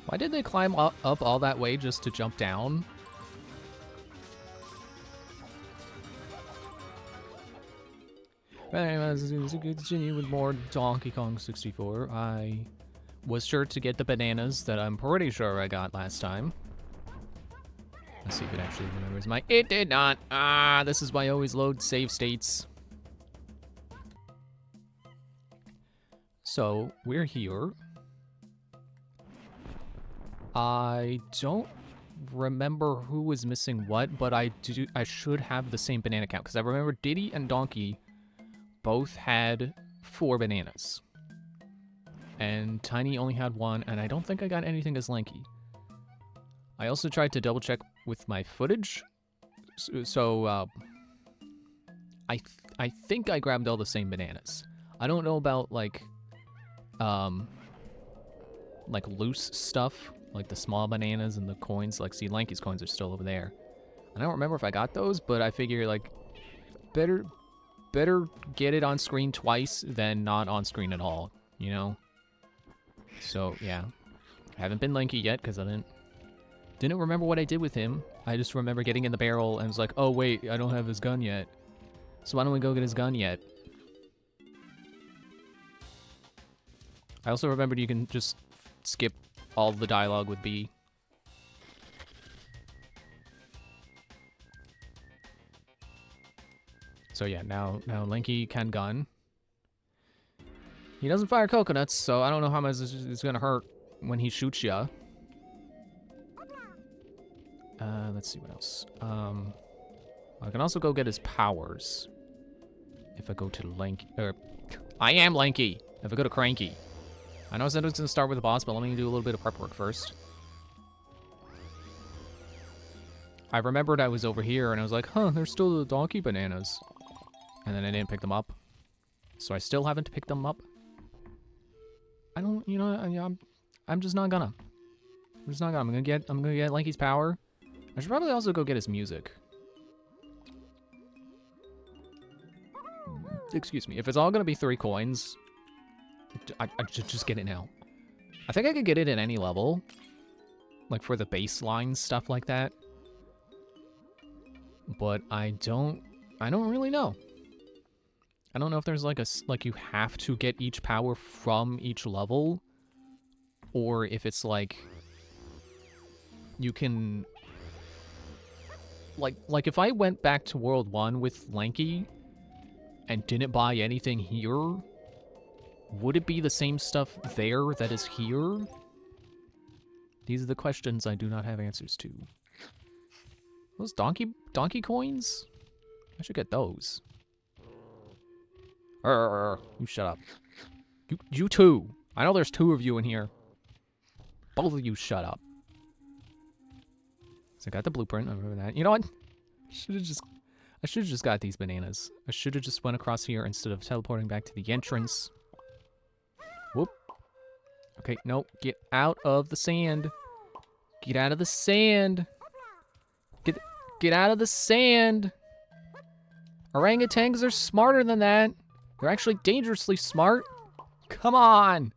Why did they climb up all that way just to jump down? Anyways, to continue with more Donkey Kong 64, I was sure to get the bananas that I'm pretty sure I got last time. Let's see if it actually remembers my... It did not! Ah, this is why I always load save states. So, we're here. I don't remember who was missing what, but I should have the same banana count, because I remember Diddy and Donkey both had 4 bananas. And Tiny only had 1, and I don't think I got anything as Lanky. I also tried to double check with my footage, so I think I grabbed all the same bananas. I don't know about like loose stuff, like the small bananas and the coins. Like, see, Lanky's coins are still over there. I don't remember if I got those, but I figure like better get it on screen twice than not on screen at all, you know? So yeah, I haven't been Lanky yet because I didn't remember what I did with him. I just remember getting in the barrel and was like, oh wait, I don't have his gun yet. So why don't we go get his gun yet? I also remembered you can just skip all the dialogue with B. So yeah, now Lanky can gun. He doesn't fire coconuts, so I don't know how much it's gonna hurt when he shoots ya. Let's see what else. I can also go get his powers. If I go to Lanky, I am Lanky. If I go to Cranky. I know I said I was gonna start with the boss, but let me do a little bit of prep work first. I remembered I was over here, and I was like, huh, there's still the donkey bananas. And then I didn't pick them up. So I still haven't picked them up. I don't, you know, I'm just not gonna. I'm just not gonna. I'm gonna get Lanky's power. I should probably also go get his music. Excuse me. If it's all gonna be 3 coins, I just get it now. I think I could get it at any level, like for the baseline stuff like that. But I don't really know. I don't know if there's like you have to get each power from each level, or if it's like you can like if I went back to World 1 with Lanky and didn't buy anything here, would it be the same stuff there that is here? These are the questions I do not have answers to. Those donkey coins? I should get those. You shut up. You two. I know there's 2 of you in here. Both of you shut up. So I got the blueprint. I remember that. You know what? I should have just got these bananas. I should have just went across here instead of teleporting back to the entrance. Whoop. Okay, no. Get out of the sand. Get out of the sand. Get out of the sand. Orangutans are smarter than that. They're actually dangerously smart. Come on.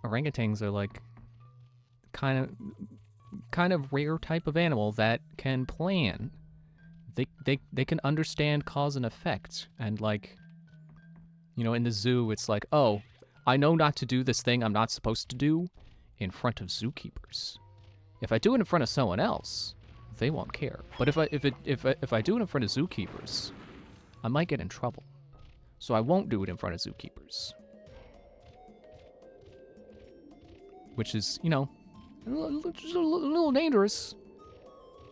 Orangutans are like kind of rare type of animal that can plan. They can understand cause and effect, and like, you know, in the zoo it's like, oh, I know not to do this thing I'm not supposed to do in front of zookeepers. If I do it in front of someone else, they won't care. But if I do it in front of zookeepers, I might get in trouble. So I won't do it in front of zookeepers. Which is, you know, a little dangerous.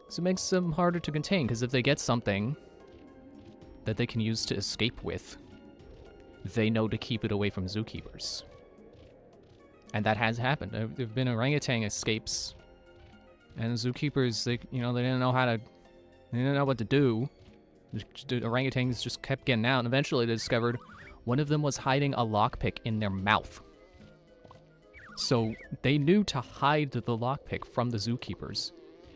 Because it makes them harder to contain. Because if they get something that they can use to escape with, they know to keep it away from zookeepers. And that has happened. There have been orangutan escapes. And the zookeepers, they didn't know what to do. The orangutans just kept getting out, and eventually they discovered one of them was hiding a lockpick in their mouth. So they knew to hide the lockpick from the zookeepers,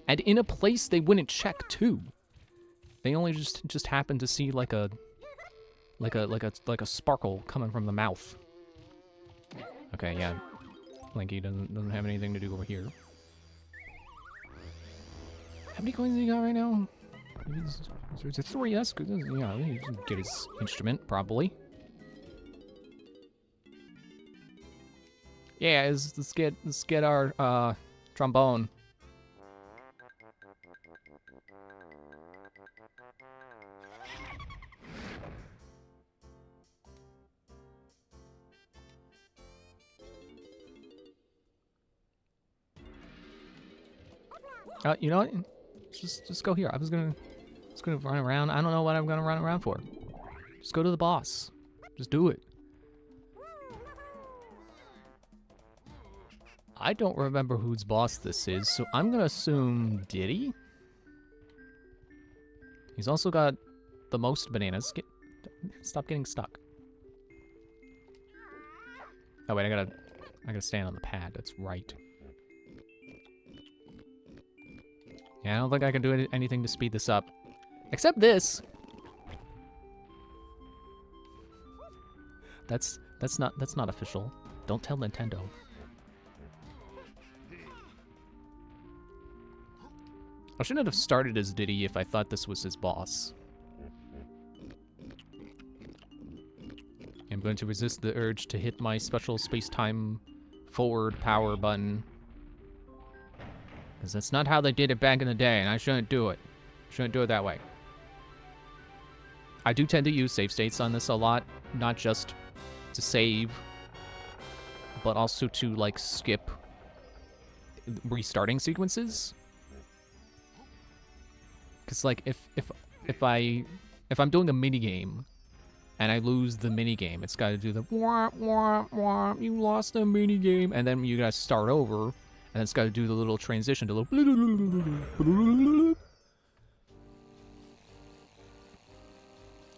and in a place they wouldn't check too. They only just happened to see like a sparkle coming from the mouth. Okay, yeah. Lanky doesn't have anything to do over here. How many coins do you got right now? Maybe there's a 3. That's good. Yeah, he can get his instrument, probably. Yeah, let's get our trombone. You know what? Just go here. I was gonna run around. I don't know what I'm gonna run around for. Just go to the boss. Just do it. I don't remember whose boss this is, so I'm gonna assume Diddy. He's also got the most bananas. Stop getting stuck. Oh wait, I gotta stand on the pad. That's right. Yeah, I don't think I can do anything to speed this up. Except this. That's not official. Don't tell Nintendo. I shouldn't have started as Diddy if I thought this was his boss. I'm going to resist the urge to hit my special space-time forward power button. Because that's not how they did it back in the day, and I shouldn't do it. Shouldn't do it that way. I do tend to use save states on this a lot, not just to save, but also to, like, skip restarting sequences. Because, like, if I'm doing a minigame and I lose the minigame, it's got to do the wah, wah, wah, you lost the minigame, and then you gotta start over, and it's got to do the little transition to little,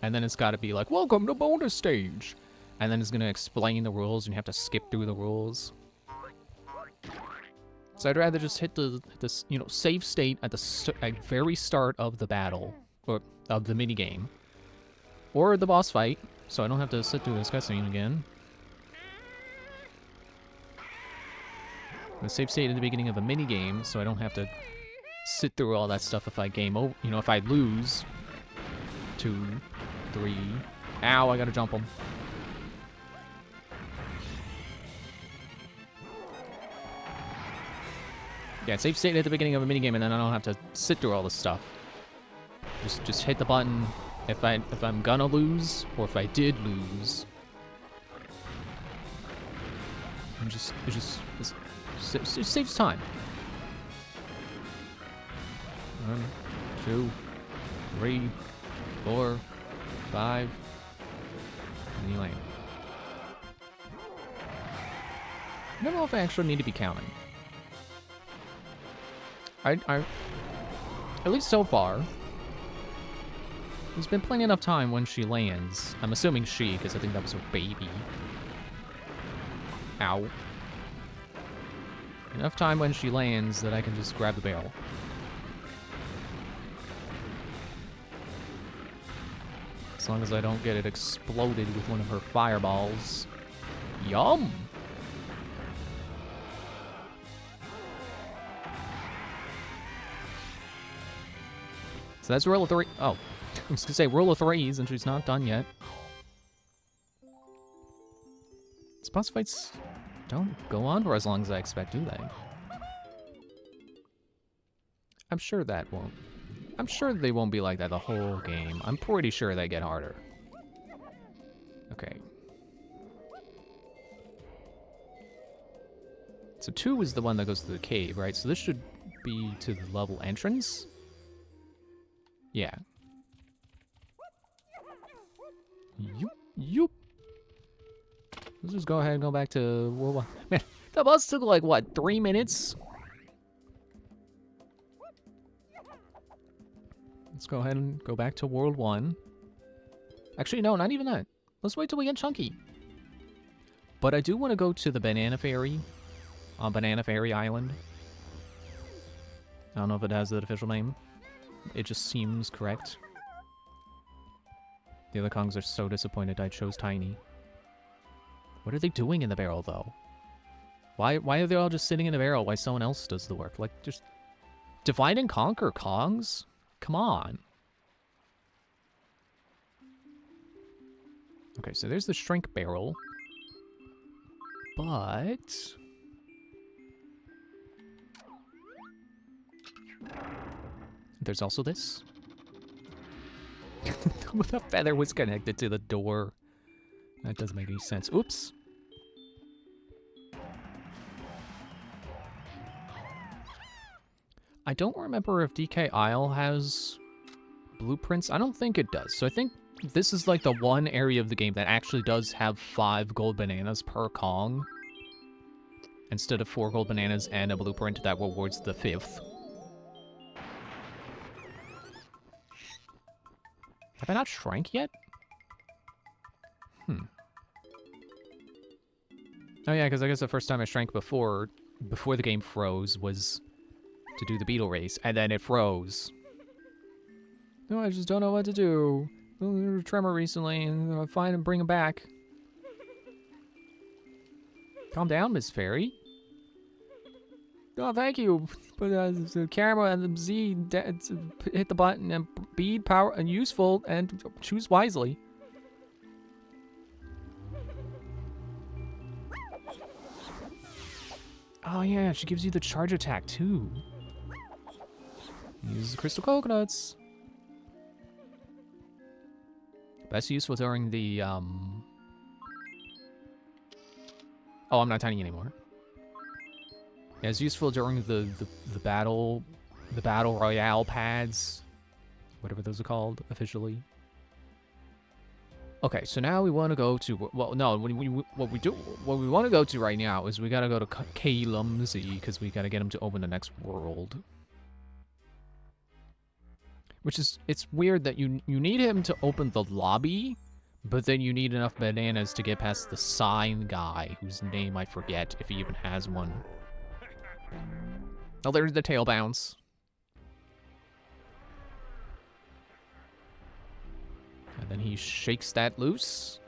and then it's got to be like, welcome to bonus stage, and then it's gonna explain the rules, and you have to skip through the rules. So I'd rather just hit this save state at the very start of the battle, or of the minigame, or the boss fight, so I don't have to sit through this cutscene again. The save state at the beginning of a minigame, so I don't have to sit through all that stuff if I game over. If I lose 2, 3. Ow! I gotta jump them. Yeah, save state at the beginning of a minigame, and then I don't have to sit through all this stuff. Just hit the button if I'm gonna lose, or if I did lose. And it saves time. 1, 2, 3, 4, 5. And you land. I don't know if I actually need to be counting. I at least so far, there's been plenty enough time when she lands. I'm assuming she, because I think that was her baby. Ow. Enough time when she lands that I can just grab the barrel. As long as I don't get it exploded with one of her fireballs. Yum! So that's rule of 3. Oh, I was gonna say rule of 3s, and she's not done yet. These boss fights don't go on for as long as I expect, do they? I'm sure they won't be like that the whole game. I'm pretty sure they get harder. Okay. So 2 is the one that goes to the cave, right? So this should be to the level entrance? Yeah. Yoop. Let's just go ahead and go back to World 1. Man, that boss took like, what, 3 minutes? Let's go ahead and go back to World 1. Actually, no, not even that. Let's wait till we get Chunky. But I do want to go to the Banana Fairy on Banana Fairy Island. I don't know if it has that official name. It just seems correct. The other Kongs are so disappointed I chose Tiny. What are they doing in the barrel, though? Why are they all just sitting in the barrel while someone else does the work? Like, just divide and conquer, Kongs. Come on. Okay, so there's the shrink barrel. But... there's also this. The feather was connected to the door. That doesn't make any sense. Oops. I don't remember if DK Isle has blueprints. I don't think it does. So I think this is like the one area of the game that actually does have 5 gold bananas per Kong, instead of 4 gold bananas and a blueprint that rewards the 5th. Have I not shrank yet? Oh yeah, because I guess the first time I shrank before the game froze was to do the beetle race, and then it froze. No, I just don't know what to do. There was a tremor recently, and I'll find and bring him back. Calm down, Miss Fairy. Oh, thank you. But the camera and the Z hit the button and bead power and useful and choose wisely. Oh yeah, she gives you the charge attack too. Use crystal coconuts. Best useful during the Oh, I'm not tiny anymore. Yeah, it's useful during the battle royale pads, whatever those are called officially. Okay, so now we want to go to, well, no, what we want to go to right now is we gotta go to Kalimzi because we gotta get him to open the next world. Which is, it's weird that you need him to open the lobby, but then you need enough bananas to get past the sign guy, whose name I forget if he even has one. Oh, there's the tail bounce. And then he shakes that loose.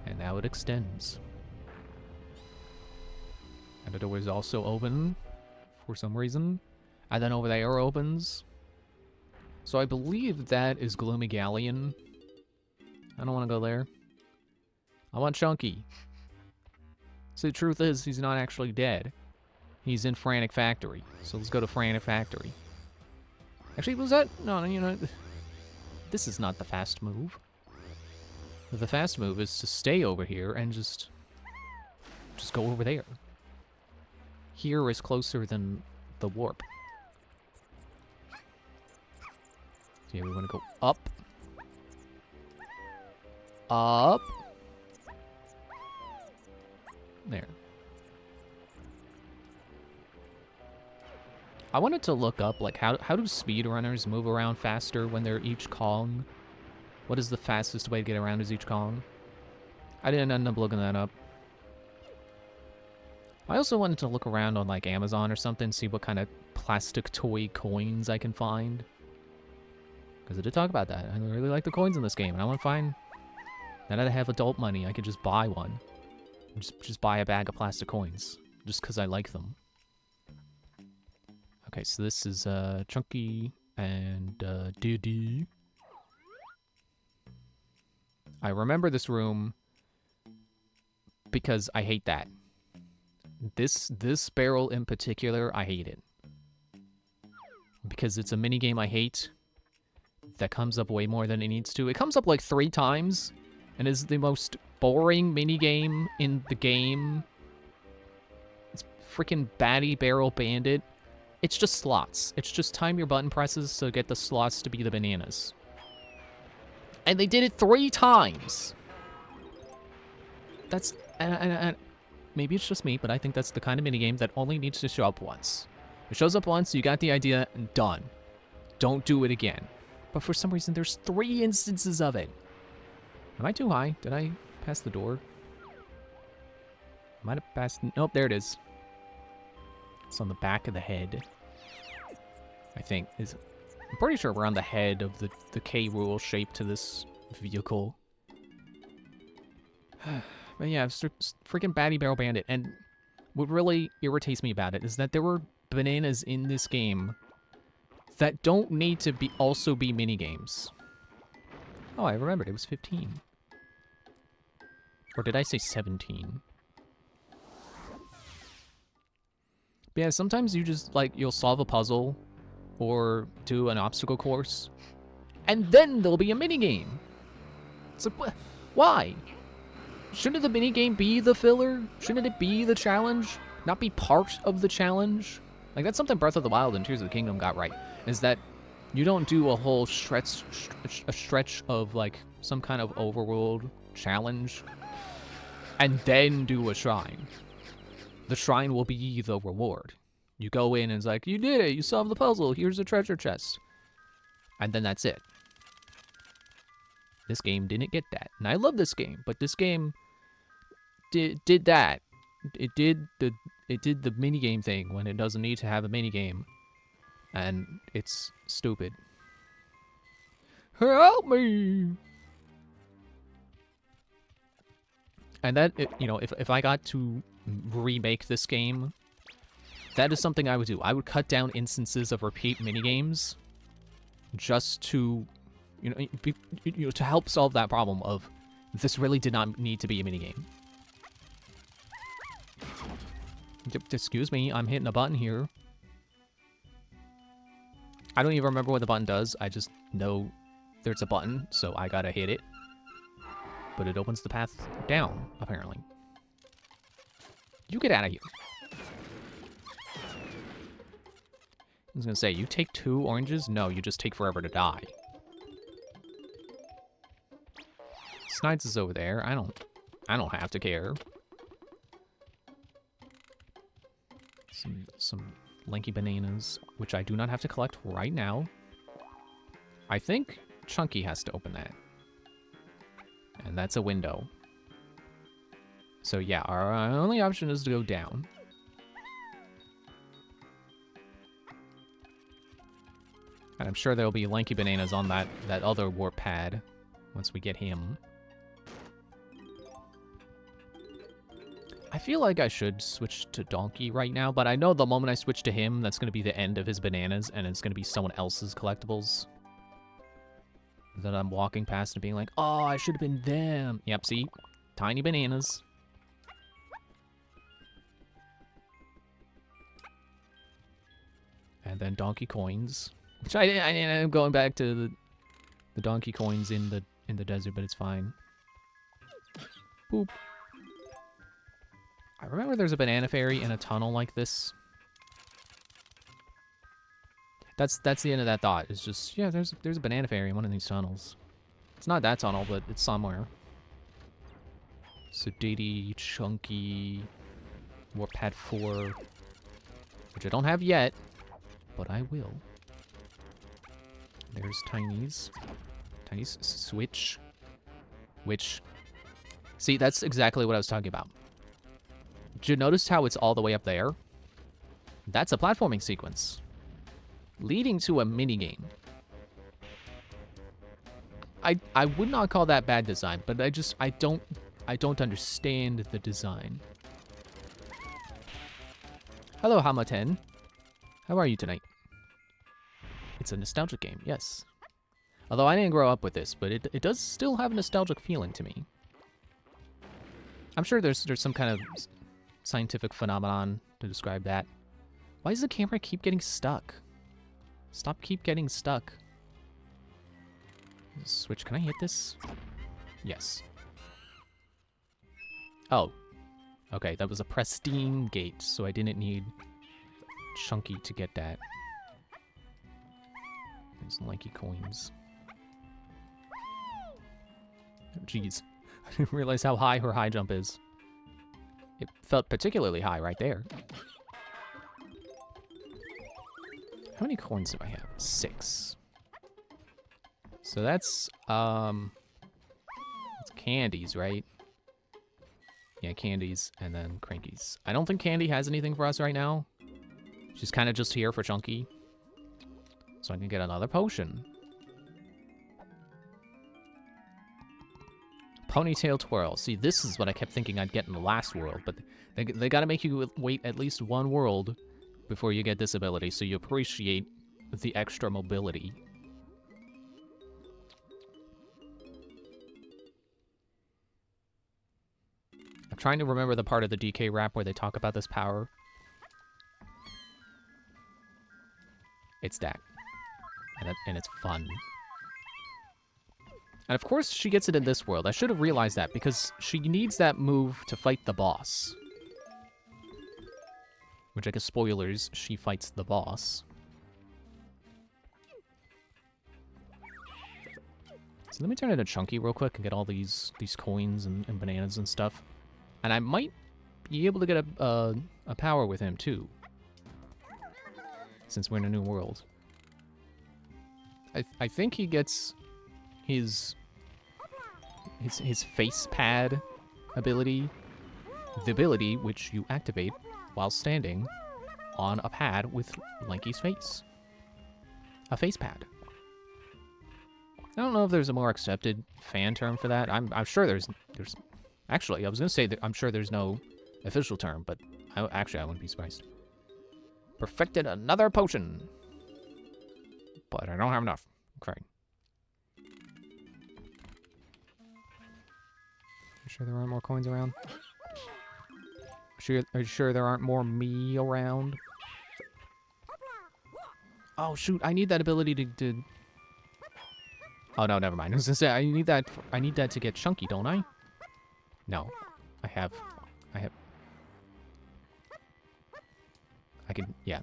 And now it extends. And the door is also open for some reason. And then over there opens. So I believe that is Gloomy Galleon. I don't want to go there. I want Chunky. So the truth is, he's not actually dead. He's in Frantic Factory. So let's go to Frantic Factory. Actually, was that? No, you know, this is not the fast move. The fast move is to stay over here and just go over there. Here is closer than the warp. So yeah, we want to go up. Up. There. I wanted to look up, like, how do speedrunners move around faster when they're each Kong? What is the fastest way to get around as each Kong? I didn't end up looking that up. I also wanted to look around on, like, Amazon or something, see what kind of plastic toy coins I can find. Because I did talk about that. I really like the coins in this game, and I want to find... Now that I have adult money, I could just buy one. Just buy a bag of plastic coins. Just because I like them. Okay, so this is Chunky and Diddy. I remember this room because I hate that. This barrel in particular, I hate it. Because it's a minigame I hate that comes up way more than it needs to. It comes up like 3 times and is the most boring minigame in the game. It's freaking Batty Barrel Bandit. It's just slots. It's just time your button presses to get the slots to be the bananas. And they did it 3 times. That's... And maybe it's just me, but I think that's the kind of minigame that only needs to show up once. It shows up once, you got the idea, and done. Don't do it again. But for some reason, there's 3 instances of it. Am I too high? Did I pass the door? I might have passed... Nope, there it is. It's on the back of the head. I think. I'm pretty sure we're on the head of the K. Rool shape to this vehicle. But yeah, freaking Batty Barrel Bandit. And what really irritates me about it is that there were bananas in this game that don't need to be also be minigames. Oh, I remembered. It was 15. Or did I say 17? But yeah, sometimes you just, like, you'll solve a puzzle or do an obstacle course, and then there'll be a minigame. It's like, why? Shouldn't the minigame be the filler? Shouldn't it be the challenge? Not be part of the challenge? Like, that's something Breath of the Wild and Tears of the Kingdom got right, is that you don't do a whole stretch of, like, some kind of overworld challenge and then do a shrine. The shrine will be the reward. You go in and it's like, you did it, you solved the puzzle, here's a treasure chest. And then that's it. This game didn't get that. And I love this game, but this game did that. It did the minigame thing when it doesn't need to have a minigame. And it's stupid. Help me! And that, you know, if I got to remake this game, that is something I would do. I would cut down instances of repeat minigames just to, you know, to help solve that problem of this really did not need to be a minigame. Excuse me, I'm hitting a button here. I don't even remember what the button does. I just know there's a button, so I gotta hit it. But it opens the path down, apparently. You get out of here. I was gonna say, you take 2 oranges? No, you just take forever to die. Snides is over there. I don't have to care. Some lanky bananas, which I do not have to collect right now. I think Chunky has to open that. And that's a window. So yeah, our only option is to go down. And I'm sure there'll be lanky bananas on that other warp pad once we get him. I feel like I should switch to Donkey right now, but I know the moment I switch to him, that's going to be the end of his bananas, and it's going to be someone else's collectibles. That I'm walking past and being like, oh, I should have been them. Yep, see? Tiny bananas. And then Donkey Coins. Which I'm going back to the Donkey Coins in the desert, but it's fine. Boop. I remember there's a banana fairy in a tunnel like this. That's the end of that thought. It's just, yeah, there's a banana fairy in one of these tunnels. It's not that tunnel, but it's somewhere. So Diddy, Chunky, Warp Pad 4, which I don't have yet, but I will. There's Tiny's. Tiny's Switch. Which, see, that's exactly what I was talking about. Did you notice how it's all the way up there? That's a platforming sequence, leading to a minigame. I would not call that bad design, but I don't understand the design. Hello, Hamaten. How are you tonight? It's a nostalgic game, yes. Although I didn't grow up with this, but it does still have a nostalgic feeling to me. I'm sure there's some kind of scientific phenomenon to describe that. Why does the camera keep getting stuck? Stop keep getting stuck. Switch, can I hit this? Yes. Oh. Okay, that was a pristine gate, so I didn't need Chunky to get that. There's lanky coins. Oh, jeez. I didn't realize how high her high jump is. It felt particularly high right there. How many coins do I have? 6. So that's, it's candies, right? Yeah, candies, and then crankies. I don't think Candy has anything for us right now. She's kind of just here for Chunky. So I can get another potion. Ponytail Twirl. See, this is what I kept thinking I'd get in the last world, but they gotta make you wait at least one world before you get this ability, so you appreciate the extra mobility. I'm trying to remember the part of the DK rap where they talk about this power. It's that. And it's fun. And of course she gets it in this world. I should have realized that, because she needs that move to fight the boss. Which, I guess, spoilers, she fights the boss. So let me turn into Chunky real quick and get all these coins and bananas and stuff. And I might be able to get a power with him, too. Since we're in a new world. I think he gets his face pad ability. The ability which you activate while standing on a pad with Lanky's face. A face pad. I don't know if there's a more accepted fan term for that. I'm sure there's actually, I was gonna say that I'm sure there's no official term, but I wouldn't be surprised. Perfected another potion. But I don't have enough. Okay. You sure there aren't more coins around? Are you sure there aren't more me around? Oh shoot, I need that ability to... Oh no, never mind. I was gonna say, I need that to get Chunky, don't I? No. I can, yeah.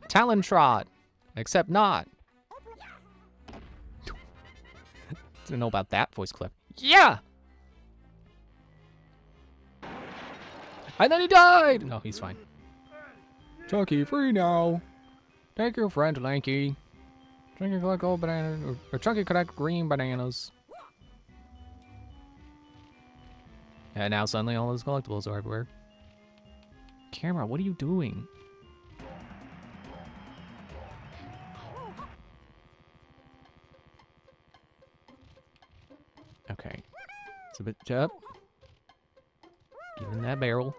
Talon Trot! Except not. Didn't know about that voice clip. Yeah! And then he died! No, he's fine. Chunky, free now. Take your friend, Lanky. Chunky collect gold bananas, or Chunky collect green bananas. And now suddenly all those collectibles are everywhere. Camera, what are you doing? Okay. It's a bit up. Get in that barrel.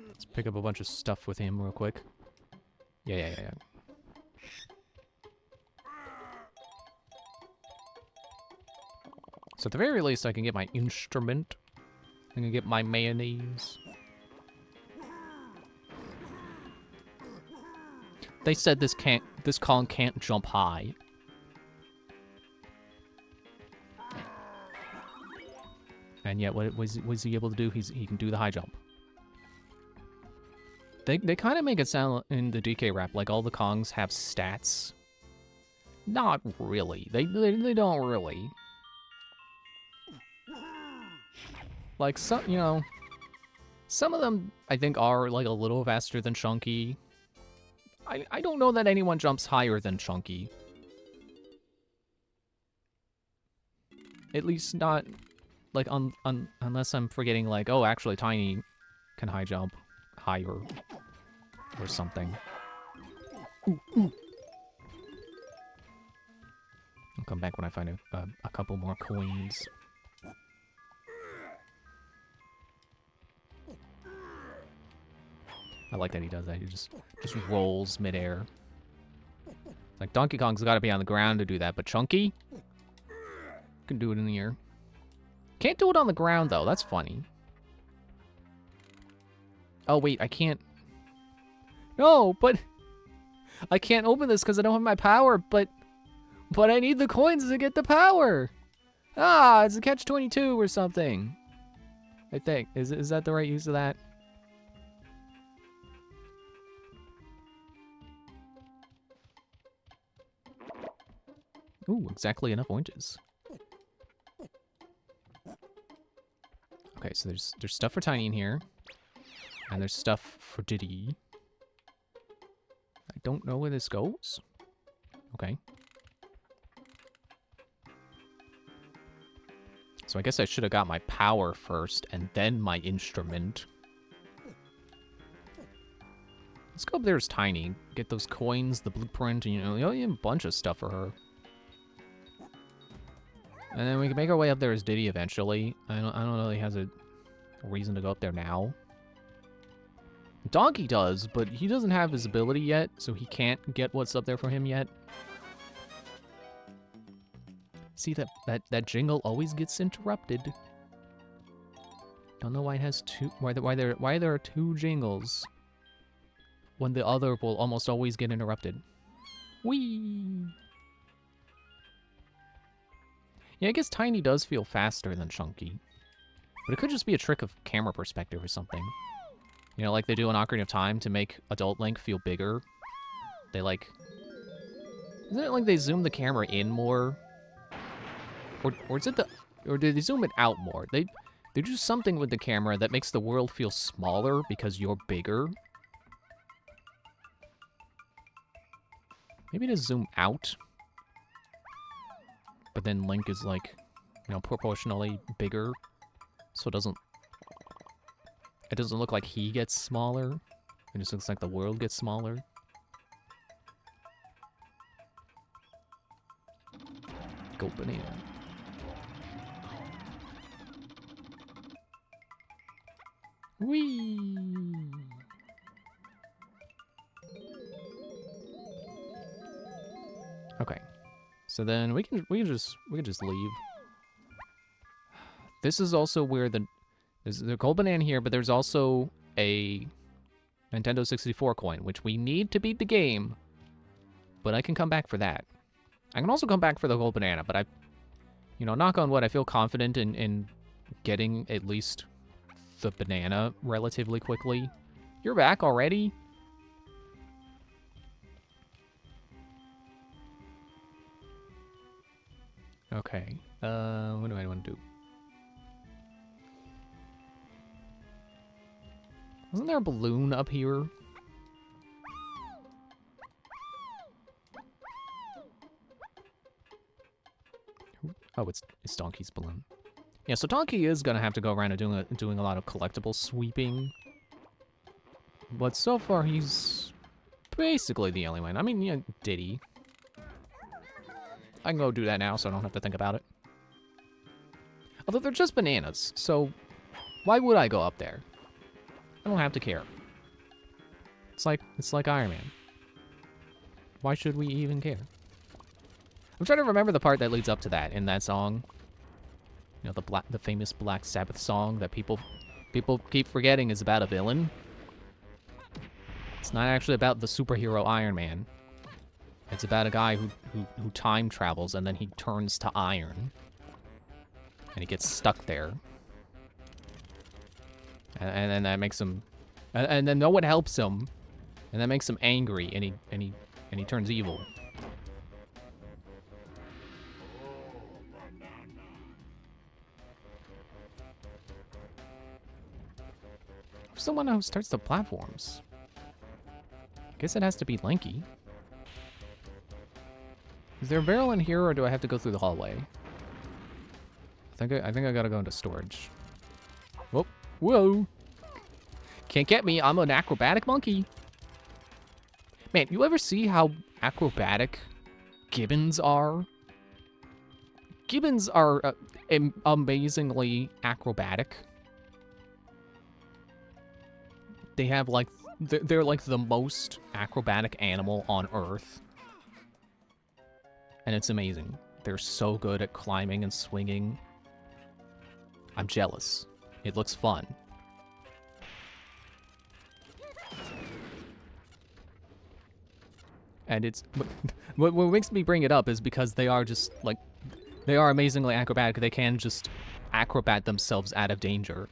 Let's pick up a bunch of stuff with him real quick. Yeah. So at the very least, I can get my instrument. I can get my mayonnaise. They said this Kong can't jump high. And yet, what was he able to do? He can do the high jump. They kind of make it sound in the DK rap like all the Kongs have stats. Not really. They don't really. Like some, you know, some of them I think are like a little faster than Chunky. I don't know that anyone jumps higher than Chunky. At least not like unless I'm forgetting like, oh, actually Tiny can high jump higher or something. Ooh. I'll come back when I find a couple more coins. I like that he does that. He just rolls midair. Like Donkey Kong's got to be on the ground to do that, but Chunky can do it in the air. Can't do it on the ground though. That's funny. Oh wait, I can't. No, but I can't open this because I don't have my power. But I need the coins to get the power. Ah, it's a catch-22 or something. I think is that the right use of that? Ooh, exactly enough oranges. Okay, so there's stuff for Tiny in here. And there's stuff for Diddy. I don't know where this goes. Okay. So I guess I should have got my power first and then my instrument. Let's go up there as Tiny. Get those coins, the blueprint, and, you know, a bunch of stuff for her. And then we can make our way up there as Diddy eventually. I don't know if he has a reason to go up there now. Donkey does, but he doesn't have his ability yet, so he can't get what's up there for him yet. See, that jingle always gets interrupted. Don't know why it has two. Why there are two jingles when the other will almost always get interrupted. Whee! Yeah, I guess Tiny does feel faster than Chunky, but it could just be a trick of camera perspective or something. You know, like they do in Ocarina of Time to make Adult Link feel bigger. They like, isn't it like they zoom the camera in more? Or is it or do they zoom it out more? They do something with the camera that makes the world feel smaller because you're bigger. Maybe to zoom out. But then Link is like, you know, proportionally bigger. So it doesn't look like he gets smaller. It just looks like the world gets smaller. Go banana. Whee! Okay. So then we can just leave. This is also where there's the gold banana here, but there's also a Nintendo 64 coin, which we need to beat the game. But I can come back for that. I can also come back for the gold banana, but you know, knock on wood, I feel confident in getting at least the banana relatively quickly. You're back already? Okay. What do I want to do? Wasn't there a balloon up here? Oh, it's Donkey's balloon. Yeah, so Donkey is gonna have to go around and doing a lot of collectible sweeping. But so far, he's basically the only one. I mean, yeah, Diddy. I can go do that now, so I don't have to think about it. Although they're just bananas, so why would I go up there? I don't have to care. It's like Iron Man. Why should we even care? I'm trying to remember the part that leads up to that in that song. You know, the famous Black Sabbath song that people keep forgetting is about a villain. It's not actually about the superhero Iron Man. It's about a guy who time travels and then he turns to iron. And he gets stuck there. And then that makes him, and then no one helps him, and that makes him angry, and he turns evil. Who's the one who starts the platforms? I guess it has to be Lanky. Is there a barrel in here, or do I have to go through the hallway? I think I gotta go into storage. Whoa. Whoa. Can't get me. I'm an acrobatic monkey. Man, you ever see how acrobatic gibbons are? Gibbons are amazingly acrobatic. They have like, they're like the most acrobatic animal on Earth. And it's amazing. They're so good at climbing and swinging. I'm jealous. It looks fun. And it's... what makes me bring it up is because they are just, like... They are amazingly acrobatic. They can just acrobat themselves out of danger.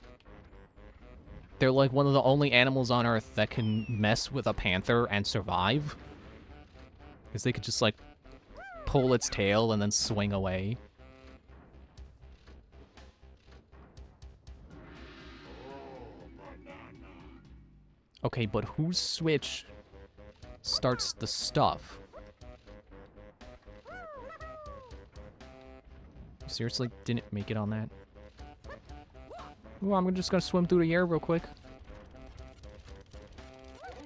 They're like one of the only animals on Earth that can mess with a panther and survive. Because they could just, like, pull its tail and then swing away. Okay, but whose switch starts the stuff? Seriously, didn't make it on that? Ooh, I'm just gonna swim through the air real quick.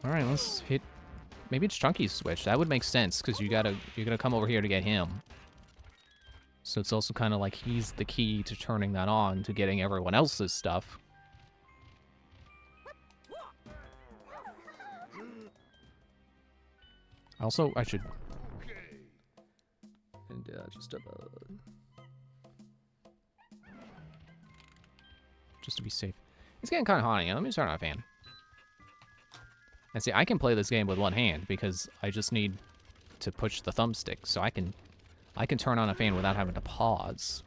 Alright, let's hit... Maybe it's Chunky's switch. That would make sense, because you're gonna come over here to get him. So it's also kind of like he's the key to turning that on, to getting everyone else's stuff. Also, I should... And just to be safe. It's getting kind of hot here. Let me turn on a fan. And see, I can play this game with one hand because I just need to push the thumbstick, so I can turn on a fan without having to pause.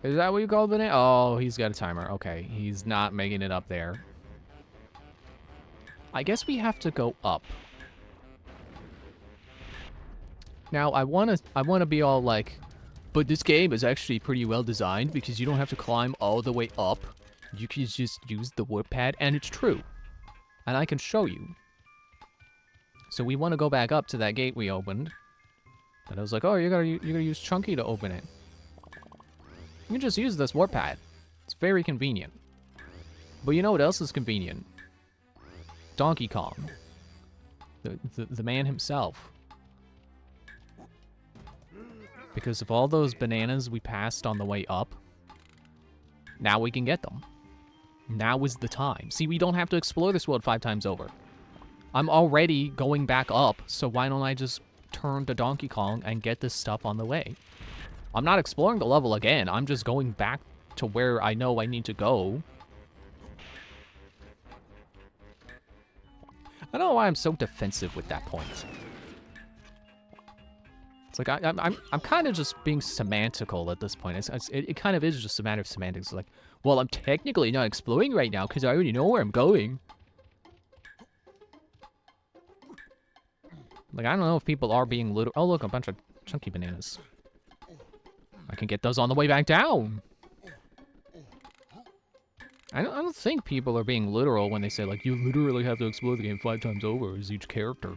Is that what you call banana? Oh, he's got a timer. Okay, he's not making it up there. I guess we have to go up. Now, I wanna be all like, but this game is actually pretty well designed because you don't have to climb all the way up. You can just use the warp pad, and it's true. And I can show you. So we want to go back up to that gate we opened. And I was like, oh, you're gonna use Chunky to open it. You can just use this warp pad. It's very convenient. But you know what else is convenient? Donkey Kong. The man himself. Because of all those bananas we passed on the way up, now we can get them. Now is the time. See, we don't have to explore this world 5 times over. I'm already going back up, so why don't I just turn to Donkey Kong and get this stuff on the way? I'm not exploring the level again. I'm just going back to where I know I need to go. I don't know why I'm so defensive with that point. It's like, I'm kind of just being semantical at this point. It kind of is just a matter of semantics. Like, well, I'm technically not exploring right now because I already know where I'm going. Like, I don't know if people are being literal. Oh, look, a bunch of chunky bananas. I can get those on the way back down. I don't think people are being literal when they say, like, you literally have to explore the game 5 times over as each character.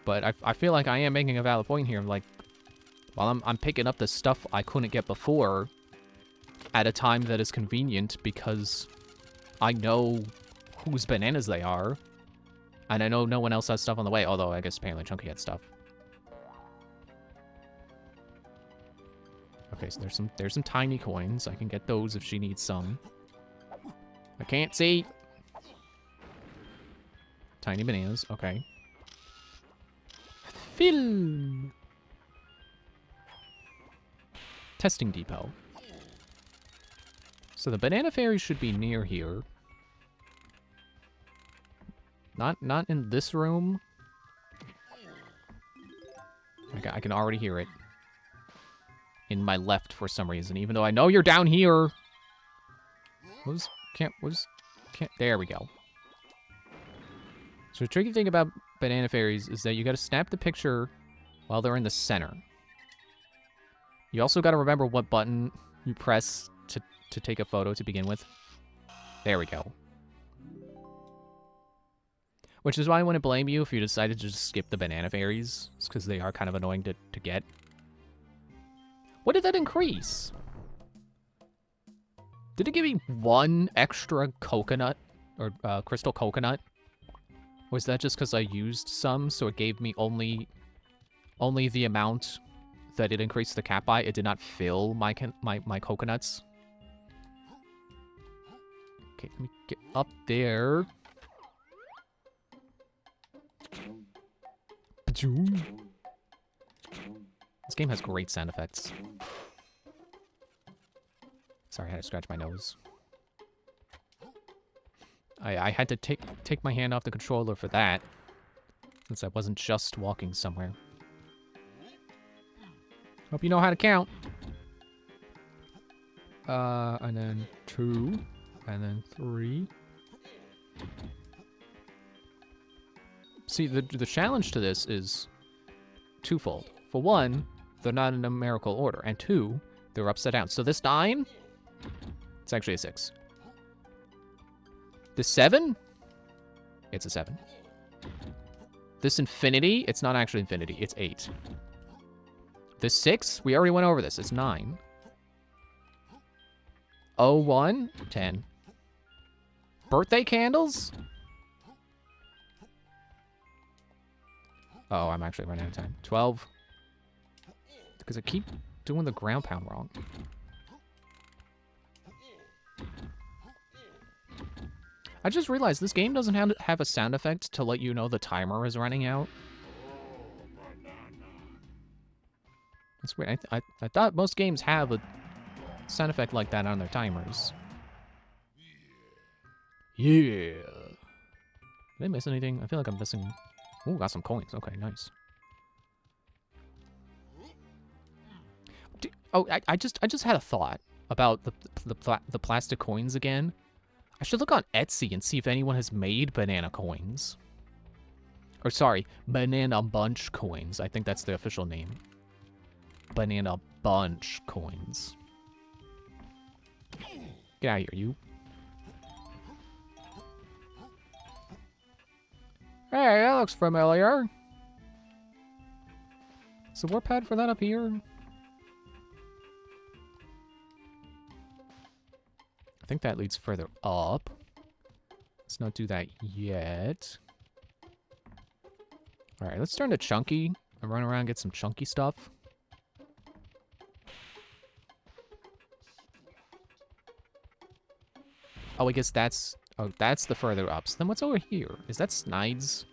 But I feel like I am making a valid point here. Like, while I'm picking up the stuff I couldn't get before at a time that is convenient because I know whose bananas they are. And I know no one else has stuff on the way, although I guess apparently Chunky had stuff. Okay, so there's some tiny coins. I can get those if she needs some. I can't see. Tiny bananas, okay. Film. Testing depot. So the banana fairy should be near here. Not in this room. I can already hear it. In my left for some reason, even though I know you're down here. There we go. So the tricky thing about banana fairies is that you gotta snap the picture while they're in the center. You also gotta remember what button you press to take a photo to begin with. There we go. Which is why I wouldn't blame you if you decided to just skip the banana fairies. It's because they are kind of annoying to get. What did that increase? Did it give me 1 extra coconut? Or crystal coconut? Was that just because I used some, so it gave me only the amount that it increased the cap by? It did not fill my coconuts. Okay, let me get up there. This game has great sound effects. Sorry, I had to scratch my nose. I had to take my hand off the controller for that, since I wasn't just walking somewhere. Hope you know how to count. And then 2, and then 3. See, the challenge to this is twofold. For one, they're not in numerical order, and 2, they're upside down. So this 9, it's actually a 6. This 7, it's a 7. This infinity, it's not actually infinity, it's 8. This 6, we already went over this, it's 9. 01, 10. Birthday candles? Oh, I'm actually running out of time. 12. Because I keep doing the ground pound wrong. I just realized this game doesn't have a sound effect to let you know the timer is running out. That's weird. I thought most games have a sound effect like that on their timers. Yeah. Did I miss anything? I feel like I'm missing... Ooh, got some coins. Okay, nice. Oh, I just had a thought about the plastic coins again. I should look on Etsy and see if anyone has made banana coins. Or sorry, banana bunch coins. I think that's the official name. Banana bunch coins. Get out of here, you. Hey, that looks familiar. Is the warp pad for that up here? I think that leads further up. Let's not do that yet. Alright, let's turn to Chunky and run around and get some chunky stuff. Oh, I guess that's... Oh, that's the further ups. Then what's over here? Is that Snides?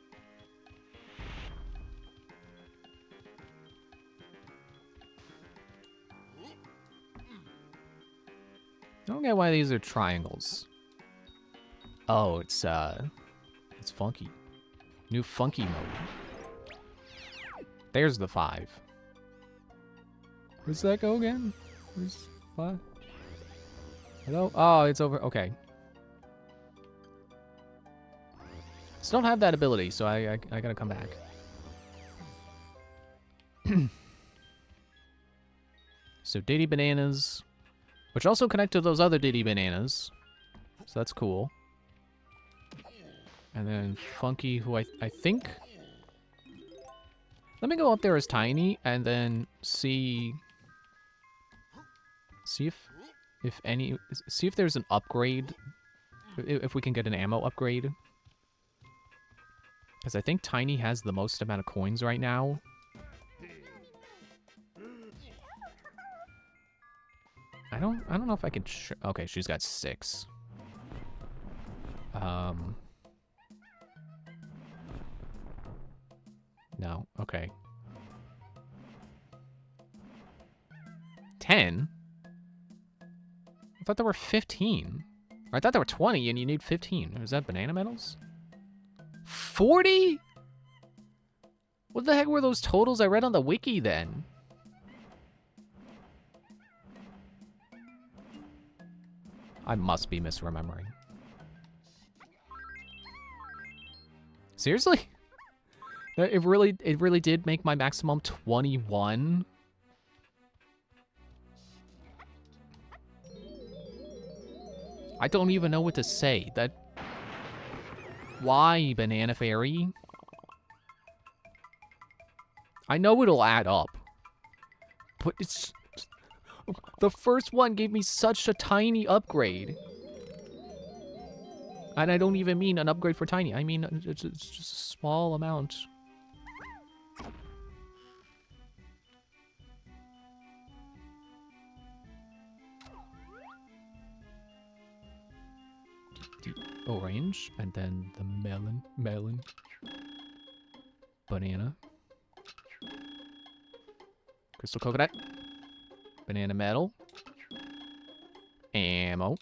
I don't get why these are triangles. Oh, it's funky. New funky mode. There's the 5. Where's that go again? Where's 5? Hello? Oh, it's over. Okay. Still don't have that ability, so I gotta come back. So Diddy Bananas, which also connect to those other Diddy Bananas. So that's cool. And then Funky, who I think... Let me go up there as Tiny and then see if there's an upgrade, if we can get an ammo upgrade. Because I think Tiny has the most amount of coins right now. I don't know if I can... Okay, she's got 6. No, okay. 10? I thought there were 15. Or I thought there were 20 and you need 15. Is that banana medals? 40? What the heck were those totals I read on the wiki then? I must be misremembering. Seriously? It really did make my maximum 21? I don't even know what to say. Why, Banana Fairy? I know it'll add up. But it's... The first one gave me such a tiny upgrade. And I don't even mean an upgrade for tiny. I mean, it's just a small amount. The orange, and then the melon, banana, crystal coconut, banana metal, ammo,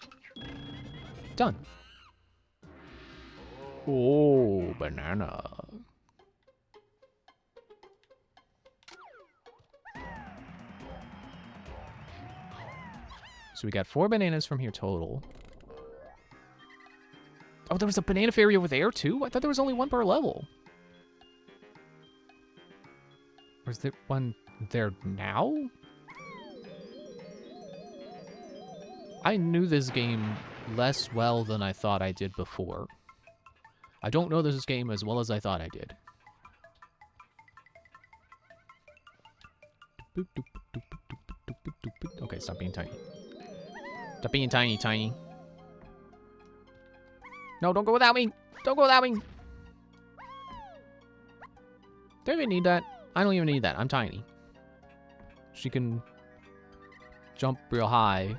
done. Oh, banana. So we got 4 bananas from here total. Oh, there was a banana fairy over there, too? I thought there was only 1 per level. Or is there one there now? I knew this game less well than I thought I did before. I don't know this game as well as I thought I did. Okay, stop being tiny. Stop being tiny. No, don't go without me. Don't go without me. Do I even need that? I don't even need that. I'm tiny. She can jump real high.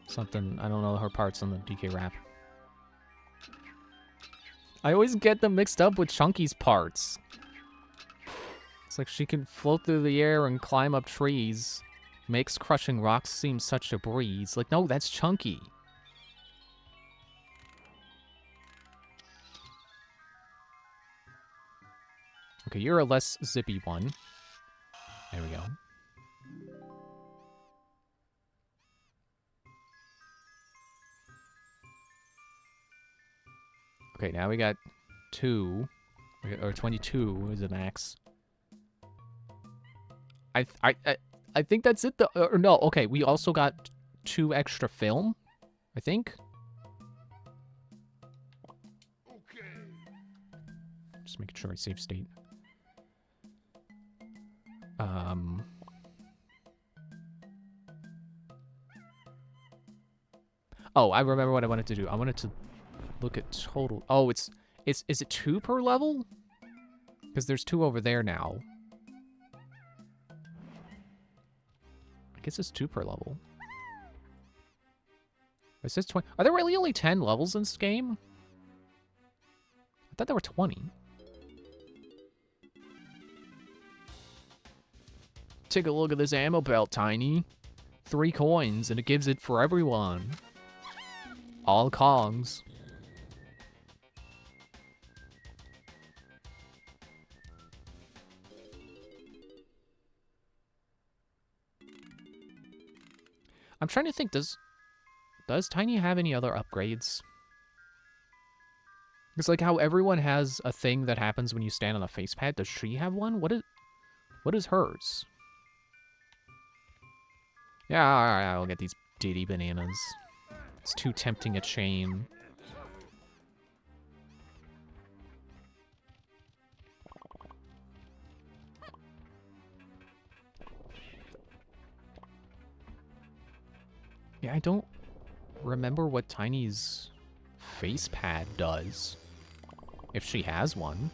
Something, I don't know her parts on the DK rap. I always get them mixed up with Chunky's parts. It's like she can float through the air and climb up trees. Makes crushing rocks seem such a breeze. Like, no, that's Chunky. Okay, you're a less zippy one. There we go. Okay, now we got 2. Or 22 is the max. I think that's it, though. Or no, okay, we also got 2 extra film, I think. Okay. Just making sure I save state. Oh, I remember what I wanted to do. I wanted to look at total. Oh, is it 2 per level? Because there's 2 over there now. I guess it's 2 per level. It says 20. Are there really only 10 levels in this game? I thought there were 20. Take a look at this ammo belt, Tiny. 3 coins, and it gives it for everyone. All Kongs. I'm trying to think, does Tiny have any other upgrades? It's like how everyone has a thing that happens when you stand on a face pad. Does she have one? What is hers? Yeah, alright, I'll get these Diddy bananas. It's too tempting a chain. Yeah, I don't remember what Tiny's face pad does. If she has one.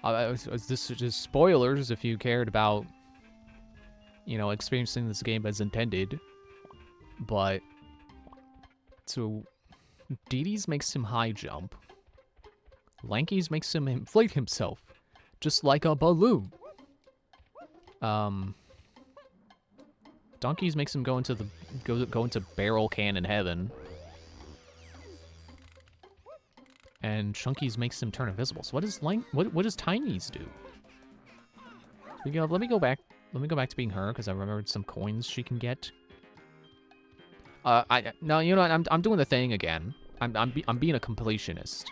This is just spoilers if you cared about, you know, experiencing this game as intended. But, so, Didi's makes him high jump. Lanky's makes him inflate himself, just like a balloon. Donkey's makes him go into barrel cannon heaven. And Chunky's makes him turn invisible. So what does Tiny's do? Speaking of, let me go back to being her because I remembered some coins she can get. No, you know what? I'm doing the thing again. I'm being a completionist.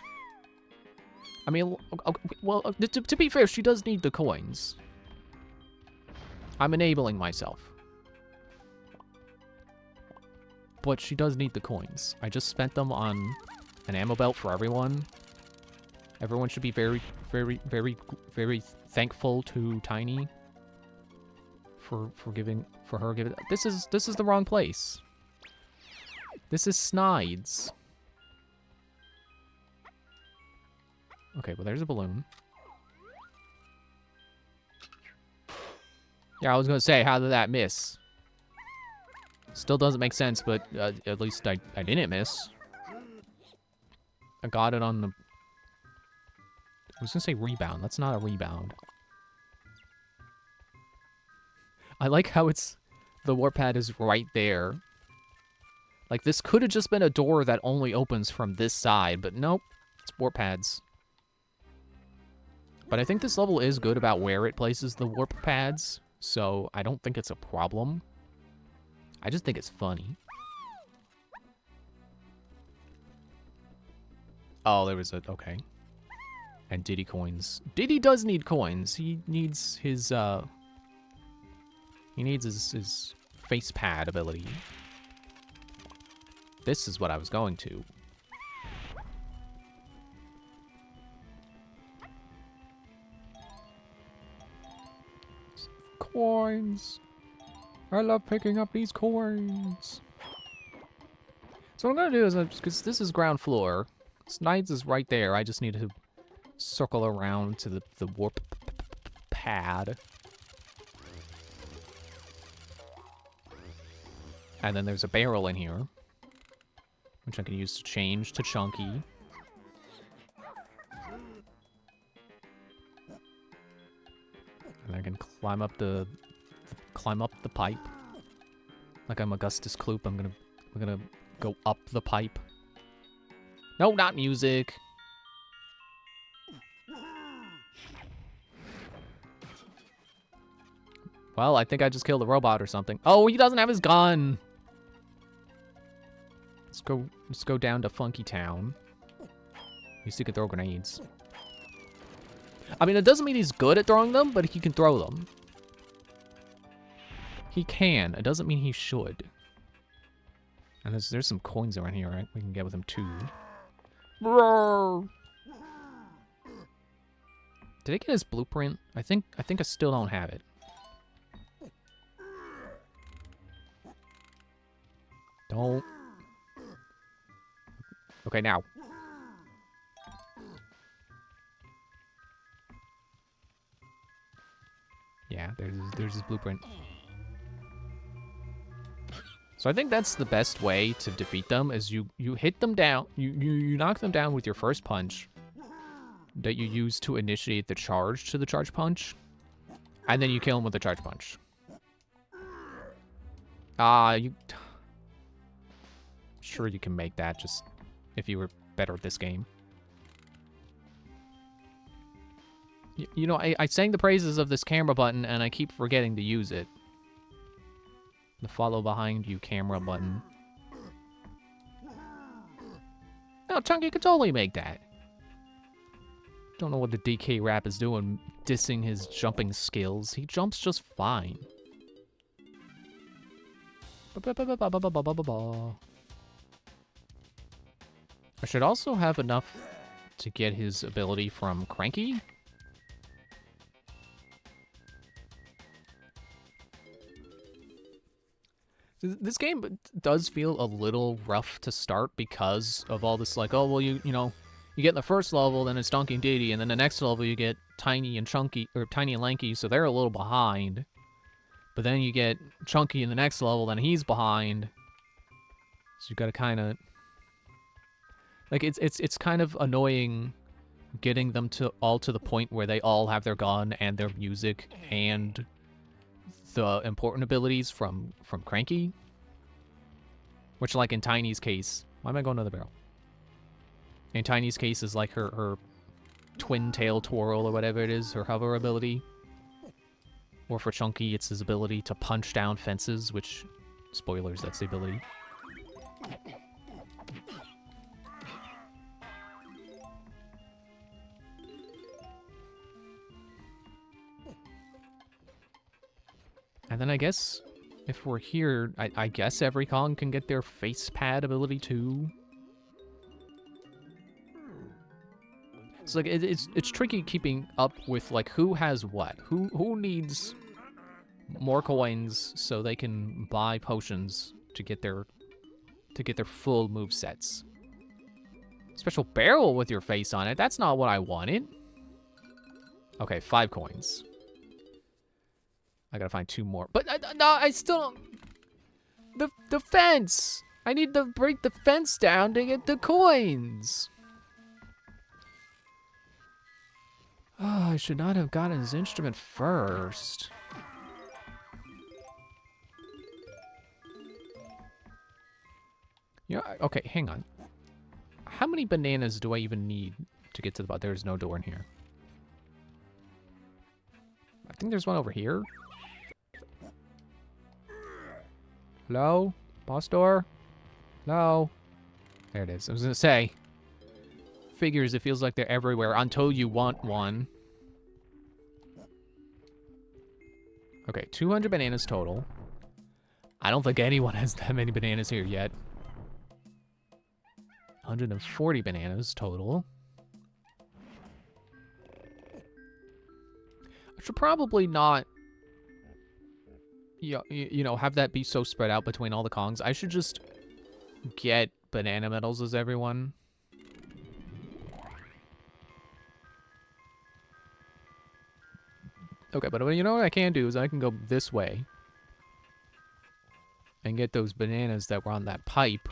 I mean, well, to be fair, she does need the coins. I'm enabling myself. But she does need the coins. I just spent them on an ammo belt for everyone. Everyone should be very, very, very, very thankful to Tiny for her giving. This is the wrong place. This is Snides. Okay, well there's a balloon. Yeah, I was gonna say, how did that miss? Still doesn't make sense, but at least I didn't miss. I got it on the... I was gonna say rebound. That's not a rebound. I like how it's... The warp pad is right there. Like, this could have just been a door that only opens from this side, but nope. It's warp pads. But I think this level is good about where it places the warp pads, so I don't think it's a problem. I just think it's funny. Oh, there was a... Okay. And Diddy coins. Diddy does need coins. He needs his, He needs his face pad ability. This is what I was going to. Coins. I love picking up these coins. So what I'm gonna do is, because this is ground floor, Snipes is right there. I just need to circle around to the warp pad. And then there's a barrel in here, which I can use to change to Chunky. And I can climb up the pipe. Like I'm Augustus Kloop, I'm gonna go up the pipe. No, not music. Well, I think I just killed a robot or something. Oh, he doesn't have his gun. Let's go down to Funky Town. At least he can throw grenades. I mean, it doesn't mean he's good at throwing them, but he can throw them. He can. It doesn't mean he should. And there's some coins around here, right? We can get with him too. Roar! Did I get his blueprint? I think I still don't have it. Don't. Okay, now. Yeah, there's his blueprint. So I think that's the best way to defeat them, is you hit them down, you knock them down with your first punch that you use to initiate the charge to the charge punch, and then you kill them with the charge punch. Sure you can make that, just if you were better at this game. You know, I sang the praises of this camera button, and I keep forgetting to use it. The follow behind you camera button. No, Chunky could totally make that. Don't know what the DK Rap is doing, dissing his jumping skills. He jumps just fine. I should also have enough to get his ability from Cranky. This game does feel a little rough to start because of all this, like, oh, well, you know, you get in the first level, then it's Donkey and Diddy, and then the next level you get Tiny and Chunky, or Tiny and Lanky, so they're a little behind. But then you get Chunky in the next level, then he's behind. So you gotta kind of... Like, it's kind of annoying getting them all to the point where they all have their gun and their music and the important abilities from Cranky. Which, like, in Tiny's case... Why am I going to the barrel? In Tiny's case is, like, her twin tail twirl or whatever it is, her hover ability. Or for Chunky, it's his ability to punch down fences, which... Spoilers, that's the ability. And then I guess, if we're here, I guess every Kong can get their face pad ability too. It's like, it's tricky keeping up with, like, who has what. Who needs more coins so they can buy potions to get their full move sets. Special barrel with your face on it. That's not what I wanted. Okay, 5 coins. I gotta find 2 more. But no, I still don't... The fence! I need to break the fence down to get the coins! Oh, I should not have gotten his instrument first. Yeah, okay, hang on. How many bananas do I even need to get to the bottom? There's no door in here. I think there's one over here. Hello? Boss door? Hello? There it is. I was gonna say, figures, it feels like they're everywhere until you want one. Okay, 200 bananas total. I don't think anyone has that many bananas here yet. 140 bananas total. I should probably not you know, have that be so spread out between all the Kongs. I should just get banana medals as everyone. Okay, but you know what I can do is I can go this way and get those bananas that were on that pipe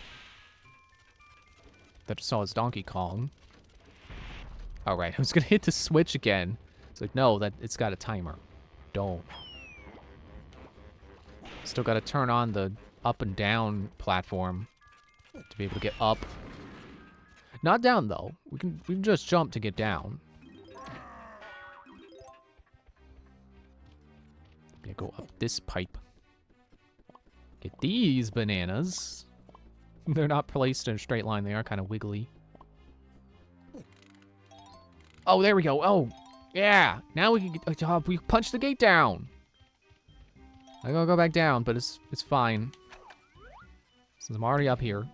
that saw as Donkey Kong. All right, I was gonna hit the switch again. It's like, no, that it's got a timer. Don't. Still gotta turn on the up and down platform to be able to get up. Not down though. We can just jump to get down. Yeah, go up this pipe. Get these bananas. They're not placed in a straight line. They are kind of wiggly. Oh, there we go. Oh, yeah. Now we can get, we punch the gate down. I gotta go back down, but it's fine. Since I'm already up here.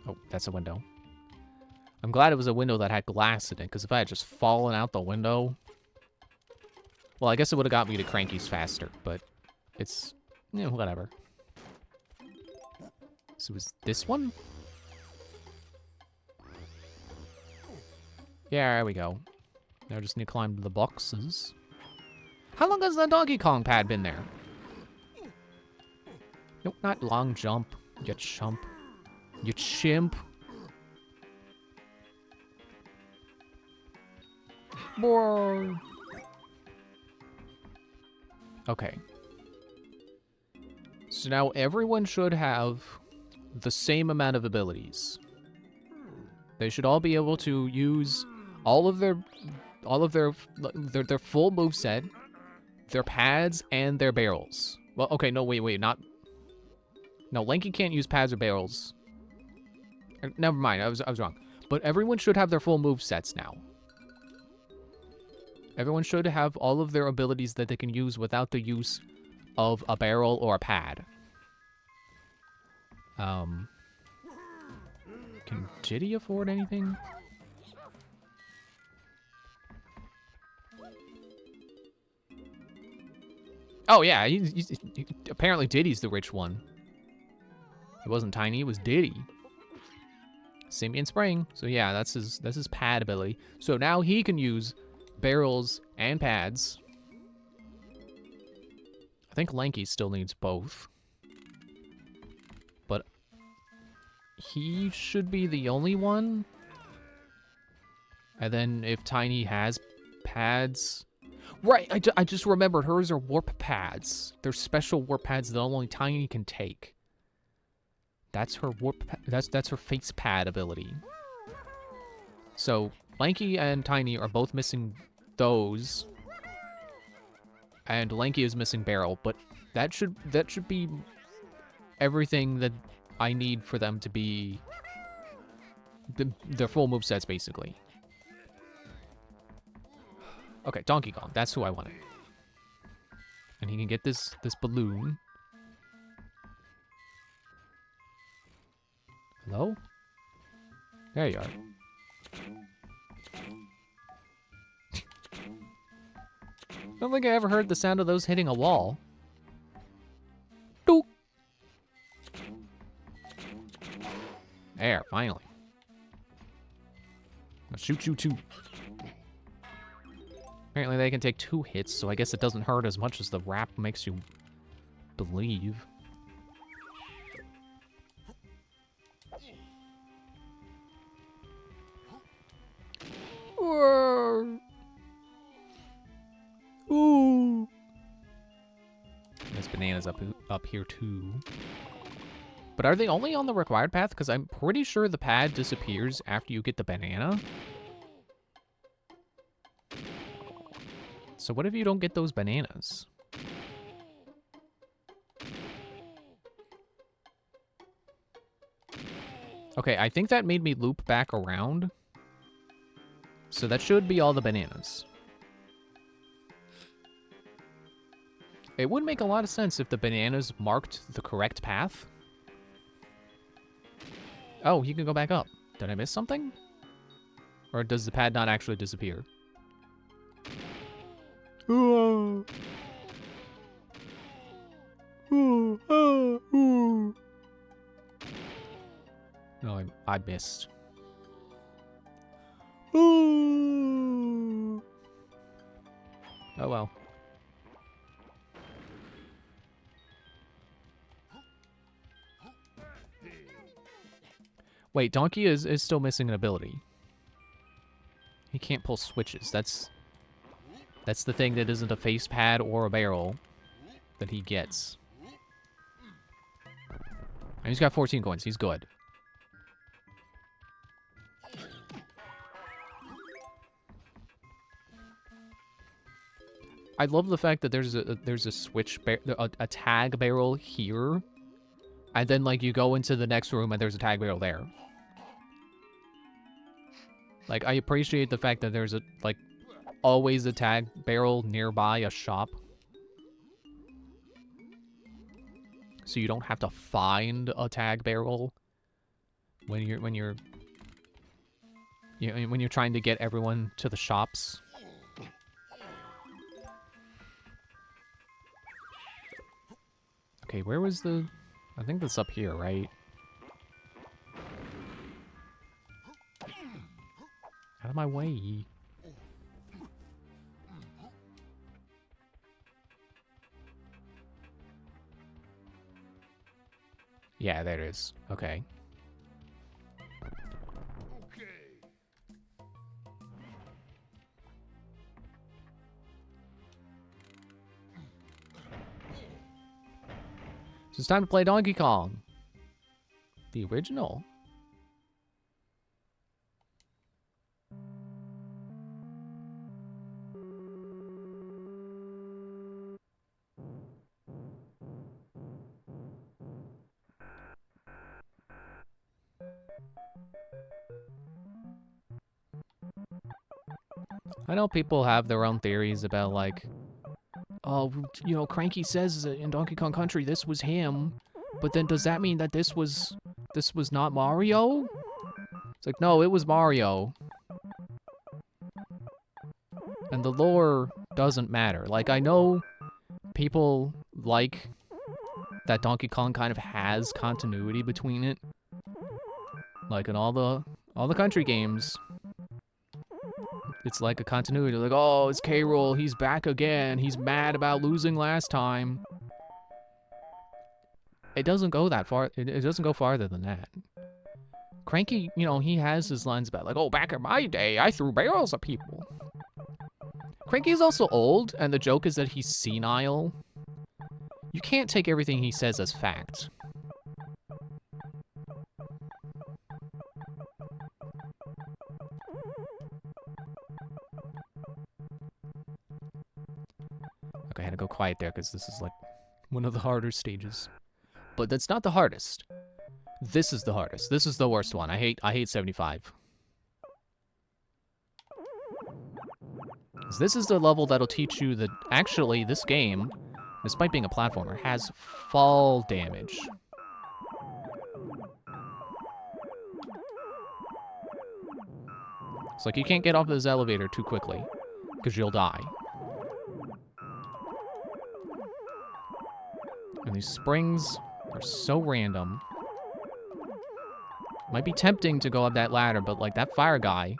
Oh, that's a window. I'm glad it was a window that had glass in it, because if I had just fallen out the window... Well, I guess it would have got me to Cranky's faster, but it's... you know, whatever. So is this one? Yeah, there we go. Now I just need to climb the boxes. How long has the Donkey Kong pad been there? Nope, not long jump. You chump. You chimp. Boy. Okay. So now everyone should have the same amount of abilities. They should all be able to use all of their full moveset, their pads, and their barrels. Well, okay, no, wait, not... No, Lanky can't use pads or barrels. Never mind, I was wrong. But everyone should have their full movesets now. Everyone should have all of their abilities that they can use without the use of a barrel or a pad. Can Jitty afford anything? Oh yeah, apparently Diddy's the rich one. It wasn't Tiny, it was Diddy. Simian Spring. So yeah, that's his pad ability. So now he can use barrels and pads. I think Lanky still needs both. But he should be the only one. And then if Tiny has pads... Right, I just remembered hers are warp pads. They're special warp pads that only Tiny can take. That's her warp that's her face pad ability. So Lanky and Tiny are both missing those. And Lanky is missing barrel, but that should be everything that I need for them to be their full movesets, basically. Okay, Donkey Kong, that's who I wanted. And he can get this balloon. Hello? There you are. I don't think I ever heard the sound of those hitting a wall. Doop. There, finally. I'll shoot you too. Apparently they can take 2 hits, so I guess it doesn't hurt as much as the rap makes you believe. Ooh. There's bananas up here too. But are they only on the required path? Because I'm pretty sure the pad disappears after you get the banana. So what if you don't get those bananas? Okay, I think that made me loop back around. So that should be all the bananas. It would make a lot of sense if the bananas marked the correct path. Oh, you can go back up. Did I miss something? Or does the pad not actually disappear? No, I missed. Oh well. Wait, Donkey is still missing an ability. He can't pull switches. That's the thing that isn't a face pad or a barrel that he gets. And he's got 14 coins. He's good. I love the fact that there's a switch a tag barrel here, and then like you go into the next room and there's a tag barrel there. Like, I appreciate the fact that there's always a tag barrel nearby a shop. So you don't have to find a tag barrel when you're trying to get everyone to the shops. Okay, where was the... I think that's up here, right? Out of my way. Yeah, there it is. Okay. So it's time to play Donkey Kong. The original. I know people have their own theories about, like, oh, you know, Cranky says in Donkey Kong Country this was him, but then does that mean that this was not Mario? It's like, no, it was Mario. And the lore doesn't matter. Like, I know people like that Donkey Kong kind of has continuity between it. Like in all the country games. It's like a continuity, like, oh, it's K. Rool, he's back again, he's mad about losing last time. It doesn't go that far, it doesn't go farther than that. Cranky, you know, he has his lines about, like, oh, back in my day, I threw barrels at people. Cranky is also old, and the joke is that he's senile. You can't take everything he says as fact. Okay, I had to go quiet there because this is like one of the harder stages. But that's not the hardest. This is the hardest. This is the worst one. I hate 75. This is the level that'll teach you that actually this game, despite being a platformer, has fall damage. It's like you can't get off this elevator too quickly because you'll die. And these springs are so random. Might be tempting to go up that ladder, but like that fire guy,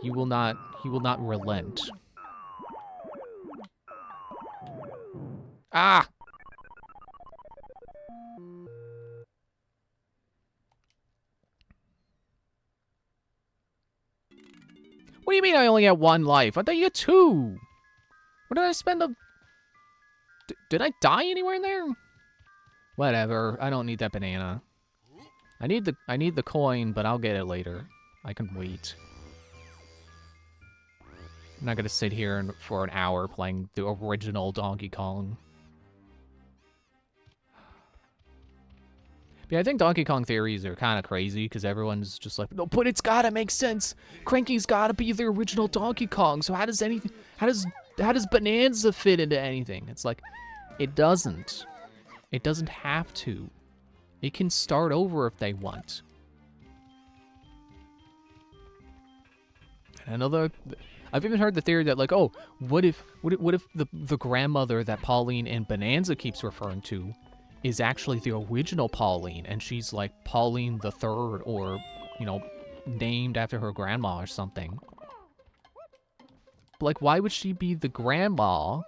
he will not relent. Ah! What do you mean I only have one life? I thought you had two! What did I spend the... Did I die anywhere in there? Whatever, I don't need that banana. I need the coin, but I'll get it later. I can wait. I'm not gonna sit here for an hour playing the original Donkey Kong. But yeah, I think Donkey Kong theories are kind of crazy because everyone's just like, no, but it's gotta make sense. Cranky's gotta be the original Donkey Kong. So how does Bonanza fit into anything? It's like, it doesn't. It doesn't have to. It can start over if they want. Another, I've even heard the theory that like, oh, what if the grandmother that Pauline in Bonanza keeps referring to is actually the original Pauline, and she's like Pauline the Third, or you know, named after her grandma or something. But, like, why would she be the grandma?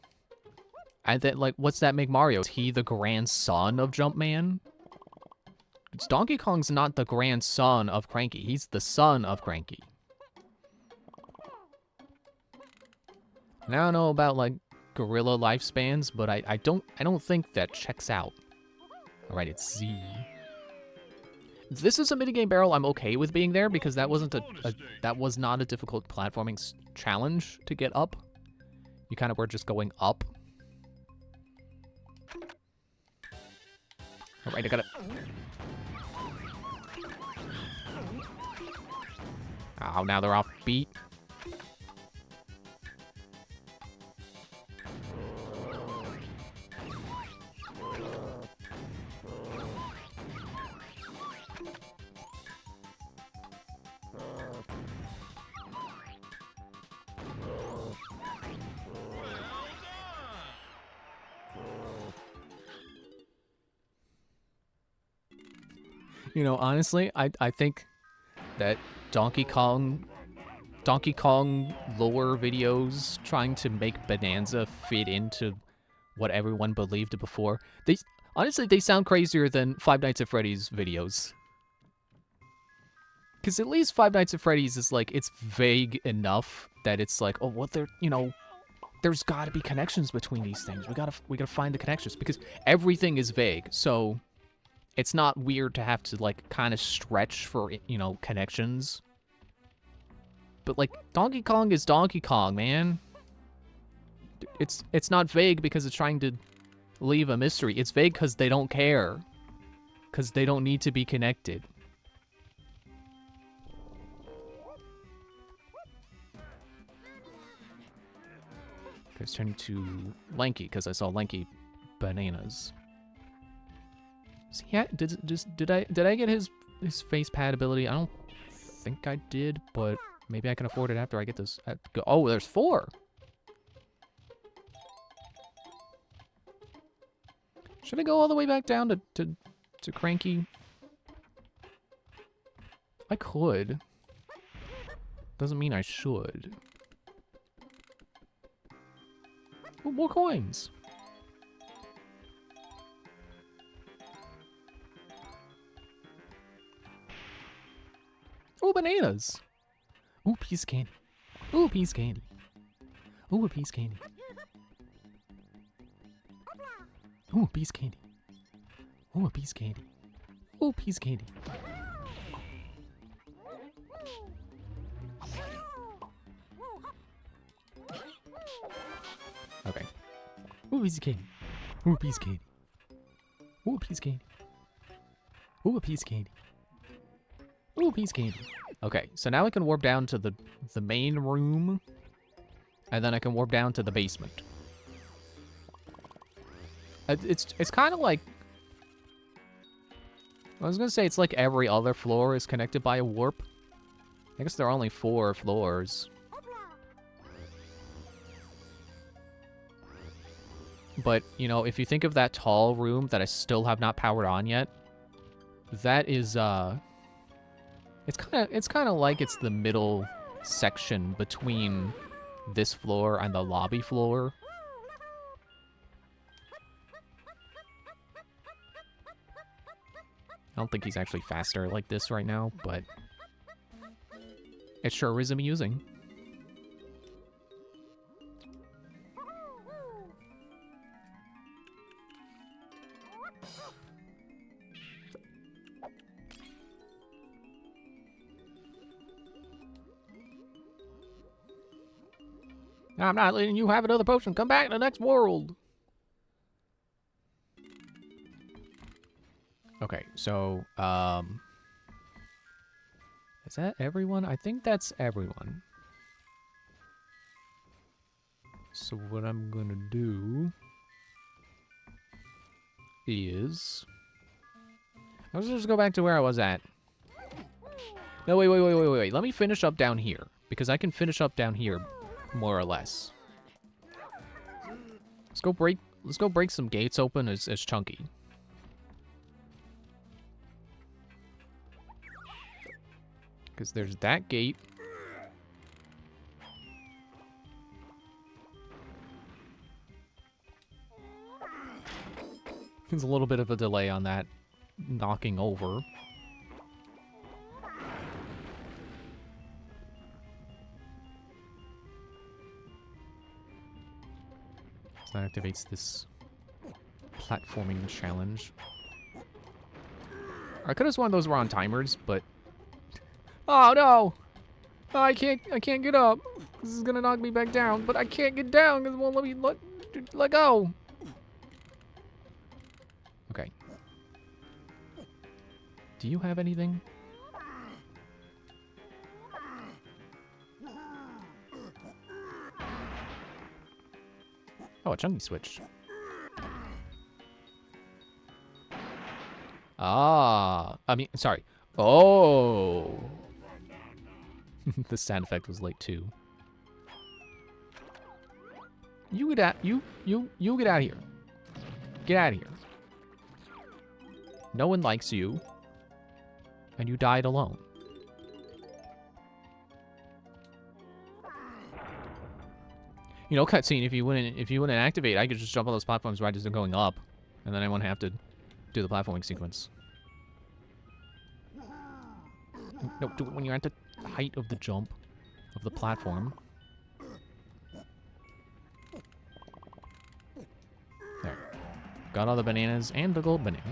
And then, like, what's that make Mario? Is he the grandson of Jumpman? Donkey Kong's not the grandson of Cranky. He's the son of Cranky. And I don't know about, like, gorilla lifespans, but I don't think that checks out. Alright, it's Z. This is a minigame barrel I'm okay with being there because that wasn't that was not a difficult platforming challenge to get up. You kind of were just going up. Alright, I got it. Oh, now they're off beat. You know, honestly, I think that Donkey Kong lore videos trying to make Bonanza fit into what everyone believed before. Honestly, they sound crazier than Five Nights at Freddy's videos. Because at least Five Nights at Freddy's is like, it's vague enough that it's like, oh, what you know, there's gotta be connections between these things. We gotta find the connections because everything is vague. So it's not weird to have to like kind of stretch for, you know, connections. But like Donkey Kong is Donkey Kong, man. It's not vague because it's trying to leave a mystery. It's vague because they don't care. Because they don't need to be connected. Okay, it's turning to Lanky because I saw Lanky bananas. So yeah, did I get his face pad ability? I don't think I did, but maybe I can afford it after I get this. Oh, there's 4. Should I go all the way back down to Cranky? I could. Doesn't mean I should. Oh, more coins. Oh, bananas. Ooh, piece of candy. Ooh, piece of candy. Ooh, a piece of candy. Ooh, a piece of candy. Ooh, a piece of candy. Ooh, piece of candy. Okay. Ooh, a piece of candy. Ooh, a piece of candy. Ooh, a piece of candy. Ooh, a piece of candy. Ooh, piece of candy. Okay, so now I can warp down to the main room, and then I can warp down to the basement. It's kind of like, I was gonna say it's like every other floor is connected by a warp. I guess there are only 4 floors. But, you know, if you think of that tall room that I still have not powered on yet, that is, it's kind of like it's the middle section between this floor and the lobby floor. I don't think he's actually faster like this right now, but it sure is amusing. I'm not letting you have another potion. Come back in the next world. Okay, so, is that everyone? I think that's everyone. So what I'm gonna do is, let's just go back to where I was at. No, wait. Let me finish up down here. Because I can finish up down here, more or less. Let's go break some gates open as Chunky. Because there's that gate. There's a little bit of a delay on that knocking over. So that activates this platforming challenge. I could have sworn those were on timers, but... Oh no! Oh, I can't get up. This is gonna knock me back down, but I can't get down because it won't let me let go. Okay. Do you have anything? Oh, a chunky switch. Ah, I mean, sorry. Oh. The sound effect was late too. You get out. You get out of here. Get out of here. No one likes you, and you died alone. You know, cutscene. If you wouldn't activate, I could just jump on those platforms right as they're going up, and then I wouldn't have to do the platforming sequence. No, do it when you're at the height of the jump of the platform. There. Got all the bananas and the gold banana.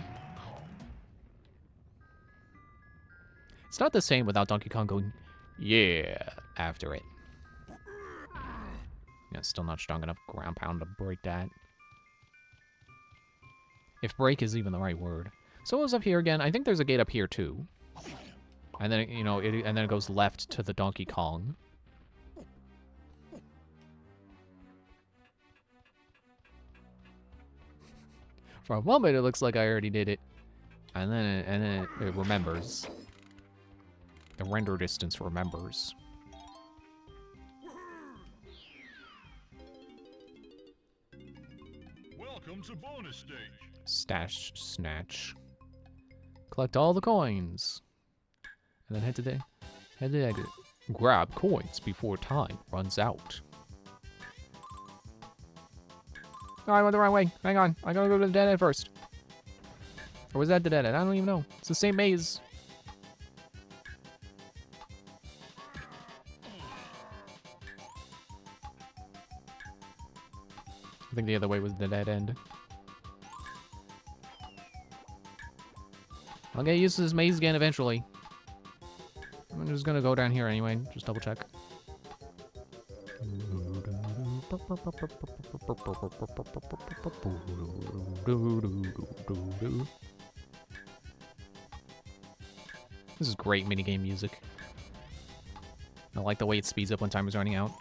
It's not the same without Donkey Kong going, yeah, after it. Yeah, still not strong enough ground pound to break that. If break is even the right word. So what's up here again? I think there's a gate up here too. And then, you know, and then it goes left to the Donkey Kong. For a moment, it looks like I already did it. And then it remembers. The render distance remembers. Welcome to bonus stage. Stash snatch. Collect all the coins. And then head to the exit. Grab coins before time runs out. Oh, I went the wrong way. Hang on. I gotta go to the dead end first. Or was that the dead end? I don't even know. It's the same maze. I think the other way was the dead end. I'll get used to this maze again eventually. I'm just gonna go down here anyway, just double check. This is great minigame music. I like the way it speeds up when time is running out.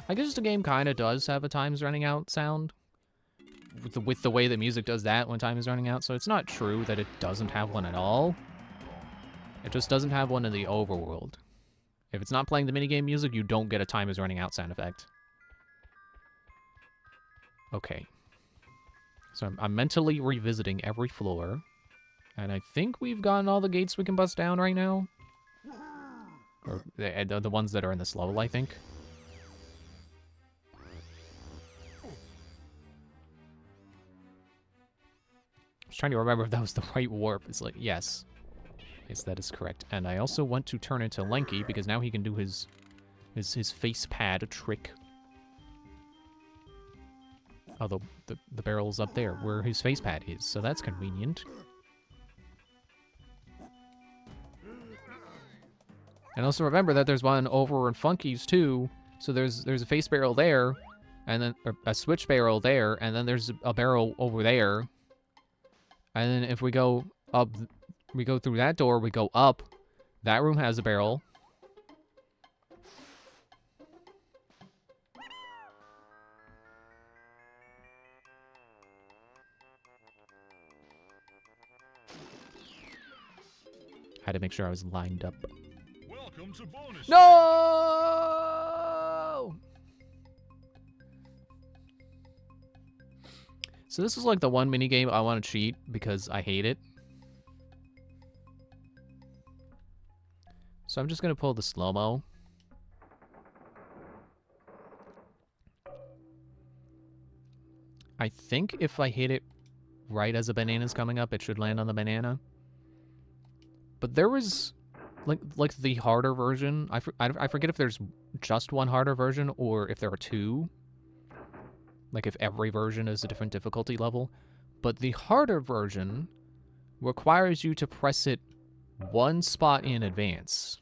I guess the game kind of does have a time's running out sound. With the way the music does that when time is running out, so it's not true that it doesn't have one at all. It just doesn't have one in the overworld. If it's not playing the minigame music, you don't get a time is running out sound effect. Okay. So I'm mentally revisiting every floor. And I think we've gotten all the gates we can bust down right now. Or the ones that are in this level, I think. I was trying to remember if that was the right warp. It's like, yes. Yes, that is correct. And I also want to turn into Lanky because now he can do his face pad trick. Although the barrel's up there where his face pad is, so that's convenient. And also remember that there's one over in Funky's too. So there's a face barrel there, and then a switch barrel there, and then there's a barrel over there. And then if we go up, we go through that door, we go up. That room has a barrel. Had to make sure I was lined up. Welcome to bonus. No! So this is like the one minigame I want to cheat because I hate it. So I'm just going to pull the slow-mo. I think if I hit it right as a banana's coming up, it should land on the banana. But there was, like the harder version. I forget if there's just one harder version or if there are two. Like if every version is a different difficulty level. But the harder version requires you to press it one spot in advance.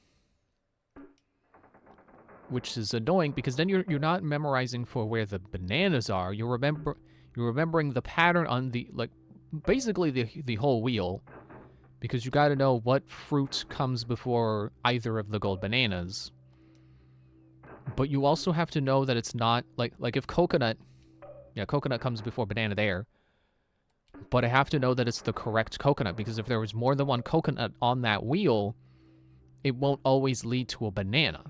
Which is annoying because then you're not memorizing for where the bananas are. You're remembering the pattern on the, like, basically the whole wheel. Because you gotta know what fruit comes before either of the gold bananas. But you also have to know that it's not, like if coconut, yeah, coconut comes before banana there. But I have to know that it's the correct coconut, because if there was more than one coconut on that wheel, it won't always lead to a banana.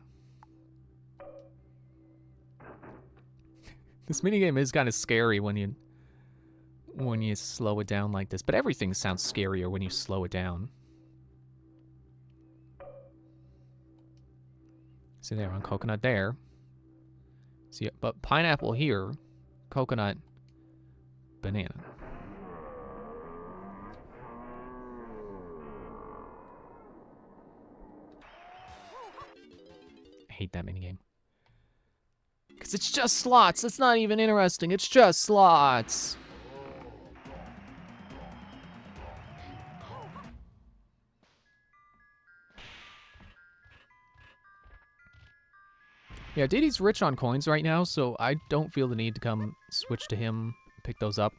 This minigame is kind of scary when you slow it down like this, but everything sounds scarier when you slow it down. See there, on coconut there. See, but pineapple here, coconut, banana. I hate that minigame. Because it's just slots. It's not even interesting. It's just slots. Yeah, Diddy's rich on coins right now, so I don't feel the need to come switch to him, pick those up.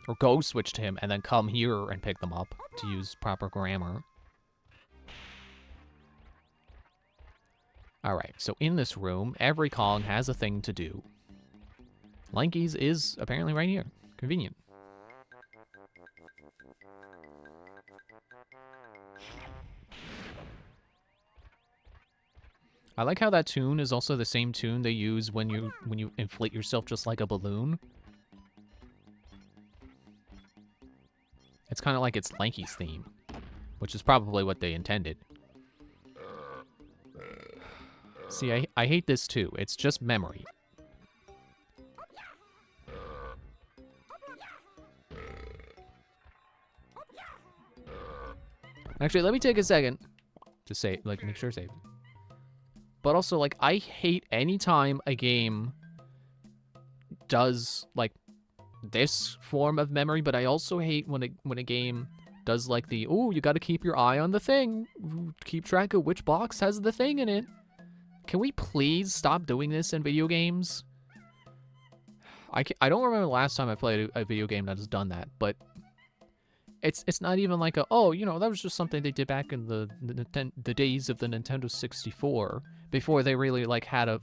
Or go switch to him and then come here and pick them up, to use proper grammar. Alright, so in this room, every Kong has a thing to do. Lanky's is apparently right here. Convenient. I like how that tune is also the same tune they use when you inflate yourself just like a balloon. It's kind of like it's Lanky's theme, which is probably what they intended. See, I hate this too. It's just memory. Actually, let me take a second to say, like, make sure to save. But also, like, I hate any time a game does, like, this form of memory, but I also hate when a game does, like, the, ooh, you gotta keep your eye on the thing. Keep track of which box has the thing in it. Can we please stop doing this in video games? I don't remember the last time I played a video game that has done that, but it's not even like a, oh, you know, that was just something they did back in the days of the Nintendo 64, before they really, like, had a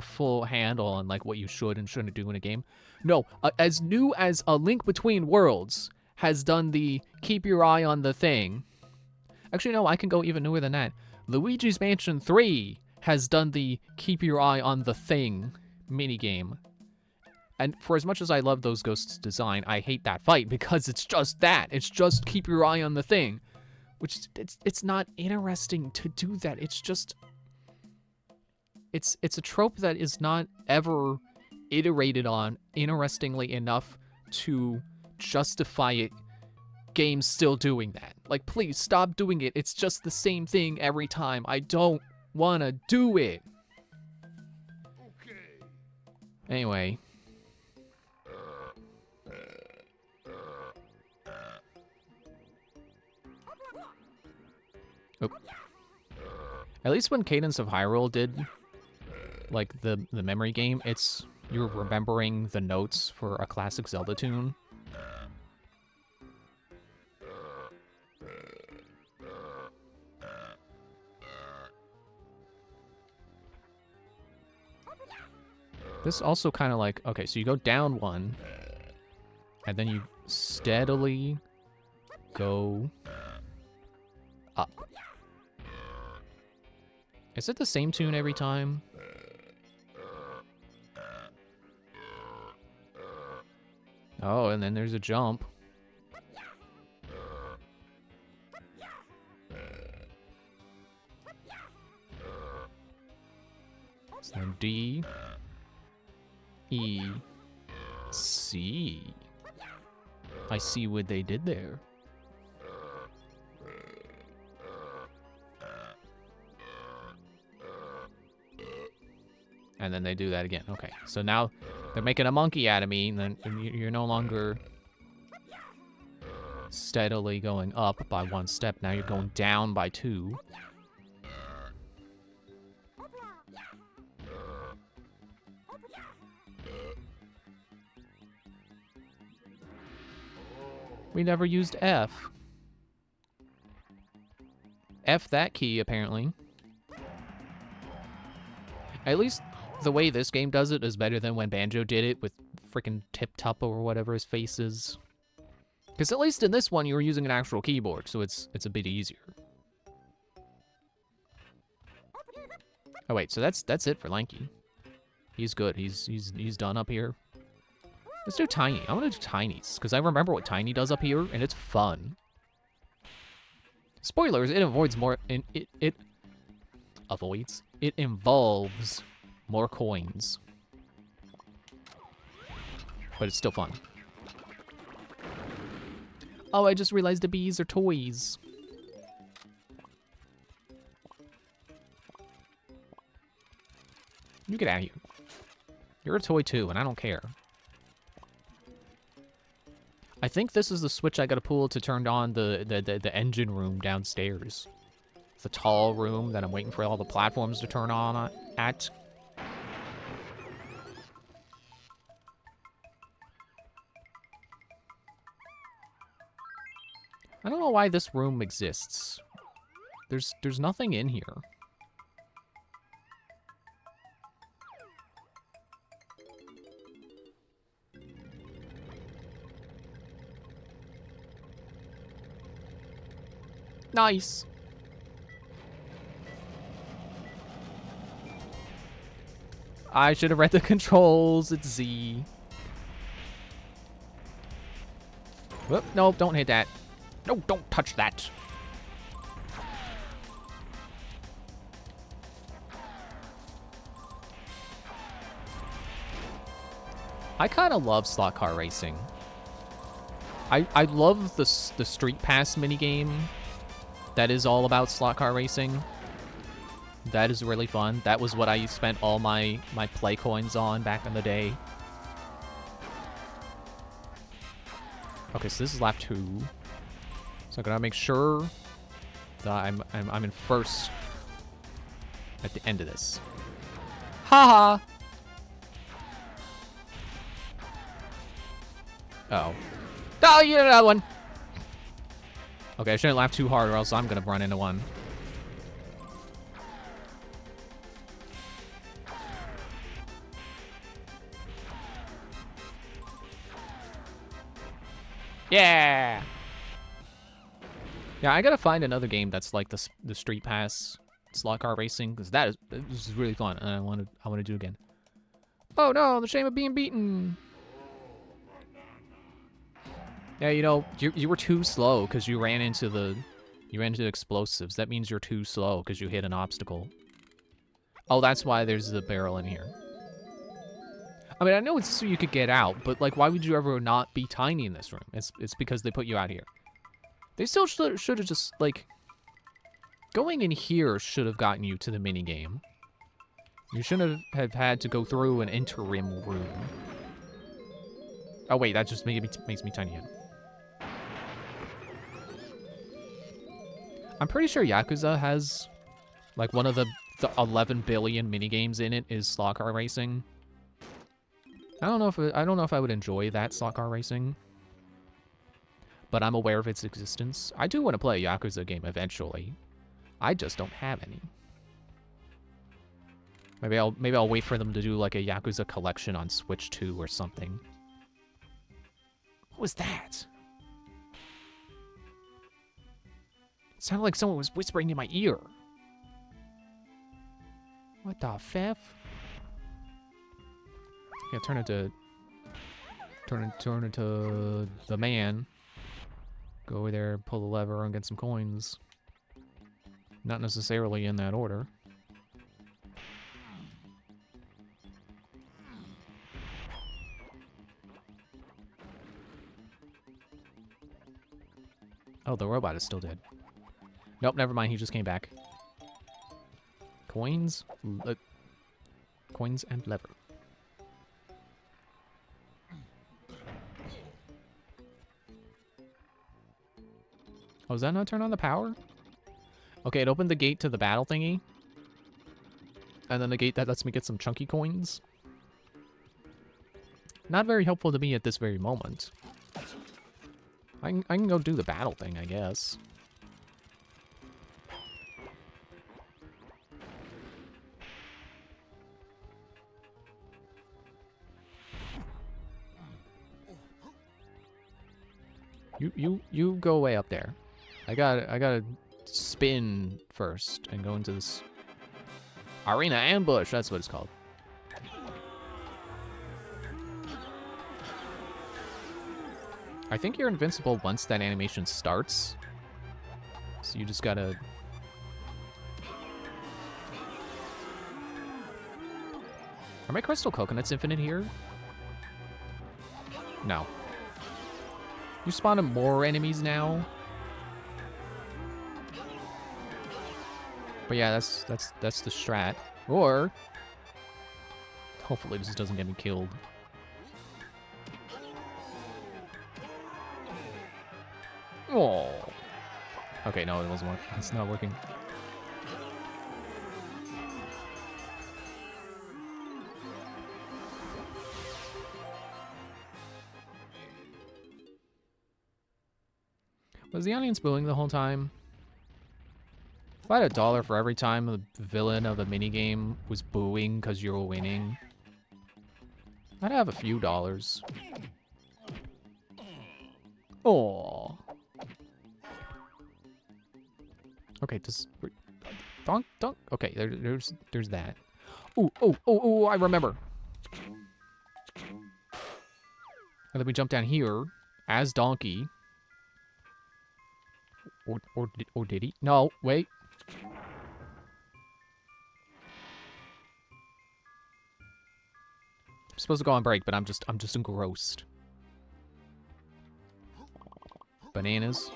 full handle on, like, what you should and shouldn't do in a game. No, as new as A Link Between Worlds has done the keep your eye on the thing. Actually, no, I can go even newer than that. Luigi's Mansion 3 has done the keep your eye on the thing minigame. And for as much as I love those ghosts' design, I hate that fight because it's just that. It's just keep your eye on the thing. Which, it's not interesting to do that. It's just... It's a trope that is not ever iterated on interestingly enough to justify it. Games still doing that. Like, please, stop doing it. It's just the same thing every time. I don't want to do it. Okay. Anyway. Oh. At least when Cadence of Hyrule did, like, the memory game, it's, you're remembering the notes for a classic Zelda tune. This also kind of like, okay, so you go down one, and then you steadily go up. Is it the same tune every time? Oh, and then there's a jump. So then D, E, C. I see what they did there. And then they do that again. Okay, so now they're making a monkey out of me, and then you're no longer steadily going up by 1 step. Now you're going down by 2. We never used F. F that key, apparently. At least the way this game does it is better than when Banjo did it with freaking Tip Top or whatever his face is. Because at least in this one, you were using an actual keyboard, so it's a bit easier. Oh wait, so that's it for Lanky. He's good. He's done up here. Let's do Tiny. I want to do Tiny's because I remember what Tiny does up here, and it's fun. Spoilers: it avoids more. It avoids. It involves more coins, but it's still fun. Oh, I just realized the bees are toys. You get out of here. You're a toy too, and I don't care. I think this is the switch I gotta pull to turn on the engine room downstairs. The tall room that I'm waiting for all the platforms to turn on at. I don't know why this room exists. There's nothing in here. Nice. I should have read the controls. It's Z. Whoop, no, don't hit that. No, don't touch that. I kind of love slot car racing. I love the Street Pass minigame that is all about slot car racing. That is really fun. That was what I spent all my play coins on back in the day. Okay, so this is lap 2. So I gotta make sure that I'm in first at the end of this. Haha. Uh oh. Oh, you know that one. Okay, I shouldn't laugh too hard or else I'm gonna run into one. Yeah! Yeah, I gotta find another game that's like the Street Pass slot car racing, because this is really fun, and I want to do it again. Oh no, the shame of being beaten. Yeah, you know, you were too slow because you ran into explosives. That means you're too slow because you hit an obstacle. Oh, that's why there's a barrel in here. I mean, I know it's so you could get out, but like, why would you ever not be tiny in this room? It's because they put you out here. They still should have just like going in here should have gotten you to the mini game. You shouldn't have had to go through an interim room. Oh wait, that just makes me tiny again. I'm pretty sure Yakuza has, like, one of the 11 billion minigames in it is slot car racing. I don't know if I would enjoy that slot car racing, but I'm aware of its existence. I do want to play a Yakuza game eventually. I just don't have any. Maybe I'll wait for them to do like a Yakuza collection on Switch 2 or something. What was that? It sounded like someone was whispering in my ear. What the fifth? Yeah, turn into the man. Go over there, pull the lever, and get some coins. Not necessarily in that order. Oh, the robot is still dead. Nope, never mind. He just came back. Coins? Coins and lever. Oh, does that not turn on the power? Okay, it opened the gate to the battle thingy. And then the gate that lets me get some chunky coins. Not very helpful to me at this very moment. I can go do the battle thing, I guess. You go away up there. I gotta spin first and go into this arena ambush. That's what it's called. I think you're invincible once that animation starts. So you just gotta... Are my crystal coconuts infinite here? No. You spawn more enemies now. But yeah, that's the strat. Or hopefully this doesn't get me killed. Oh. Okay, no, it wasn't working. It's not working. Was the audience booing the whole time? If I had $1 for every time the villain of a minigame was booing because you were winning, I'd have a few dollars. Oh. Okay, just donk. Okay, there's that. Oh, I remember. And then we jump down here as Donkey. Or did he? No, wait. I'm supposed to go on break, but I'm just engrossed. Bananas.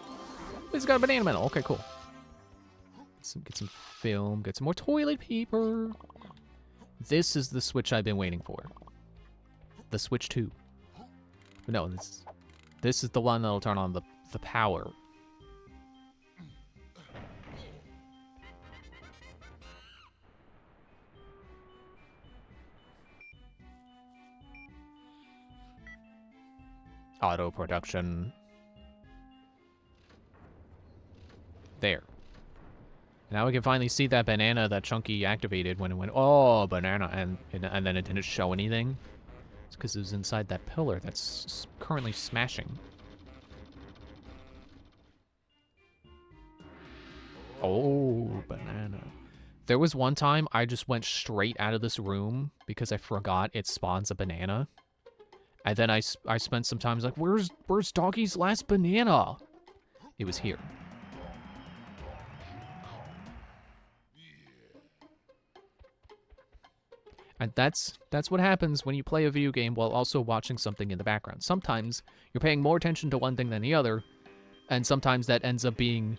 He's got a banana medal. Okay, cool. Get some film. Get some more toilet paper. This is the switch I've been waiting for. The Switch 2. No, this is the one that'll turn on the power. Auto production. There. Now we can finally see that banana that Chunky activated when it went, oh, banana, and then it didn't show anything. It's because it was inside that pillar that's currently smashing. Oh, banana. There was one time I just went straight out of this room because I forgot it spawns a banana. And then I spent some time like, where's Donkey's last banana? It was here. And that's what happens when you play a video game while also watching something in the background. Sometimes you're paying more attention to one thing than the other, and sometimes that ends up being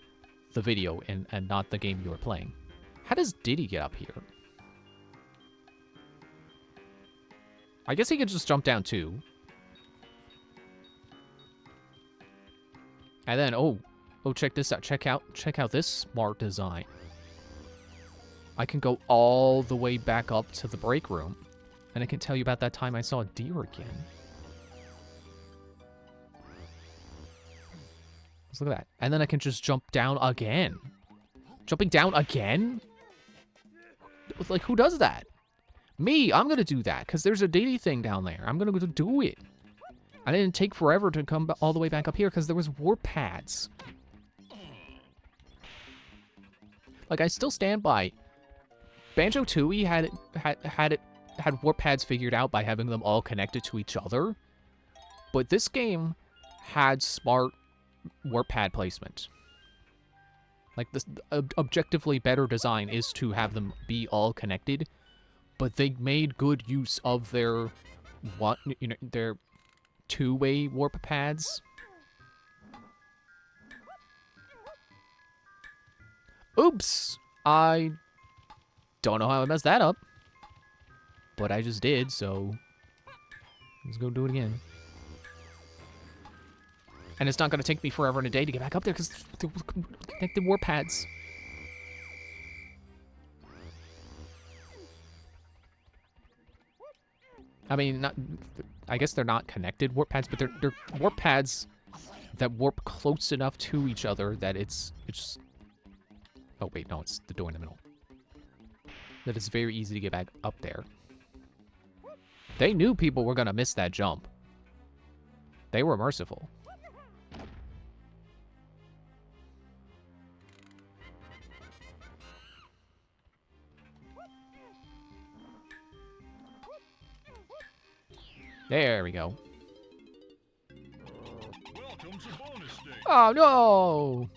the video and not the game you are playing. How does Diddy get up here? I guess he could just jump down too. And then, oh, check this out. Check out this smart design. I can go all the way back up to the break room, and I can tell you about that time I saw a deer again. Let's look at that. And then I can just jump down again. Jumping down again? Like, who does that? Me, I'm gonna do that, because there's a Diddy thing down there. I'm gonna go do it. I didn't take forever to come all the way back up here, because there was warp pads. Like, I still stand by Banjo-Tooie had warp pads figured out by having them all connected to each other, but this game had smart warp pad placement. Like, this objectively better design is to have them be all connected, but they made good use of their their two-way warp pads. Oops! I don't know how I messed that up, but I just did, so let's go do it again. And it's not going to take me forever and a day to get back up there because they're connected warp pads. I mean, I guess they're not connected warp pads, but they're warp pads that warp close enough to each other that it's oh wait, no, it's the door in the middle. That it's very easy to get back up there. They knew people were gonna miss that jump. They were merciful. There we go. Welcome to bonus stage. Oh no!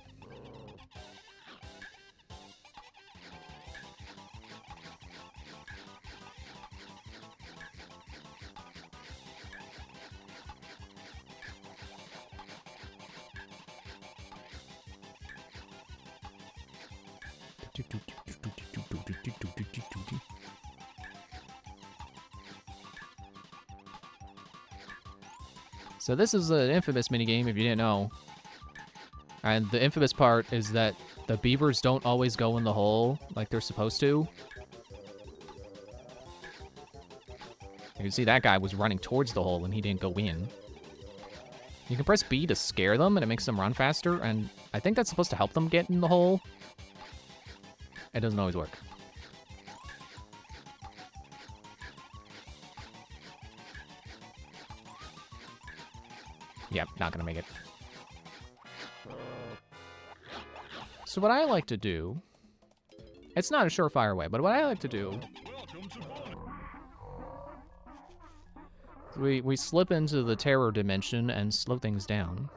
So this is an Infamous minigame, if you didn't know. And the infamous part is that the beavers don't always go in the hole like they're supposed to. You can see that guy was running towards the hole and he didn't go in. You can press B to scare them and it makes them run faster, and I think that's supposed to help them get in the hole. It doesn't always work. Yep, not gonna make it. So what I like to do, it's not a surefire way, but what I like to do, Welcome to bonus. we slip into the terror dimension and slow things down.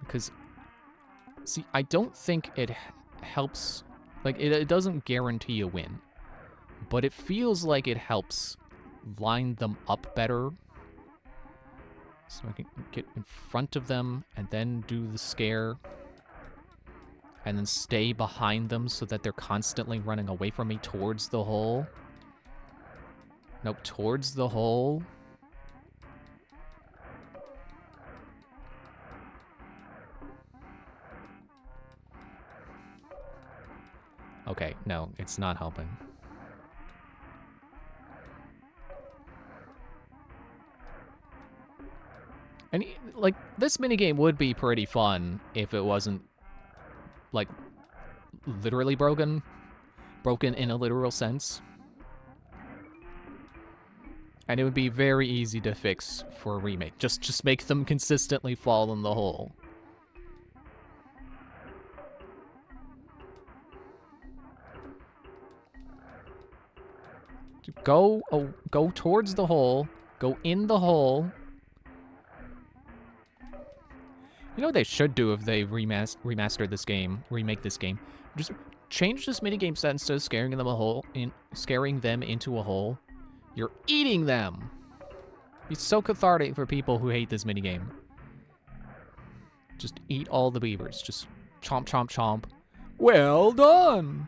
Because, see, I don't think it helps, like, it doesn't guarantee a win, but it feels like it helps line them up better. So I can get in front of them and then do the scare. And then stay behind them so that they're constantly running away from me towards the hole. Nope, towards the hole. Okay, no, it's not helping. And, like, this minigame would be pretty fun if it wasn't, like, literally broken. Broken in a literal sense. And it would be very easy to fix for a remake. Just make them consistently fall in the hole. Go towards the hole. Go in the hole. You know what they should do if they remaster this game, remake this game? Just change this minigame set instead of scaring them into a hole. You're eating them. It's so cathartic for people who hate this minigame. Just eat all the beavers. Just chomp, chomp, chomp. Well done.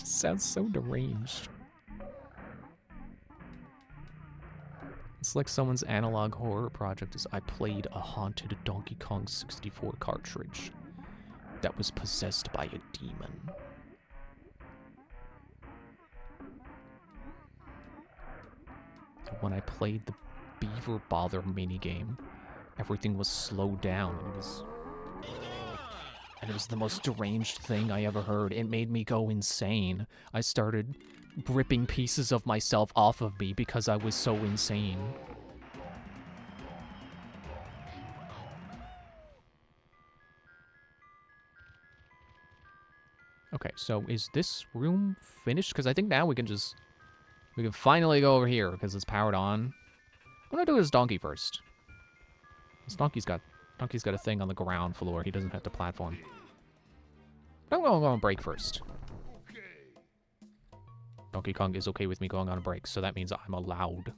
Sounds so deranged. It's like someone's analog horror project is I played a haunted Donkey Kong 64 cartridge that was possessed by a demon. When I played the Beaver Bother minigame, everything was slowed down and it was And it was the most deranged thing I ever heard. It made me go insane. I started ripping pieces of myself off of me because I was so insane. Okay, so is this room finished? Because I think now we can finally go over here because it's powered on. I'm gonna do this donkey first. This donkey's got a thing on the ground floor. He doesn't have to platform. But I'm gonna go on break first. Donkey Kong is okay with me going on a break, so that means I'm allowed.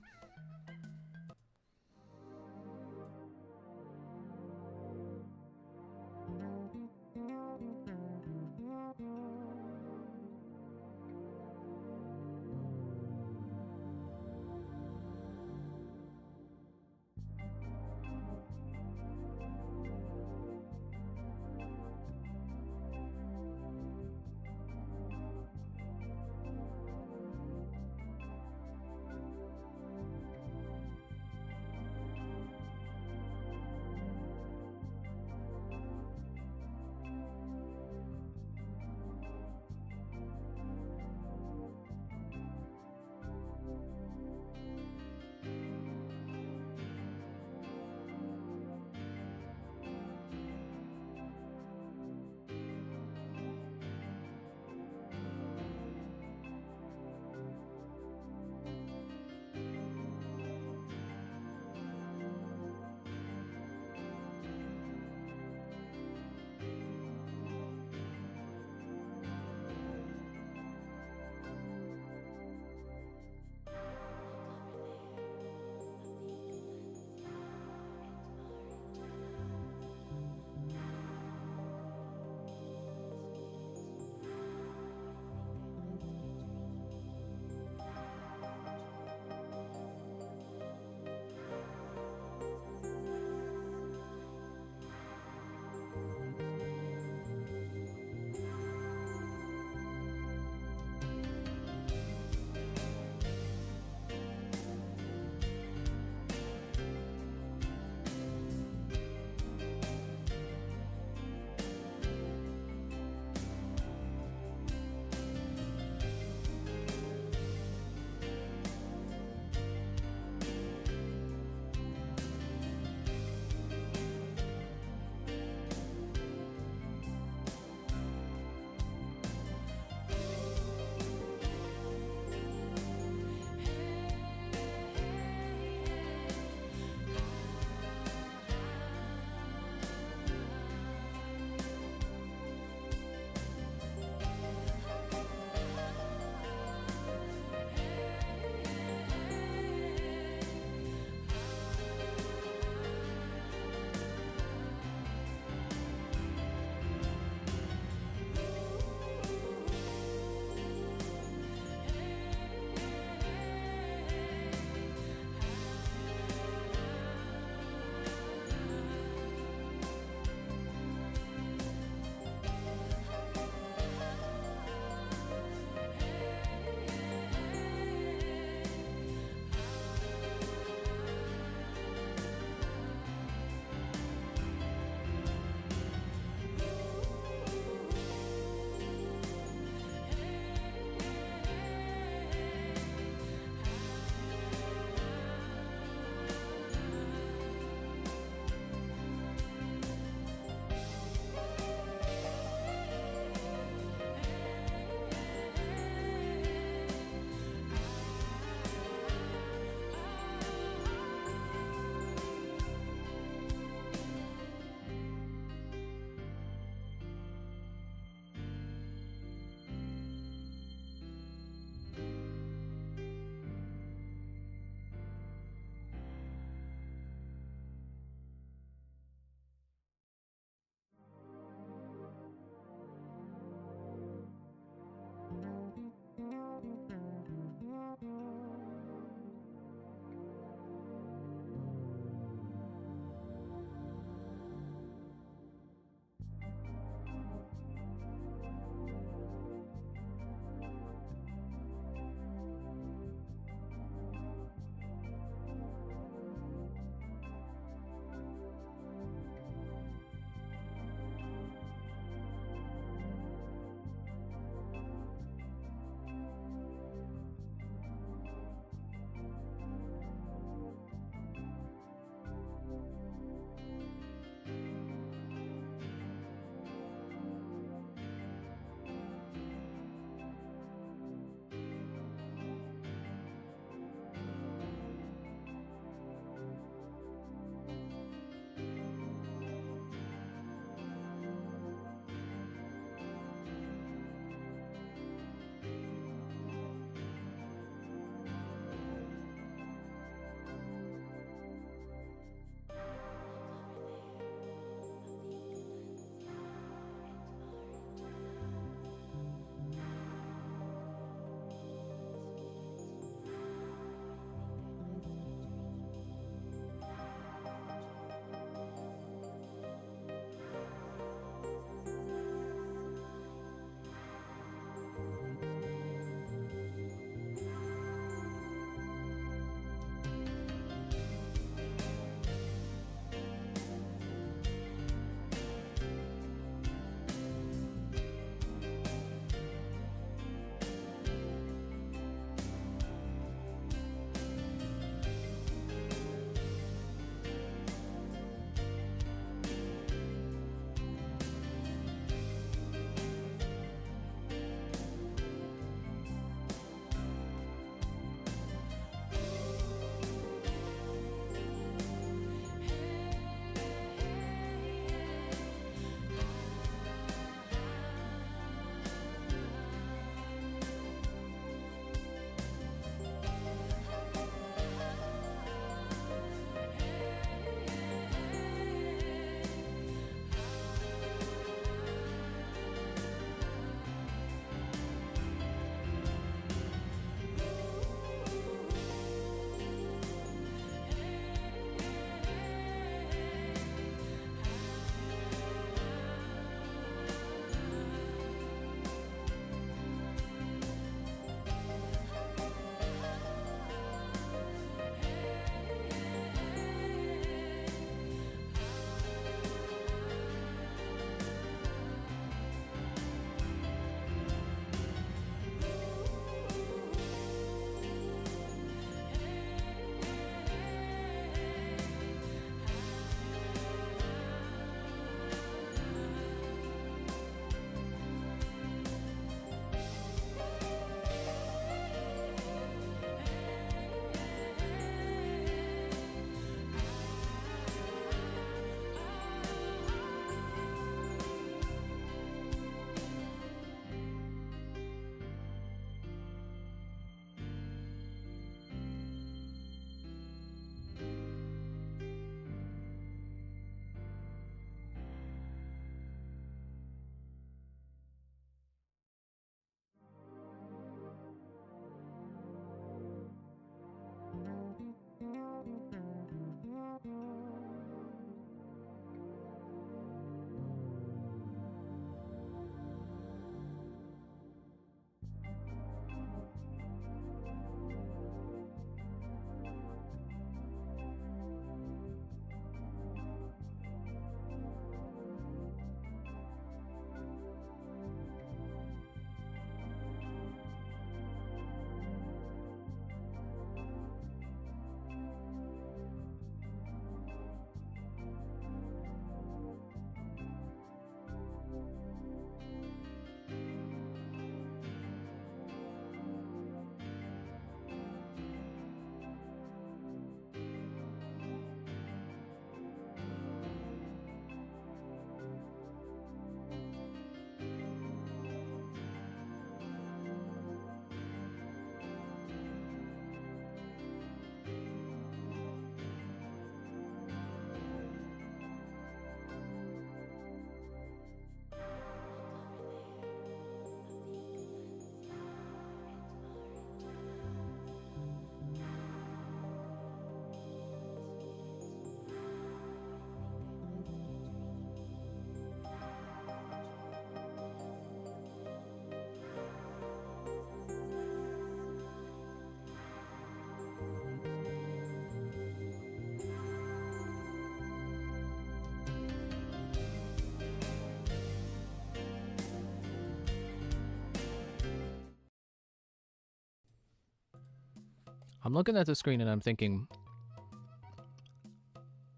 I'm looking at the screen and I'm thinking,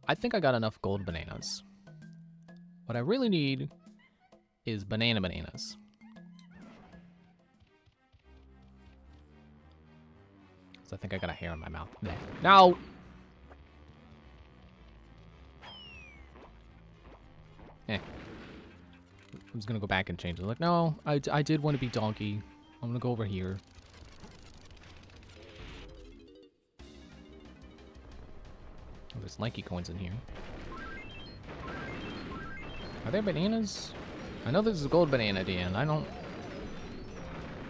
I think I got enough gold bananas. What I really need is bananas. So I think I got a hair in my mouth. No! Eh. I was gonna go back and change it. Like, no, I did want to be donkey. I'm gonna go over here. Oh, there's lanky coins in here. Are there bananas? I know there's a gold banana at the end. I'm not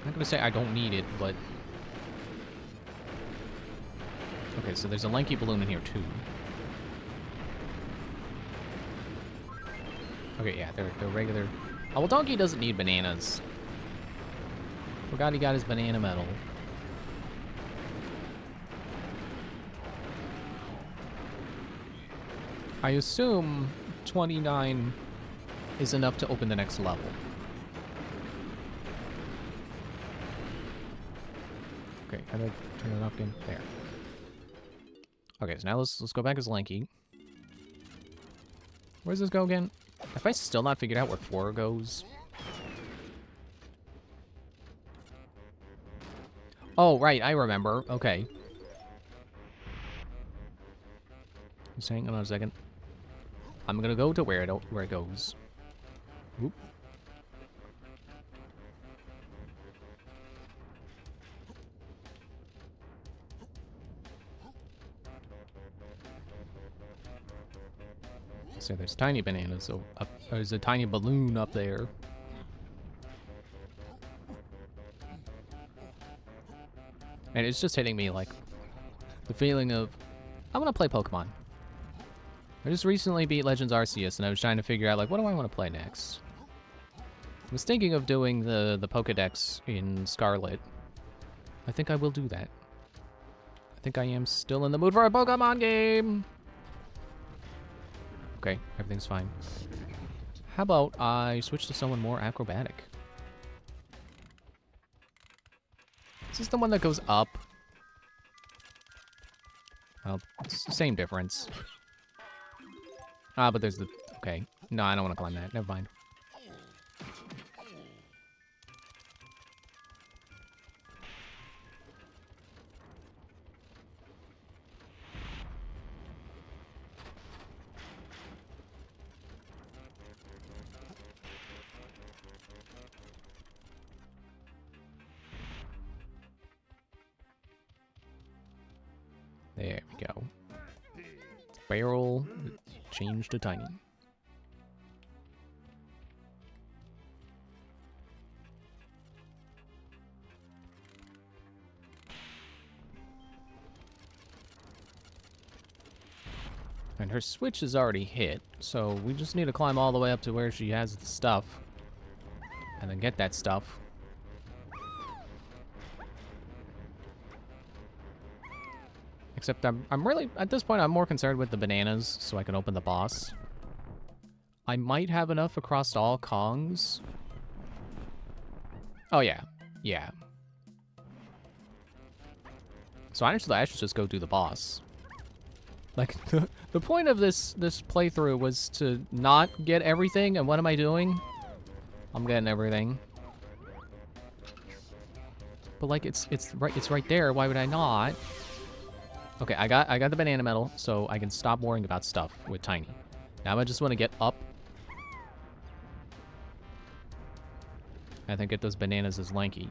gonna say I don't need it, but... Okay, so there's a lanky balloon in here, too. Okay, yeah, they're regular... Oh, well, Donkey doesn't need bananas. Forgot he got his banana medal. I assume 29 is enough to open the next level. Okay, how do I turn it off again? There. Okay, so now let's go back as Lanky. Where does this go again? Have I still not figured out where 4 goes? Oh, right, I remember. Okay. Just hang on a second. I'm gonna go to where it goes. Oop. So there's tiny bananas. So there's a tiny balloon up there. And it's just hitting me like the feeling of I want to play Pokemon. I just recently beat Legends Arceus, and I was trying to figure out, like, what do I want to play next? I was thinking of doing the Pokedex in Scarlet. I think I will do that. I think I am still in the mood for a Pokemon game! Okay, everything's fine. How about I switch to someone more acrobatic? Is this the one that goes up? Well, it's the same difference. Ah, but there's the... Okay. No, I don't want to climb that. Never mind. There we go. Barrel changed to tiny. And her switch is already hit, so we just need to climb all the way up to where she has the stuff. And then get that stuff. Except I'm really, at this point, I'm more concerned with the bananas so I can open the boss. I might have enough across all Kongs. Oh, yeah. Yeah. So I should just go do the boss. Like, the point of this playthrough was to not get everything, and what am I doing? I'm getting everything. But, like, it's right there. Why would I not? Okay, I got the banana medal, so I can stop worrying about stuff with Tiny. Now I just want to get up. I think get those bananas as Lanky.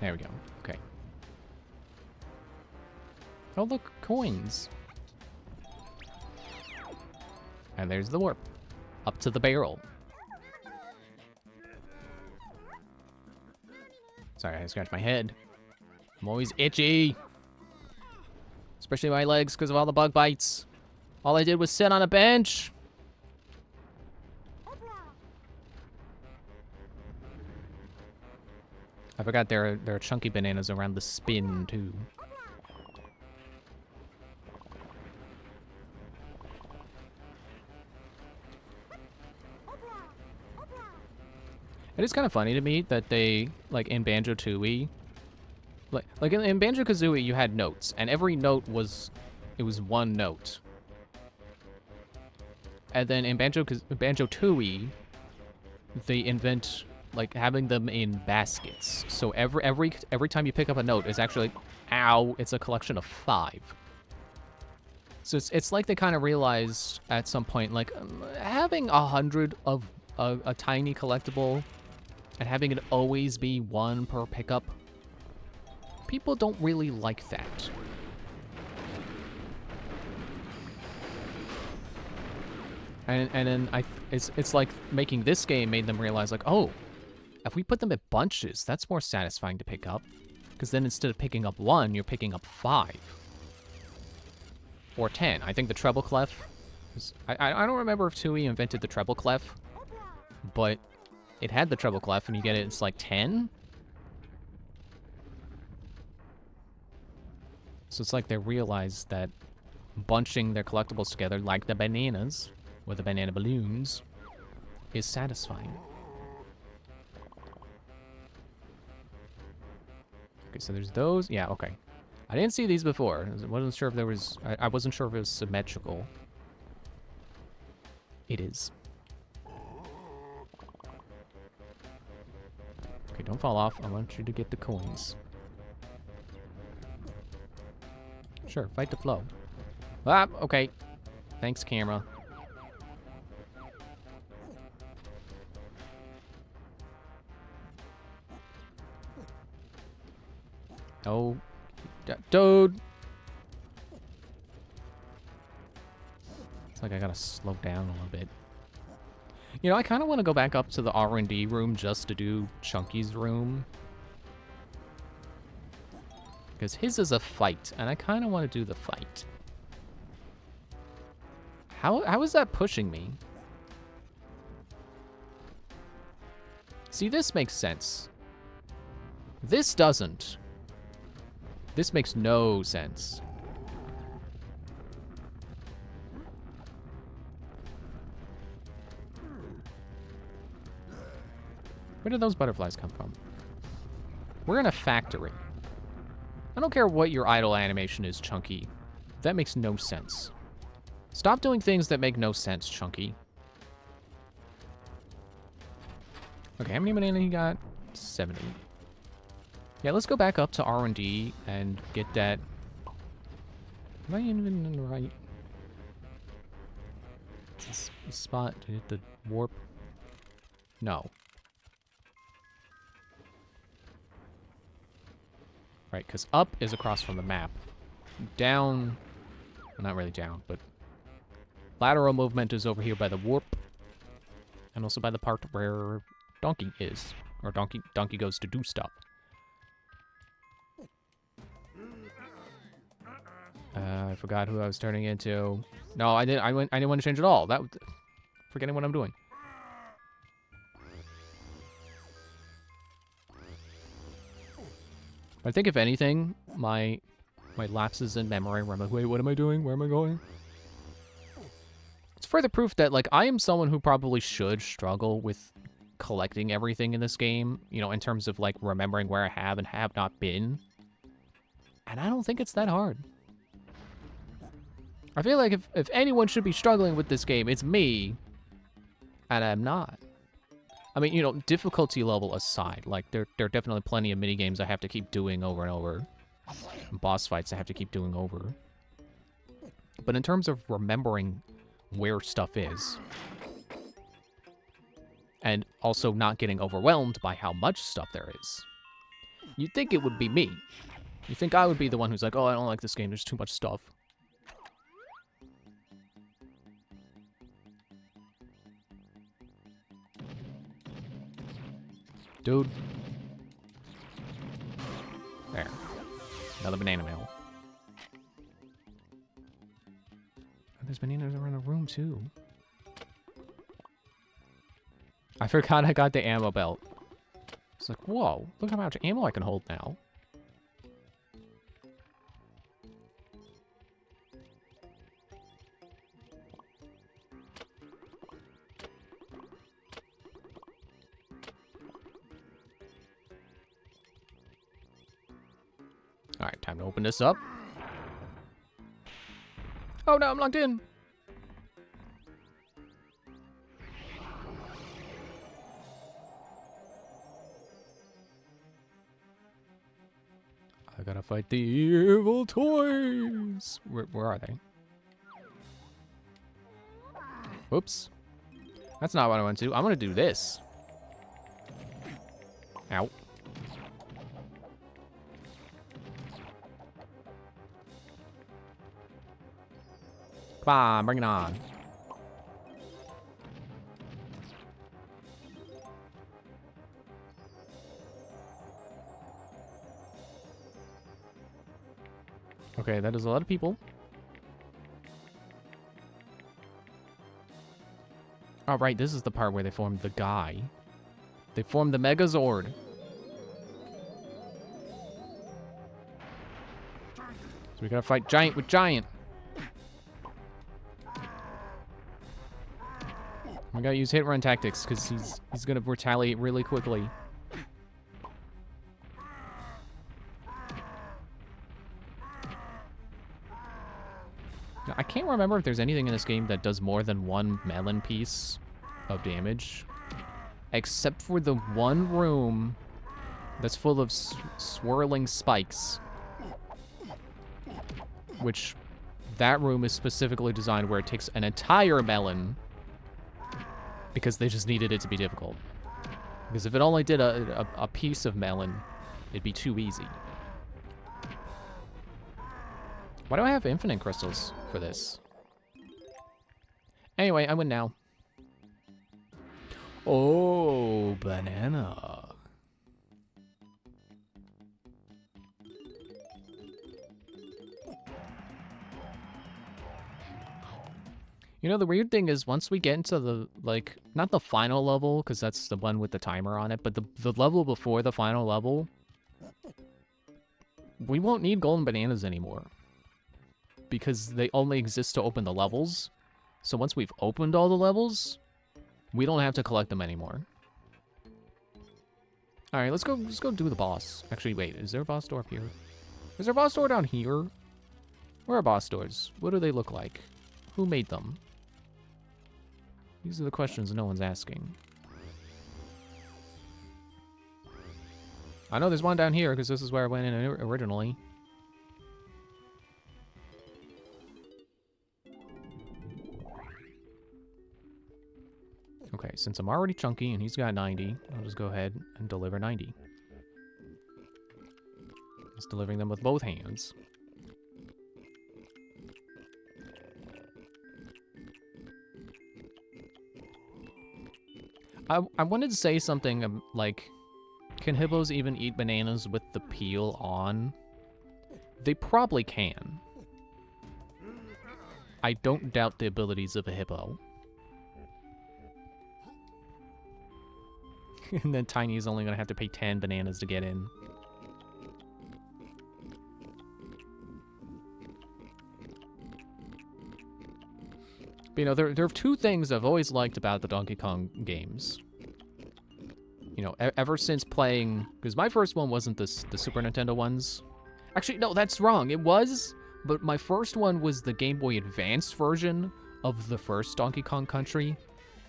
There we go. Okay. Oh, look, coins. And there's the warp. Up to the barrel. Sorry, I scratched my head. I'm always itchy. Especially my legs because of all the bug bites. All I did was sit on a bench. I forgot there are chunky bananas around the spin, too. It is kind of funny to me that they, like, in Banjo-Tooie, like in Banjo-Kazooie, you had notes, and every note was, it was one note. And then in Banjo-Tooie, they invent, like, having them in baskets. So every time you pick up a note, it's actually like, ow, it's a collection of 5. So it's like they kind of realized at some point, like, having 100 of a tiny collectible and having it always be 1 per pickup, people don't really like that. And then it's like making this game made them realize, like, oh, if we put them in bunches, that's more satisfying to pick up. Because then instead of picking up 1, you're picking up 5. Or 10. I think the treble clef. I don't remember if Tooie invented the treble clef, but it had the treble clef, and you get it, it's like 10? So it's like they realized that bunching their collectibles together, like the bananas, or the banana balloons, is satisfying. Okay, so there's those. Yeah, okay. I didn't see these before. I wasn't sure if there was... I wasn't sure if it was symmetrical. It is. Okay, don't fall off. I want you to get the coins. Sure, fight the flow. Ah, okay. Thanks, camera. Oh, dude. It's like I gotta slow down a little bit. You know, I kind of want to go back up to the R&D room just to do Chunky's room. Because his is a fight, and I kind of want to do the fight. How is that pushing me? See, this makes sense. This doesn't. This makes no sense. Where did those butterflies come from? We're in a factory. I don't care what your idle animation is, Chunky. That makes no sense. Stop doing things that make no sense, Chunky. Okay, how many banana you got? 70. Yeah, let's go back up to R&D and get that. Am I even in the right spot to hit the warp? No. Right, because up is across from the map. Down, well, not really down, but lateral movement is over here by the warp. And also by the part where Donkey is. Or Donkey goes to do stuff. I forgot who I was turning into. No, I didn't want to change at all. Forgetting what I'm doing. I think if anything, my lapses in memory where I'm like, wait, what am I doing? Where am I going? It's further proof that, like, I am someone who probably should struggle with collecting everything in this game, you know, in terms of, like, remembering where I have and have not been. And I don't think it's that hard. I feel like if anyone should be struggling with this game, it's me. And I'm not. I mean, you know, difficulty level aside, like, there are definitely plenty of minigames I have to keep doing over and over. Boss fights I have to keep doing over. But in terms of remembering where stuff is, and also not getting overwhelmed by how much stuff there is, you'd think it would be me. You think I would be the one who's like, oh, I don't like this game, there's too much stuff. Dude. There. Another banana mill. Oh, there's bananas around the room, too. I forgot I got the ammo belt. It's like, whoa, look how much ammo I can hold now. Alright, time to open this up. Oh no, I'm locked in. I gotta fight the evil toys. Where are they? Whoops. That's not what I want to do. I'm gonna do this. Ow. Come on, bring it on. Okay, that is a lot of people. All right, this is the part where they formed the guy. They formed the Megazord. So we gotta fight giant with giant. We gotta use hit run tactics because he's gonna retaliate really quickly. Now, I can't remember if there's anything in this game that does more than one melon piece of damage, except for the one room that's full of swirling spikes, which that room is specifically designed where it takes an entire melon because they just needed it to be difficult. Because if it only did a piece of melon, it'd be too easy. Why do I have infinite crystals for this? Anyway, I win now. Oh, banana. You know, the weird thing is once we get into the, like, not the final level, because that's the one with the timer on it, but the level before the final level, we won't need golden bananas anymore. Because they only exist to open the levels. So once we've opened all the levels, we don't have to collect them anymore. Alright, let's go do the boss. Actually, wait, is there a boss door up here? Is there a boss door down here? Where are boss doors? What do they look like? Who made them? These are the questions no one's asking. I know there's one down here because this is where I went in originally. Okay, since I'm already chunky and he's got 90, I'll just go ahead and deliver 90. Just delivering them with both hands. I wanted to say something like, can hippos even eat bananas with the peel on? They probably can. I don't doubt the abilities of a hippo. And then Tiny is only going to have to pay 10 bananas to get in. But, you know, there are two things I've always liked about the Donkey Kong games. You know, ever since playing... Because my first one wasn't the Super Nintendo ones. Actually, no, that's wrong. It was, but my first one was the Game Boy Advance version of the first Donkey Kong Country.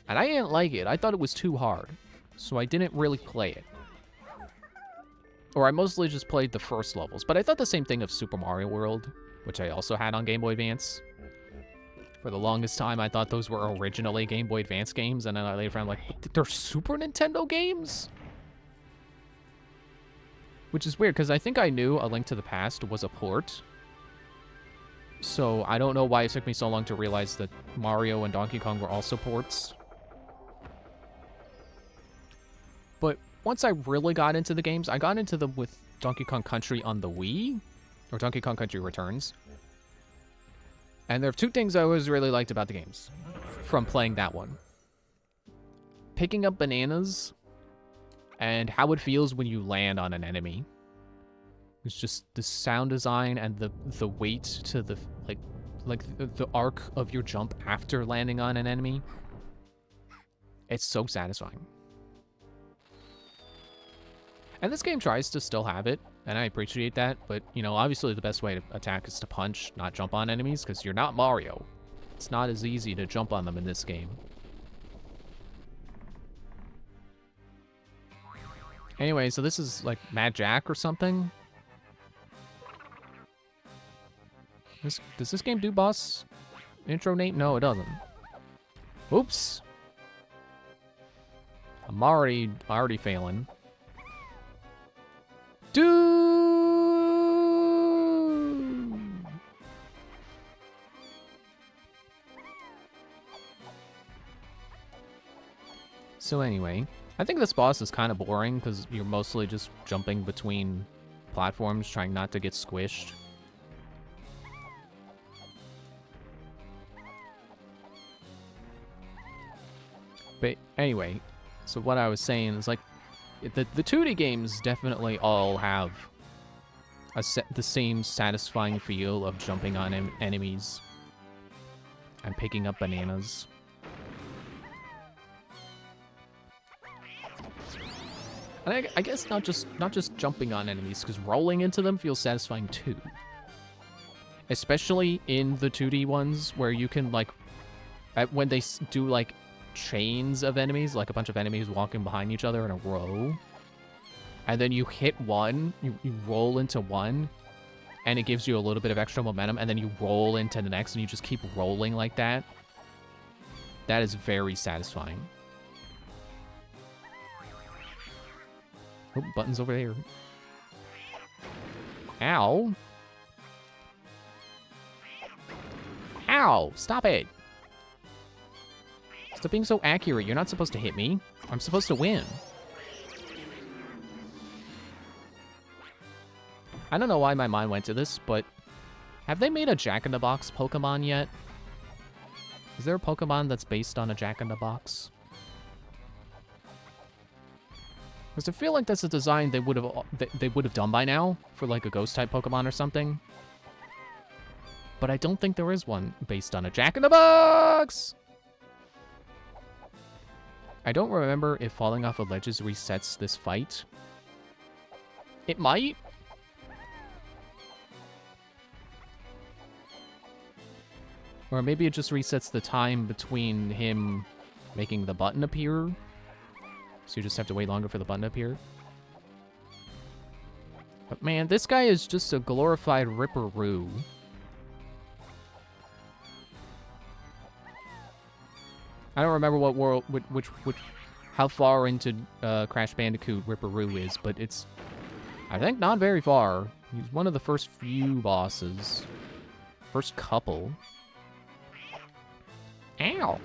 And I didn't like it. I thought it was too hard. So I didn't really play it. Or I mostly just played the first levels. But I thought the same thing of Super Mario World, which I also had on Game Boy Advance. For the longest time, I thought those were originally Game Boy Advance games, and then I later found, like, they're Super Nintendo games? Which is weird, because I think I knew A Link to the Past was a port. So I don't know why it took me so long to realize that Mario and Donkey Kong were also ports. But once I really got into the games, I got into them with Donkey Kong Country on the Wii, or Donkey Kong Country Returns. And there are two things I always really liked about the games from playing that one. Picking up bananas and how it feels when you land on an enemy. It's just the sound design and the weight to the the arc of your jump after landing on an enemy. It's so satisfying. And this game tries to still have it. and I appreciate that, but, you know, obviously the best way to attack is to punch, not jump on enemies, because you're not Mario. It's not as easy to jump on them in this game. Anyway, so this is, like, Mad Jack or something? Does this game do boss intro, Nate? No, it doesn't. Oops. I'm already failing. Dude! So anyway, I think this boss is kind of boring because you're mostly just jumping between platforms, trying not to get squished. But anyway, so what I was saying is, like, the 2D games definitely all have the same satisfying feel of jumping on enemies and picking up bananas. And I guess not just jumping on enemies, because rolling into them feels satisfying too. Especially in the 2D ones, where you can, like, when they do, like, chains of enemies, like a bunch of enemies walking behind each other in a row, and then you hit one, you roll into one, and it gives you a little bit of extra momentum, and then you roll into the next, and you just keep rolling like that. That is very satisfying. Oh, buttons over there. Ow. Ow! Stop it! Stop being so accurate. You're not supposed to hit me. I'm supposed to win. I don't know why my mind went to this, but have they made a Jack-in-the-Box Pokemon yet? Is there a Pokemon that's based on a Jack-in-the-Box? Because I feel like that's a design they would have done by now for, like, a Ghost-type Pokemon or something. But I don't think there is one based on a Jack-in-the-Box! I don't remember if falling off of ledges resets this fight. It might. Or maybe it just resets the time between him making the button appear. So you just have to wait longer for the button to appear. But man, this guy is just a glorified Ripperoo. I don't remember what world, how far into Crash Bandicoot Ripperoo is, but it's, I think, not very far. He's one of the first few bosses. First couple. Ow!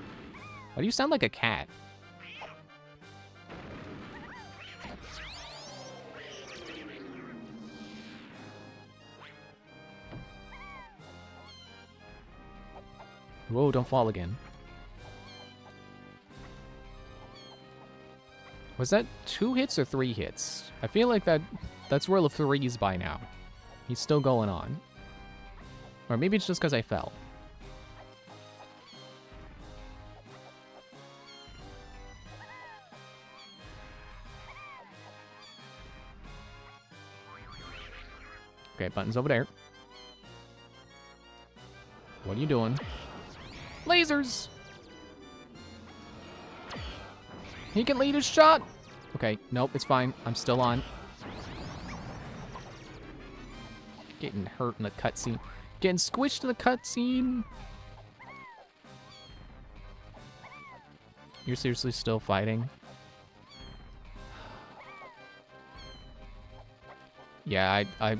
Why do you sound like a cat? Whoa, don't fall again. Was that 2 hits or 3 hits? I feel like that's roll of 3s by now. He's still going on. Or maybe it's just because I fell. Okay, button's over there. What are you doing? Lasers! He can lead his shot! Okay, nope, it's fine. I'm still on. Getting hurt in the cutscene. Getting squished in the cutscene! You're seriously still fighting? Yeah, I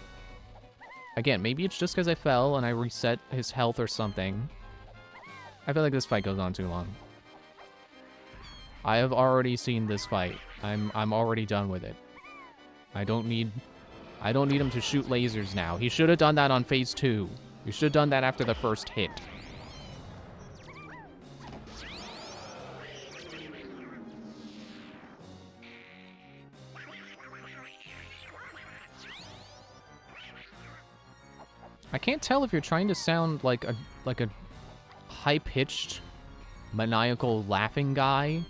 again, maybe it's just because I fell and I reset his health or something. I feel like this fight goes on too long. I have already seen this fight. I'm already done with it. I don't need him to shoot lasers now. He should have done that on phase 2. You should have done that after the first hit. I can't tell if you're trying to sound like a high-pitched, maniacal laughing guy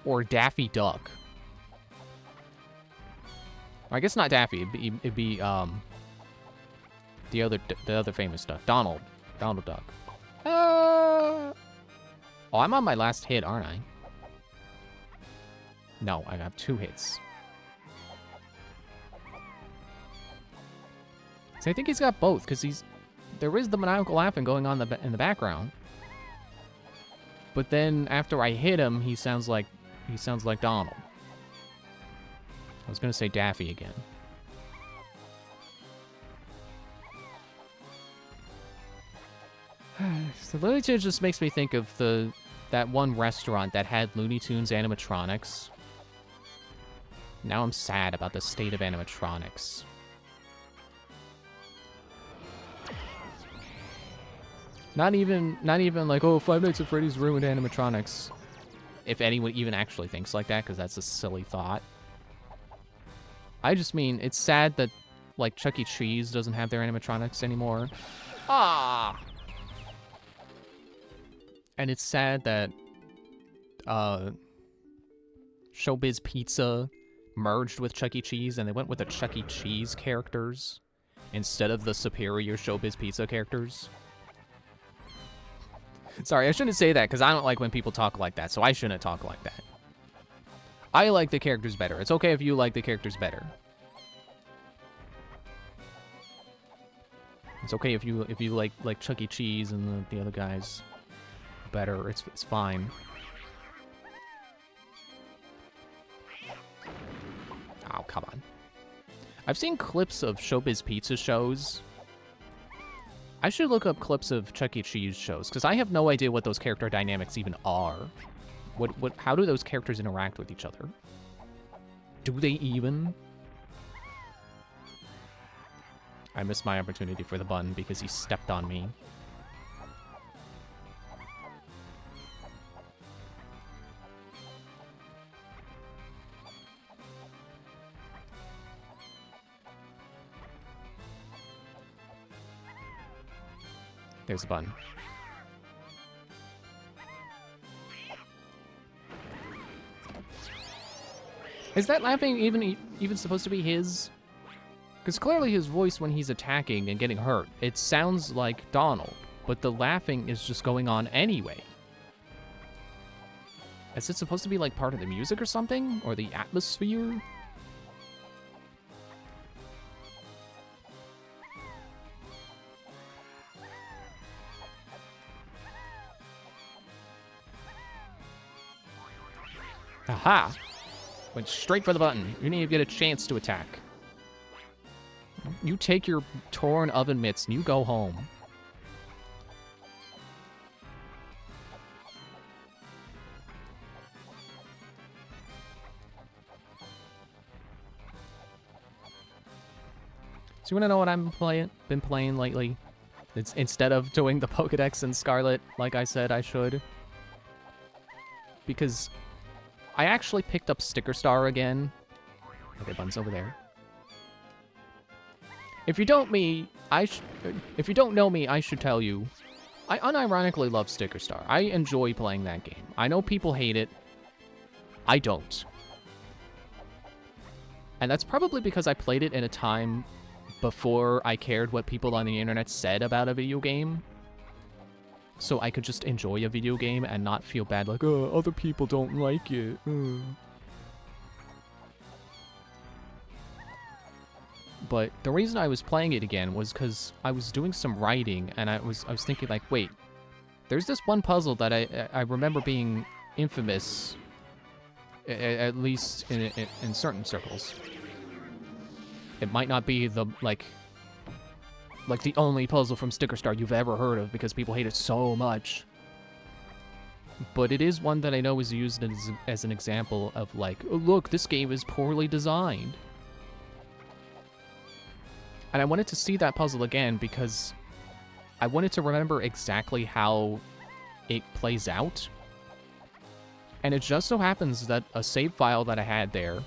or Daffy Duck. Or I guess not Daffy. It'd be the other famous duck, Donald Duck. Oh, I'm on my last hit, aren't I? No, I got 2 hits. So I think he's got both, because there is the maniacal laughing going on in the background. But then after I hit him, he sounds like Donald. I was gonna say Daffy again. So Looney Tunes just makes me think of that one restaurant that had Looney Tunes animatronics. Now I'm sad about the state of animatronics. Not even like, oh, Five Nights at Freddy's ruined animatronics. If anyone even actually thinks like that, because that's a silly thought. I just mean, it's sad that, like, Chuck E. Cheese doesn't have their animatronics anymore. Ah! And it's sad that, Showbiz Pizza merged with Chuck E. Cheese, and they went with the Chuck E. Cheese characters instead of the superior Showbiz Pizza characters. Sorry, I shouldn't say that, because I don't like when people talk like that, so I shouldn't talk like that. I like the characters better. It's okay if you like the characters better. It's okay if you like Chuck E. Cheese and the other guys better. It's fine. Oh, come on. I've seen clips of Showbiz Pizza shows. I should look up clips of Chuck E. Cheese shows, because I have no idea what those character dynamics even are. How do those characters interact with each other? Do they even? I missed my opportunity for the bun because he stepped on me. There's the button. Is that laughing even supposed to be his? Because clearly his voice when he's attacking and getting hurt, it sounds like Donald, but the laughing is just going on anyway. Is it supposed to be like part of the music or something? Or the atmosphere? Aha! Went straight for the button. You didn't even get a chance to attack. You take your torn oven mitts and you go home. So you wanna know what been playing lately? It's instead of doing the Pokedex and Scarlet, like I said I should. Because I actually picked up Sticker Star again. Okay, Bun's over there. If you don't know me, I should tell you, I unironically love Sticker Star. I enjoy playing that game. I know people hate it. I don't. And that's probably because I played it in a time before I cared what people on the internet said about a video game. So I could just enjoy a video game and not feel bad like, oh, other people don't like it. But the reason I was playing it again was because I was doing some writing and I was thinking like, wait, there's this one puzzle that I remember being infamous, at least in certain circles. It might not be the like the only puzzle from Sticker Star you've ever heard of because people hate it so much. But it is one that I know is used as an example of like, oh, look, this game is poorly designed. And I wanted to see that puzzle again because I wanted to remember exactly how it plays out. And it just so happens that a save file that I had there,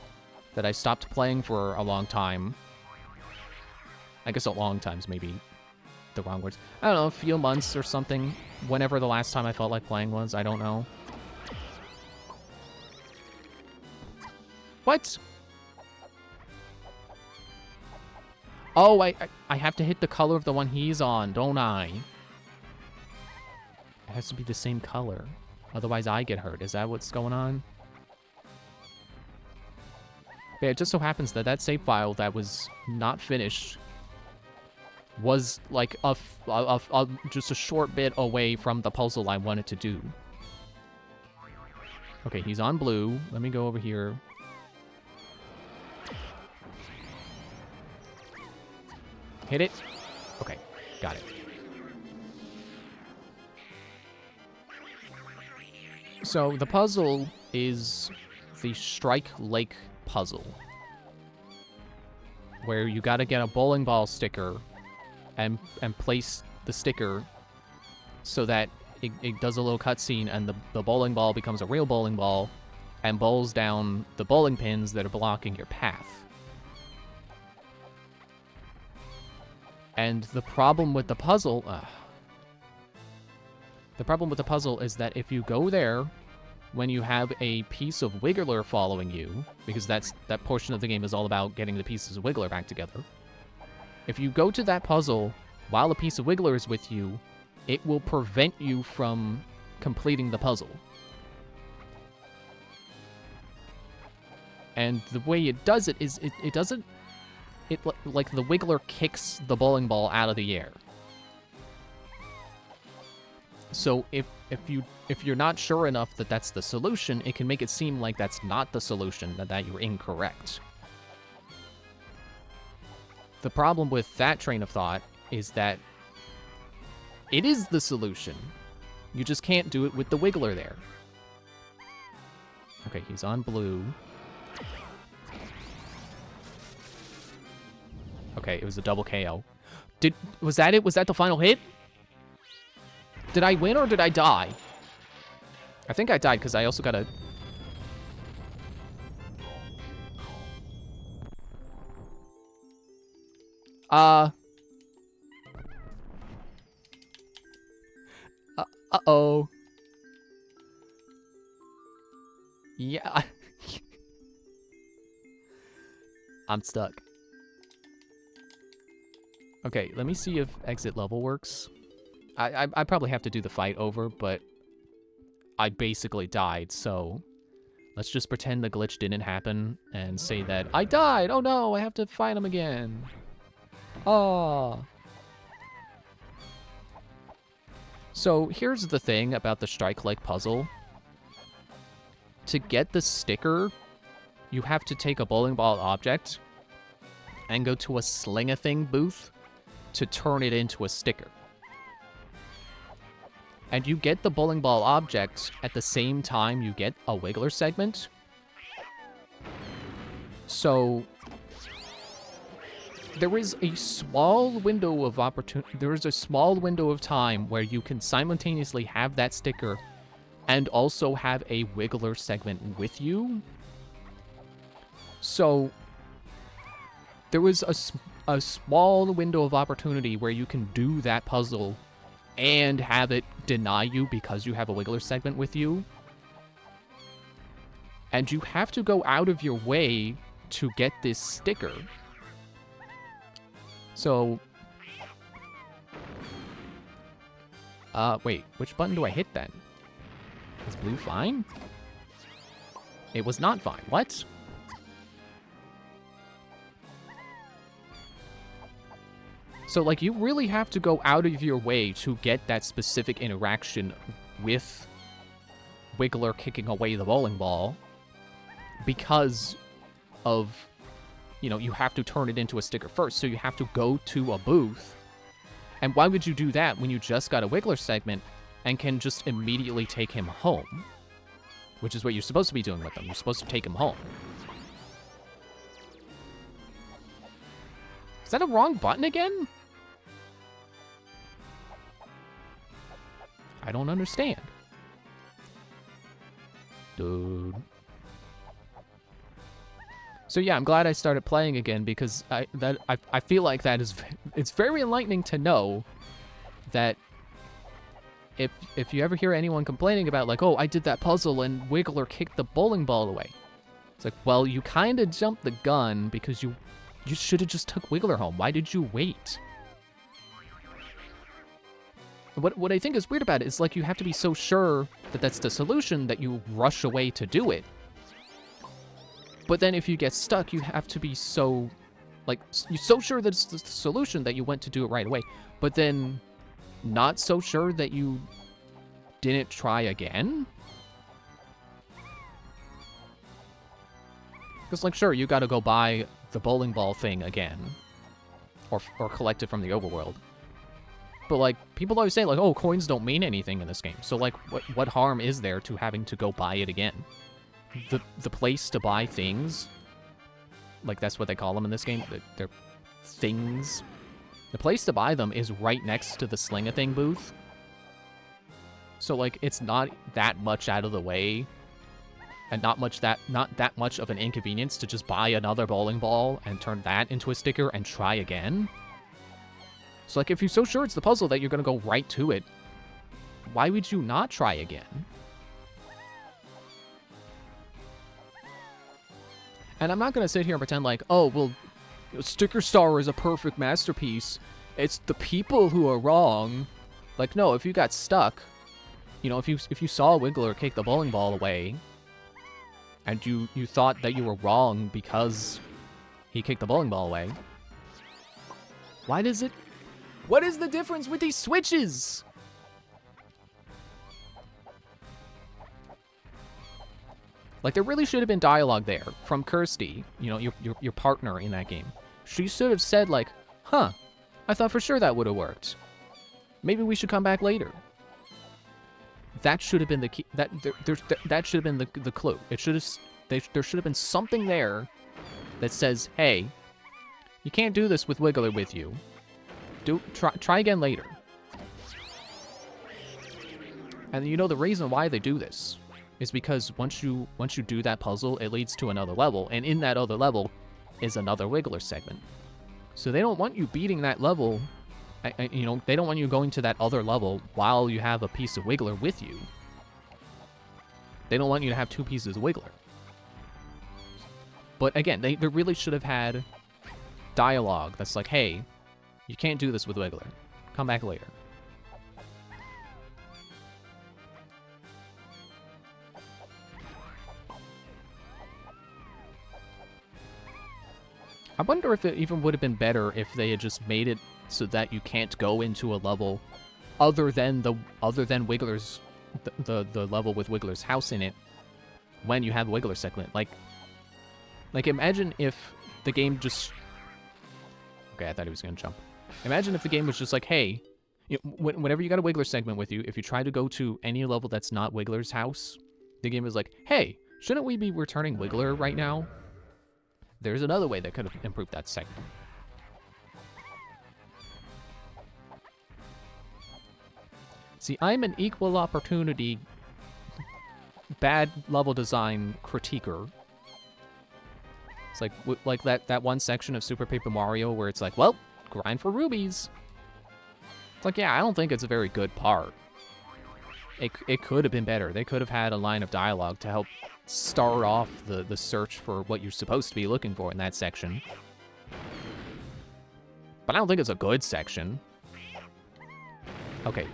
that I stopped playing for a long time, I guess a long time's maybe the wrong words. I don't know, a few months or something. Whenever the last time I felt like playing was, I don't know. What? Oh, I have to hit the color of the one he's on, don't I? It has to be the same color. Otherwise, I get hurt. Is that what's going on? Yeah, it just so happens that that save file that was not finished was like just a short bit away from the puzzle I wanted to do. Okay, he's on blue. Let me go over here. Hit it. Okay, got it. So the puzzle is the Strike Lake puzzle, where you gotta get a bowling ball sticker and place the sticker so that it does a little cutscene and the bowling ball becomes a real bowling ball and bowls down the bowling pins that are blocking your path. And the problem with the puzzle... the problem with the puzzle is that if you go there when you have a piece of Wiggler following you, because that portion of the game is all about getting the pieces of Wiggler back together, if you go to that puzzle while a piece of Wiggler is with you, it will prevent you from completing the puzzle. And the way it does it is it doesn't... like the Wiggler kicks the bowling ball out of the air. So if you're not sure enough that that's the solution, it can make it seem like that's not the solution, that you're incorrect. The problem with that train of thought is that it is the solution. You just can't do it with the Wiggler there. Okay, he's on blue. Okay, it was a double KO. Was that it? Was that the final hit? Did I win or did I die? I think I died because I also got a... Uh-oh. Yeah. I'm stuck. Okay, let me see if exit level works. I probably have to do the fight over, but I basically died, so let's just pretend the glitch didn't happen and say that I died! Oh no, I have to fight him again. Oh. So here's the thing about the Strike Lake puzzle. To get the sticker, you have to take a bowling ball object and go to a Sling-A-Thing booth to turn it into a sticker. And you get the bowling ball object at the same time you get a Wiggler segment. So there is a small window of opportunity. There is a small window of time where you can simultaneously have that sticker and also have a Wiggler segment with you. So there was a small window of opportunity where you can do that puzzle and have it deny you because you have a Wiggler segment with you. And you have to go out of your way to get this sticker. So... wait, which button do I hit then? Is blue fine? It was not fine. What? So, like, you really have to go out of your way to get that specific interaction with Wiggler kicking away the bowling ball because of, you know, you have to turn it into a sticker first, so you have to go to a booth. And why would you do that when you just got a Wiggler segment and can just immediately take him home? Which is what you're supposed to be doing with them. You're supposed to take him home. Is that a wrong button again? I don't understand. Dude. So yeah, I'm glad I started playing again because I feel like it's very enlightening to know that if you ever hear anyone complaining about like, oh, I did that puzzle and Wiggler kicked the bowling ball away. It's like, well, you kind of jumped the gun because you You should have just took Wiggler home. Why did you wait? What I think is weird about it is, like, you have to be so sure that that's the solution that you rush away to do it. But then if you get stuck, you have to be so, like, you're so sure that it's the solution that you went to do it right away. But then not so sure that you didn't try again? Because, like, sure, you gotta go buy the bowling ball thing again. Or collect it from the overworld. But, like, people always say, like, oh, coins don't mean anything in this game. So, like, what harm is there to having to go buy it again? The place to buy things, like, that's what they call them in this game. They're things. The place to buy them is right next to the Sling-A-Thing booth. So, like, it's not that much out of the way. And not that much of an inconvenience to just buy another bowling ball and turn that into a sticker and try again. So, like, if you're so sure it's the puzzle that you're going to go right to it, why would you not try again? And I'm not going to sit here and pretend like, oh, well, Sticker Star is a perfect masterpiece. It's the people who are wrong. Like, no, if you got stuck, you know, if you saw Wiggler kick the bowling ball away, and you thought that you were wrong because he kicked the bowling ball away, what is the difference with these switches? Like, there really should have been dialogue there from Kirsty, you know, your partner in that game. She should have said, like, huh, I thought for sure that would have worked. Maybe we should come back later. That should have been the key. That should have been the clue. It should have. There should have been something there that says, "Hey, you can't do this with Wiggler with you. Try again later." And you know the reason why they do this is because once you do that puzzle, it leads to another level, and in that other level is another Wiggler segment. So they don't want you beating that level. You know, they don't want you going to that other level while you have a piece of Wiggler with you. They don't want you to have two pieces of Wiggler. But again, they really should have had dialogue that's like, hey, you can't do this with Wiggler. Come back later. I wonder if it even would have been better if they had just made it so that you can't go into a level other than Wiggler's the level with Wiggler's house in it when you have Wiggler segment. Like imagine if the game just... Okay, I thought he was gonna jump. Imagine if the game was just like, hey, whenever you got a Wiggler segment with you, if you try to go to any level that's not Wiggler's house, the game is like, hey, shouldn't we be returning Wiggler right now? There's another way that could have improved that segment. See, I'm an equal opportunity bad level design critiquer. It's like that one section of Super Paper Mario where it's like, well, grind for rubies. It's like, yeah, I don't think it's a very good part. It could have been better. They could have had a line of dialogue to help start off the search for what you're supposed to be looking for in that section. But I don't think it's a good section. Okay.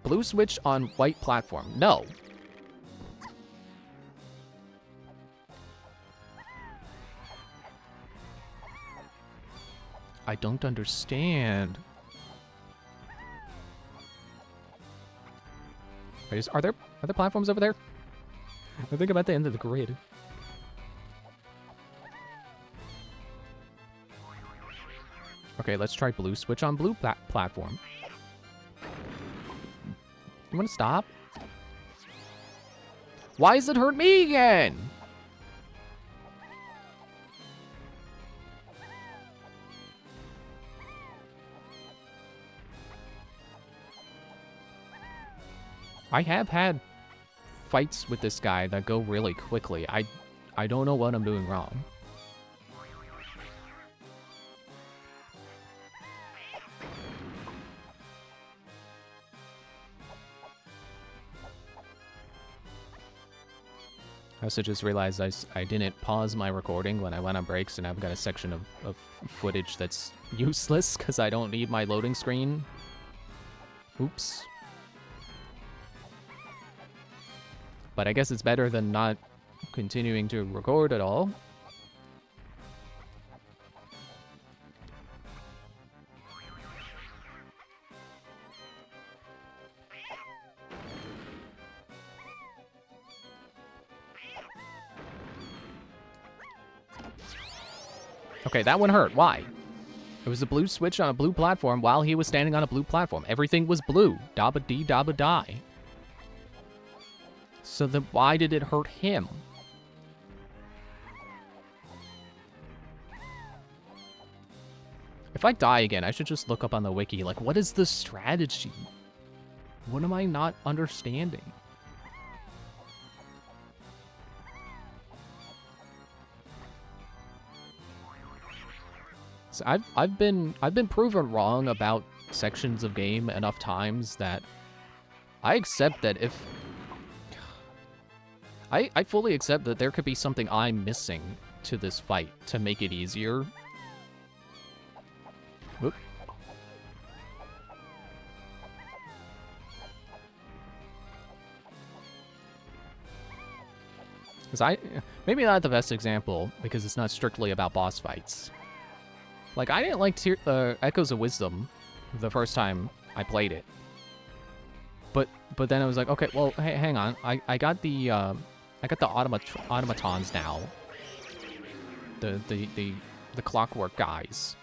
Blue switch on white platform. No. I don't understand. Wait, are there platforms over there? I think I'm at the end of the grid. Okay, let's try blue switch on blue platform. You wanna stop? Why does it hurt me again? I have had fights with this guy that go really quickly. I don't know what I'm doing wrong. also just realized I didn't pause my recording when I went on breaks, and I've got a section of footage that's useless because I don't need my loading screen. Oops. But I guess it's better than not continuing to record at all. Okay, that one hurt. Why? It was a blue switch on a blue platform while he was standing on a blue platform. Everything was blue. Dabba dee dabba die. So then why did it hurt him? If I die again, I should just look up on the wiki, like, what is the strategy? What am I not understanding? So I've been proven wrong about sections of game enough times that I accept that if I fully accept that there could be something I'm missing to this fight to make it easier. Whoop. Because maybe not the best example because it's not strictly about boss fights. Like, I didn't like Echoes of Wisdom the first time I played it. But then I was like, okay, well, hey, hang on. I got the automatons now. The clockwork guys.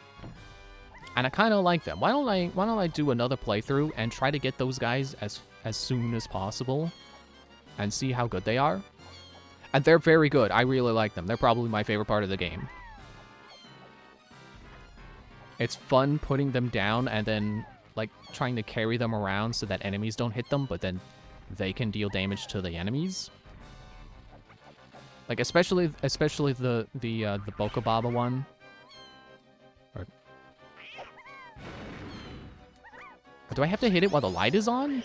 And I kind of like them. Why don't I do another playthrough and try to get those guys as soon as possible and see how good they are? And they're very good. I really like them. They're probably my favorite part of the game. It's fun putting them down and then, like, trying to carry them around so that enemies don't hit them, but then they can deal damage to the enemies. Like, especially the Bokobaba one. Or... Do I have to hit it while the light is on?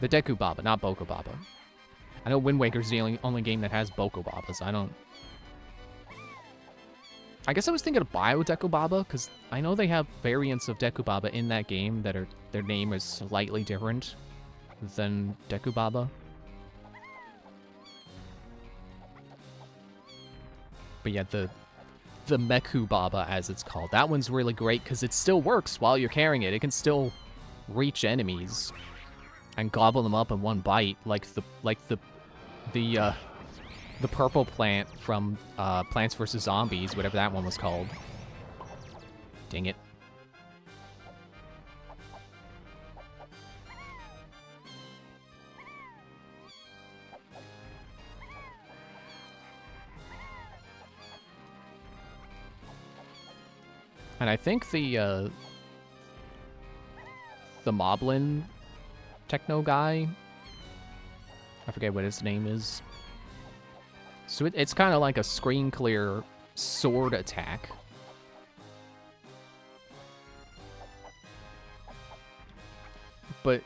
The Deku Baba, not Bokobaba. I know Wind Waker's the only game that has Bokobabas. I guess I was thinking of Bio Deku Baba, because I know they have variants of Deku Baba in that game that are their name is slightly different than Deku Baba. But yeah, the Meku Baba, as it's called, that one's really great because it still works while you're carrying it. It can still reach enemies and gobble them up in one bite, like the purple plant from Plants vs. Zombies, whatever that one was called. Dang it. And I think the Moblin techno guy, I forget what his name is. So it's kind of like a screen clear sword attack. But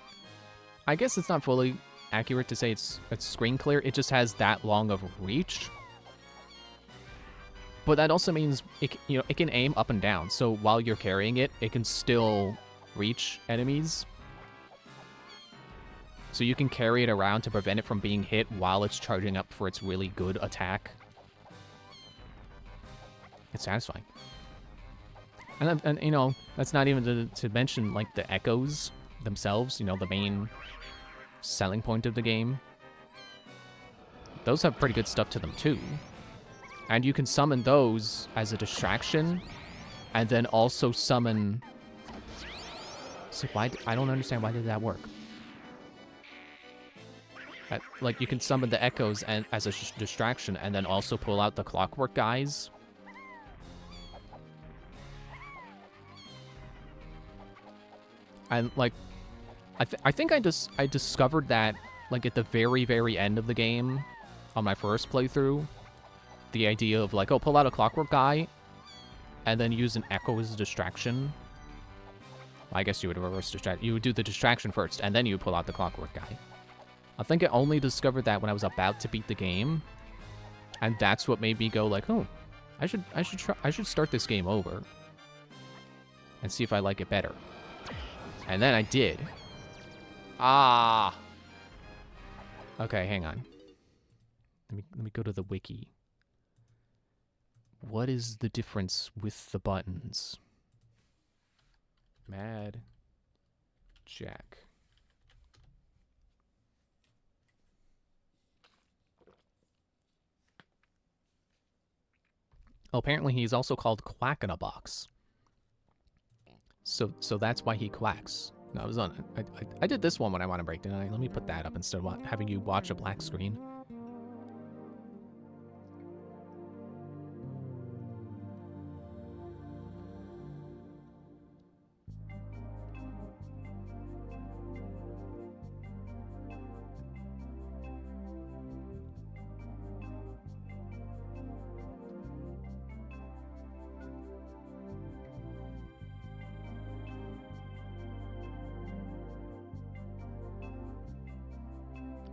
I guess it's not fully accurate to say it's screen clear. It just has that long of reach. But that also means it can aim up and down. So while you're carrying it, it can still reach enemies. So you can carry it around to prevent it from being hit while it's charging up for its really good attack. It's satisfying. And you know, that's not even to mention, like, the echoes themselves, you know, the main selling point of the game. Those have pretty good stuff to them, too. And you can summon those as a distraction, and then also summon... So why... I don't understand, why did that work? Like, you can summon the echoes as a distraction, and then also pull out the clockwork guys. And, like, I think I discovered that, like, at the very, very end of the game, on my first playthrough, the idea of, like, oh, pull out a clockwork guy, and then use an echo as a distraction. I guess you would reverse distract. You would do the distraction first, and then you would pull out the clockwork guy. I think I only discovered that when I was about to beat the game, and that's what made me go like, oh, I should start this game over and see if I like it better. And then I did. Ah. Okay, hang on. Let me go to the wiki. What is the difference with the buttons? Mad Jack. Oh, apparently he's also called Quack in a Box. So that's why he quacks. No, I was on. I did this one when I want to break, didn't I? Let me put that up instead of having you watch a black screen.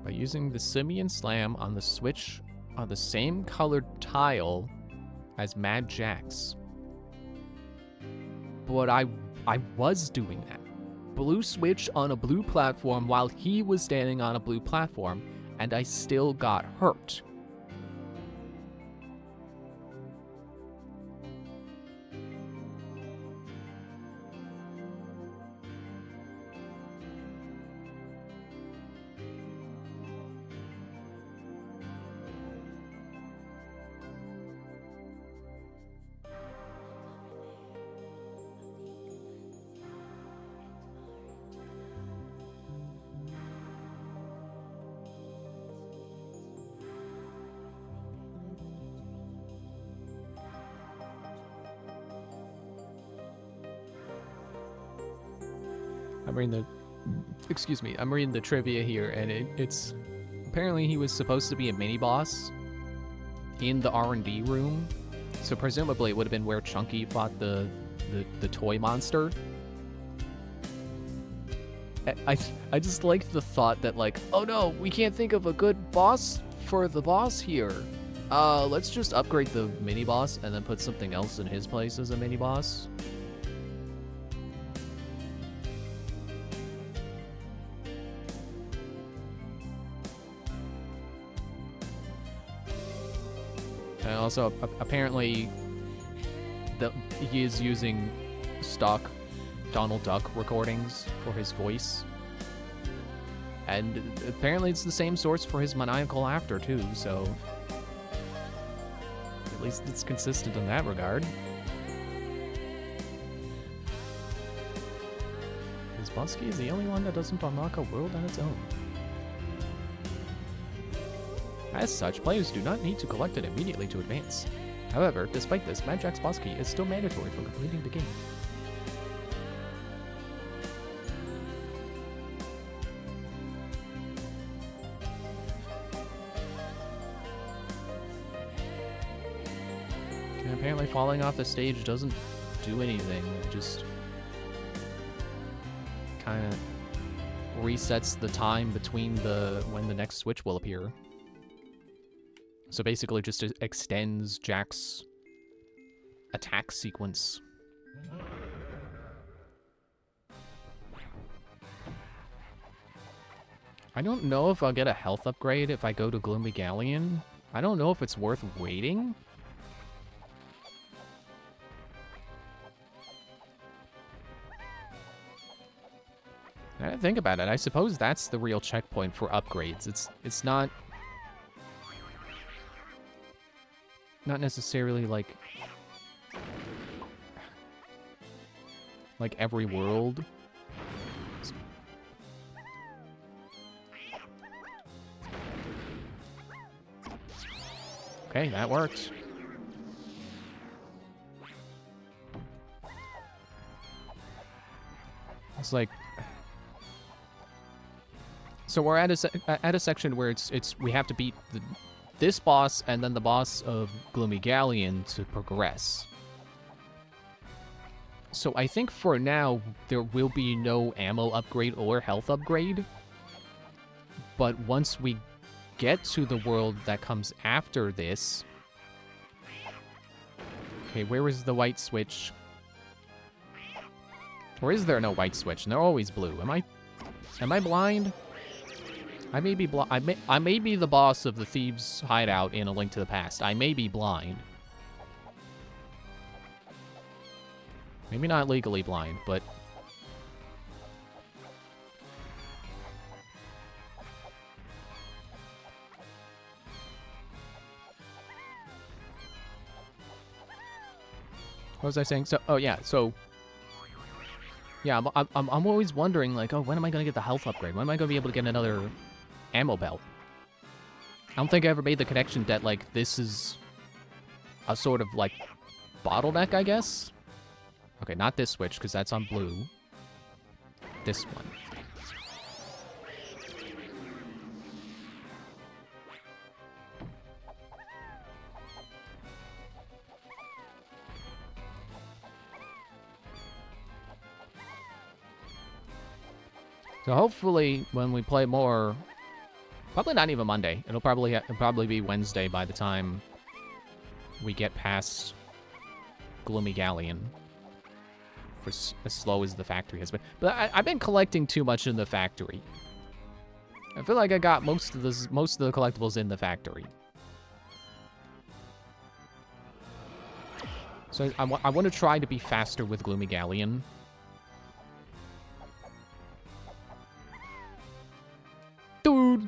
By using the Simian Slam on the switch on the same colored tile as Mad Jack's. But I was doing that. Blue switch on a blue platform while he was standing on a blue platform, and I still got hurt. I'm reading the trivia here, and it's apparently he was supposed to be a mini boss in the R&D room, so presumably it would have been where Chunky fought the toy monster. I just like the thought that, like, oh no, we can't think of a good boss for the boss here. Let's just upgrade the mini boss and then put something else in his place as a mini boss. And also, apparently, he is using stock Donald Duck recordings for his voice. And apparently it's the same source for his maniacal laughter, too, so at least it's consistent in that regard. Because Busky is the only one that doesn't unlock a world on its own. As such, players do not need to collect it immediately to advance. However, despite this, Mad Jack's boss key is still mandatory for completing the game. And apparently falling off the stage doesn't do anything, it just kind of resets the time between when the next switch will appear. So basically just extends Jack's attack sequence. I don't know if I'll get a health upgrade if I go to Gloomy Galleon. I don't know if it's worth waiting. Now that I think about it, I suppose that's the real checkpoint for upgrades. It's not necessarily like every world. Okay, that worked. It's like, so we're at a section where we have to beat this boss and then the boss of Gloomy Galleon to progress. So I think for now there will be no ammo upgrade or health upgrade, But once we get to the world that comes after this... Okay, where is the white switch? Or is there no white switch? And they're always blue. Am I blind? I may be I may be the boss of the Thieves' Hideout in A Link to the Past. I may be blind. Maybe not legally blind, but... What was I saying? So, oh yeah, so... Yeah, I'm always wondering, like, oh, when am I going to get the health upgrade? When am I going to be able to get another ammo belt? I don't think I ever made the connection that, like, this is a sort of, like, bottleneck, I guess? Okay, not this switch, because that's on blue. This one. So hopefully, when we play more, probably not even Monday. It'll probably be Wednesday by the time we get past Gloomy Galleon. For as slow as the factory has been, but I've been collecting too much in the factory. I feel like I got most of the collectibles in the factory. So I want to try to be faster with Gloomy Galleon. Dude!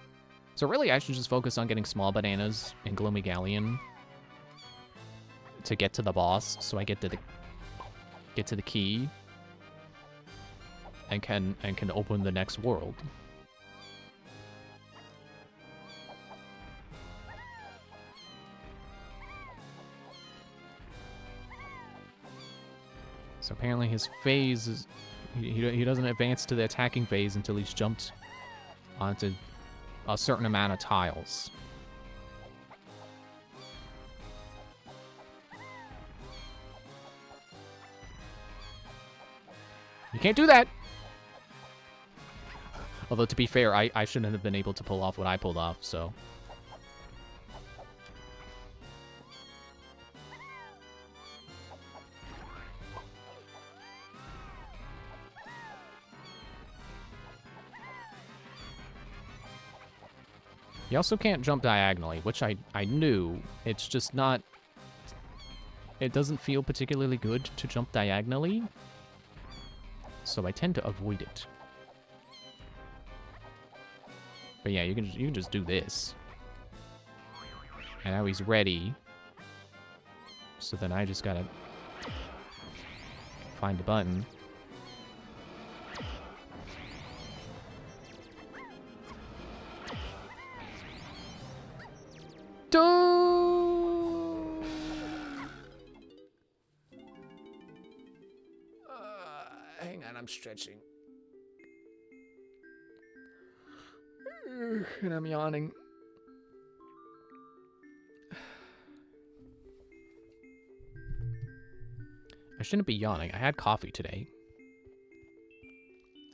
So really, I should just focus on getting small bananas in Gloomy Galleon to get to the boss, so I get to the key and can open the next world. So apparently his phase is he doesn't advance to the attacking phase until he's jumped onto a certain amount of tiles. You can't do that! Although, to be fair, I shouldn't have been able to pull off what I pulled off, so... You also can't jump diagonally, which I knew. It's just not... It doesn't feel particularly good to jump diagonally. So I tend to avoid it. But yeah, you can just do this. And now he's ready. So then I just gotta find the button. Hang on, I'm stretching. And I'm yawning. I shouldn't be yawning. I had coffee today.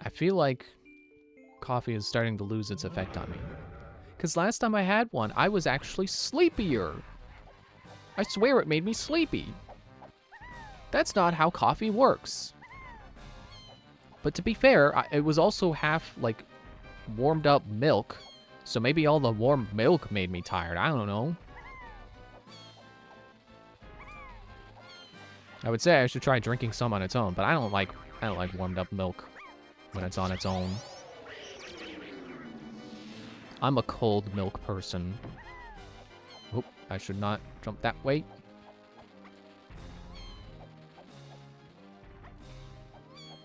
I feel like coffee is starting to lose its effect on me. Because last time I had one, I was actually sleepier. I swear it made me sleepy. That's not how coffee works. But to be fair, it was also half, like, warmed up milk. So maybe all the warm milk made me tired. I don't know. I would say I should try drinking some on its own, but I don't like warmed up milk when it's on its own. I'm a cold milk person. Oop, I should not jump that way.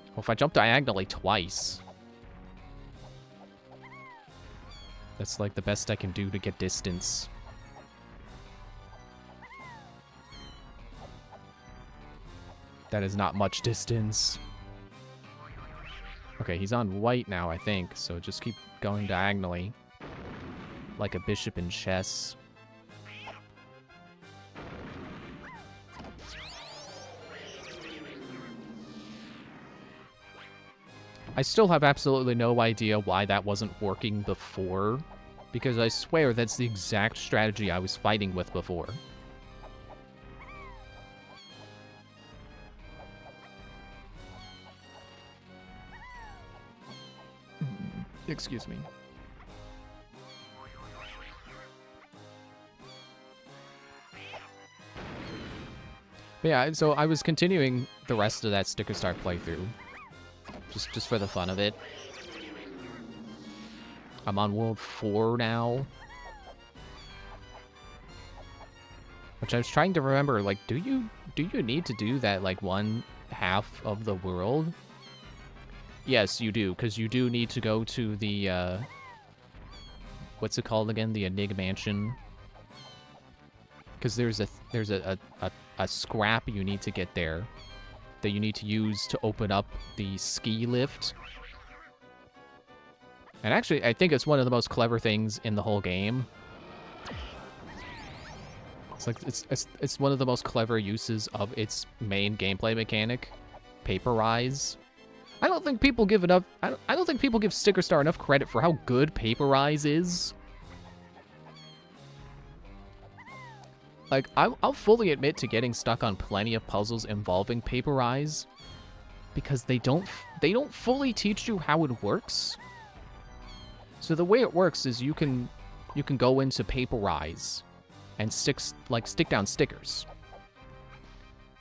Well, if I jump diagonally twice, that's like the best I can do to get distance. That is not much distance. Okay, he's on white now, I think, so just keep going diagonally. Like a bishop in chess. I still have absolutely no idea why that wasn't working before, because I swear that's the exact strategy I was fighting with before. Excuse me. But yeah, so I was continuing the rest of that Sticker Star playthrough, just for the fun of it. I'm on World 4 now. Which I was trying to remember, like, do you need to do that, like, one half of the world? Yes, you do, because you do need to go to the, what's it called again? The Enig Mansion. Because there's a scrap you need to get there that you need to use to open up the ski lift. And actually, I think it's one of the most clever things in the whole game. It's like it's one of the most clever uses of its main gameplay mechanic, Paperize. I don't think people give enough. I don't think people give Sticker Star enough credit for how good Paperize is. Like, I'll fully admit to getting stuck on plenty of puzzles involving Paperize, because they don't fully teach you how it works. So the way it works is you can go into Paperize and stick down stickers.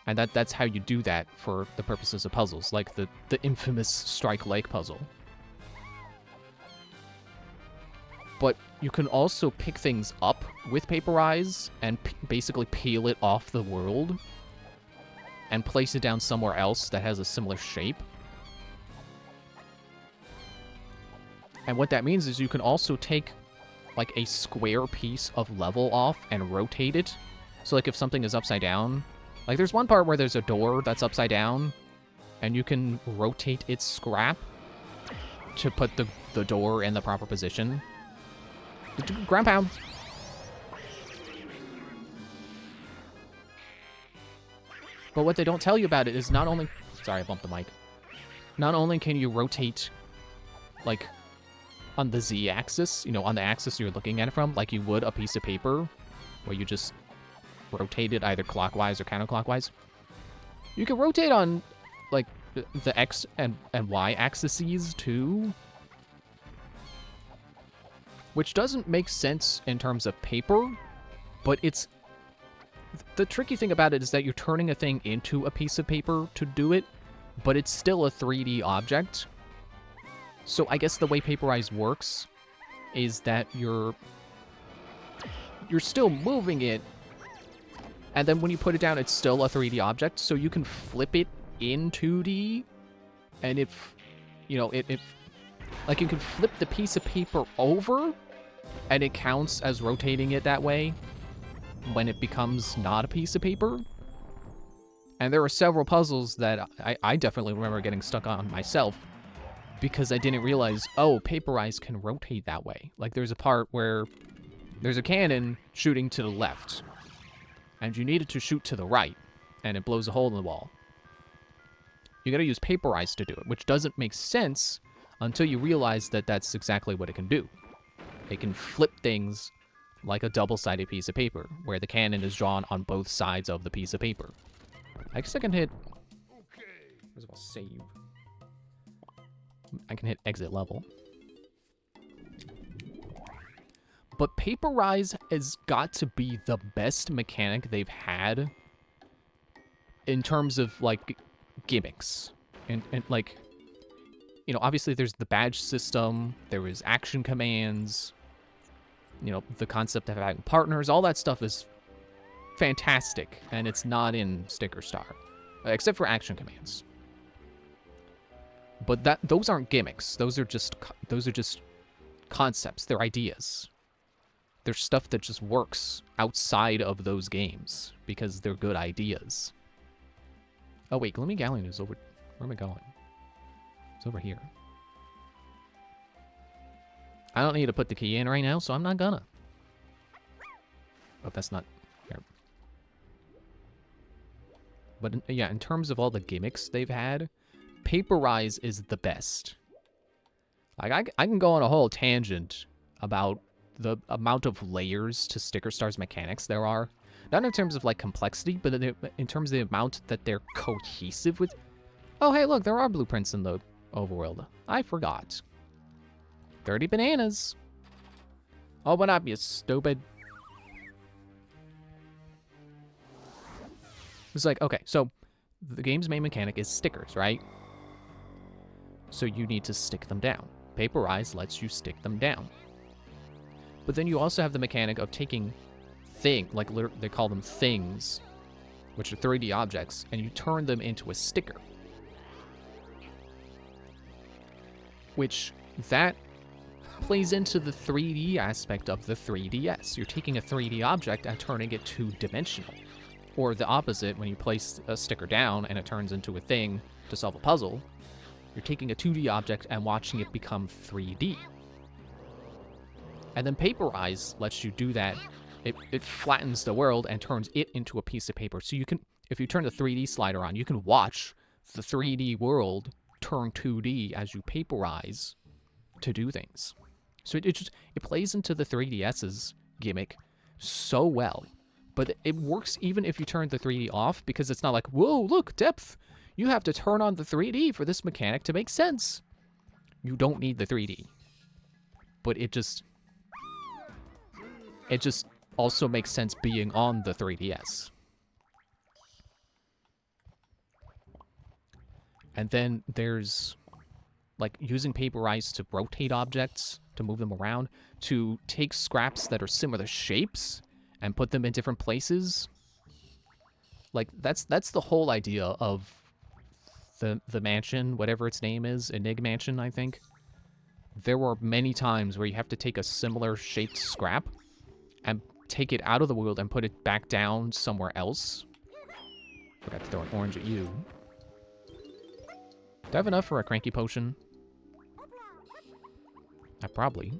And that's how you do that for the purposes of puzzles, like the infamous Strike Lake puzzle. But you can also pick things up with Paperize and basically peel it off the world and place it down somewhere else that has a similar shape. And what that means is you can also take, like, a square piece of level off and rotate it. So, like, if something is upside down, like, there's one part where there's a door that's upside down, and you can rotate its scrap to put the door in the proper position. Ground pound. But what they don't tell you about it is not only... Sorry, I bumped the mic. Not only can you rotate, like, on the Z-axis, you know, on the axis you're looking at it from, like you would a piece of paper, where you just rotate it either clockwise or counterclockwise. You can rotate on, like, the X and Y axes, too. Which doesn't make sense in terms of paper, but it's... The tricky thing about it is that you're turning a thing into a piece of paper to do it, but it's still a 3D object. So I guess the way Paperize works is that you're still moving it, and then when you put it down, it's still a 3D object, so you can flip it in 2D, and if, you know, like, you can flip the piece of paper over, and it counts as rotating it that way when it becomes not a piece of paper. And there are several puzzles that I definitely remember getting stuck on myself because I didn't realize, oh, Paperize can rotate that way. Like, there's a part where there's a cannon shooting to the left, and you need it to shoot to the right, and it blows a hole in the wall. You gotta use Paperize to do it, which doesn't make sense until you realize that that's exactly what it can do. It can flip things like a double-sided piece of paper, where the cannon is drawn on both sides of the piece of paper. I guess I can hit... First of all, save. I can hit exit level. But Paperize has got to be the best mechanic they've had in terms of, like, gimmicks. And like, you know, obviously there's the badge system, there is action commands, you know, the concept of having partners, all that stuff is fantastic, and it's not in Sticker Star, except for action commands. But those aren't gimmicks. Those are just concepts. They're ideas. They're stuff that just works outside of those games because they're good ideas. Oh wait, Gloomy Galleon is over. Where am I going? It's over here. I don't need to put the key in right now, so I'm not gonna. Oh, that's not here. But yeah, in terms of all the gimmicks they've had, Paperize is the best. Like, I can go on a whole tangent about the amount of layers to Sticker Star's mechanics there are. Not in terms of, like, complexity, but in terms of the amount that they're cohesive with. Oh, hey, look, there are blueprints in the overworld. I forgot. 30 bananas. Oh, what up, you stupid? It's like, okay, so the game's main mechanic is stickers, right? So you need to stick them down. Paperize lets you stick them down. But then you also have the mechanic of taking like they call them things, which are 3D objects, and you turn them into a sticker. Which, that plays into the 3D aspect of the 3DS. You're taking a 3D object and turning it two-dimensional. Or the opposite, when you place a sticker down and it turns into a thing to solve a puzzle, you're taking a 2D object and watching it become 3D. And then Paperize lets you do that. It flattens the world and turns it into a piece of paper. So you can, if you turn the 3D slider on, you can watch the 3D world turn 2D as you Paperize to do things. So it plays into the 3DS's gimmick so well. But it works even if you turn the 3D off, because it's not like, whoa, look, depth. You have to turn on the 3D for this mechanic to make sense. You don't need the 3D. But it just also makes sense being on the 3DS. And then there's, like, using Paperize to rotate objects, to move them around, to take scraps that are similar shapes and put them in different places. Like, that's the whole idea of the mansion, whatever its name is, Enig Mansion, I think. There were many times where you have to take a similar shaped scrap and take it out of the world and put it back down somewhere else. Forgot to throw an orange at you. Do I have enough for a cranky potion? I probably.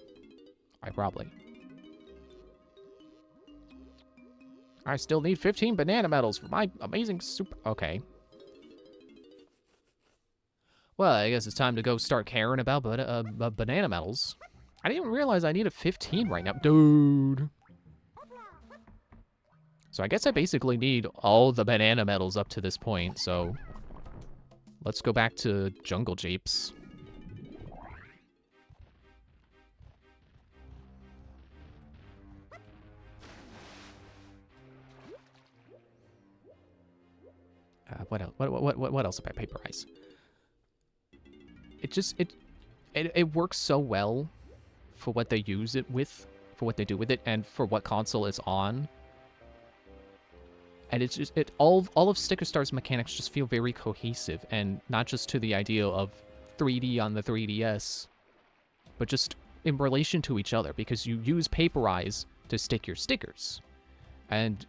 I still need 15 banana medals for my amazing soup. Okay. Well, I guess it's time to go start caring about banana medals. I didn't even realize I needed 15 right now. Dude. So I guess I basically need all the banana medals up to this point, so let's go back to Jungle Japes. What else? What else about Paperize? It works so well for what they use it with, for what they do with it, and for what console it's on. And it's just, all of Sticker Star's mechanics just feel very cohesive, and not just to the idea of 3D on the 3DS, but just in relation to each other, because you use Paperize to stick your stickers. And,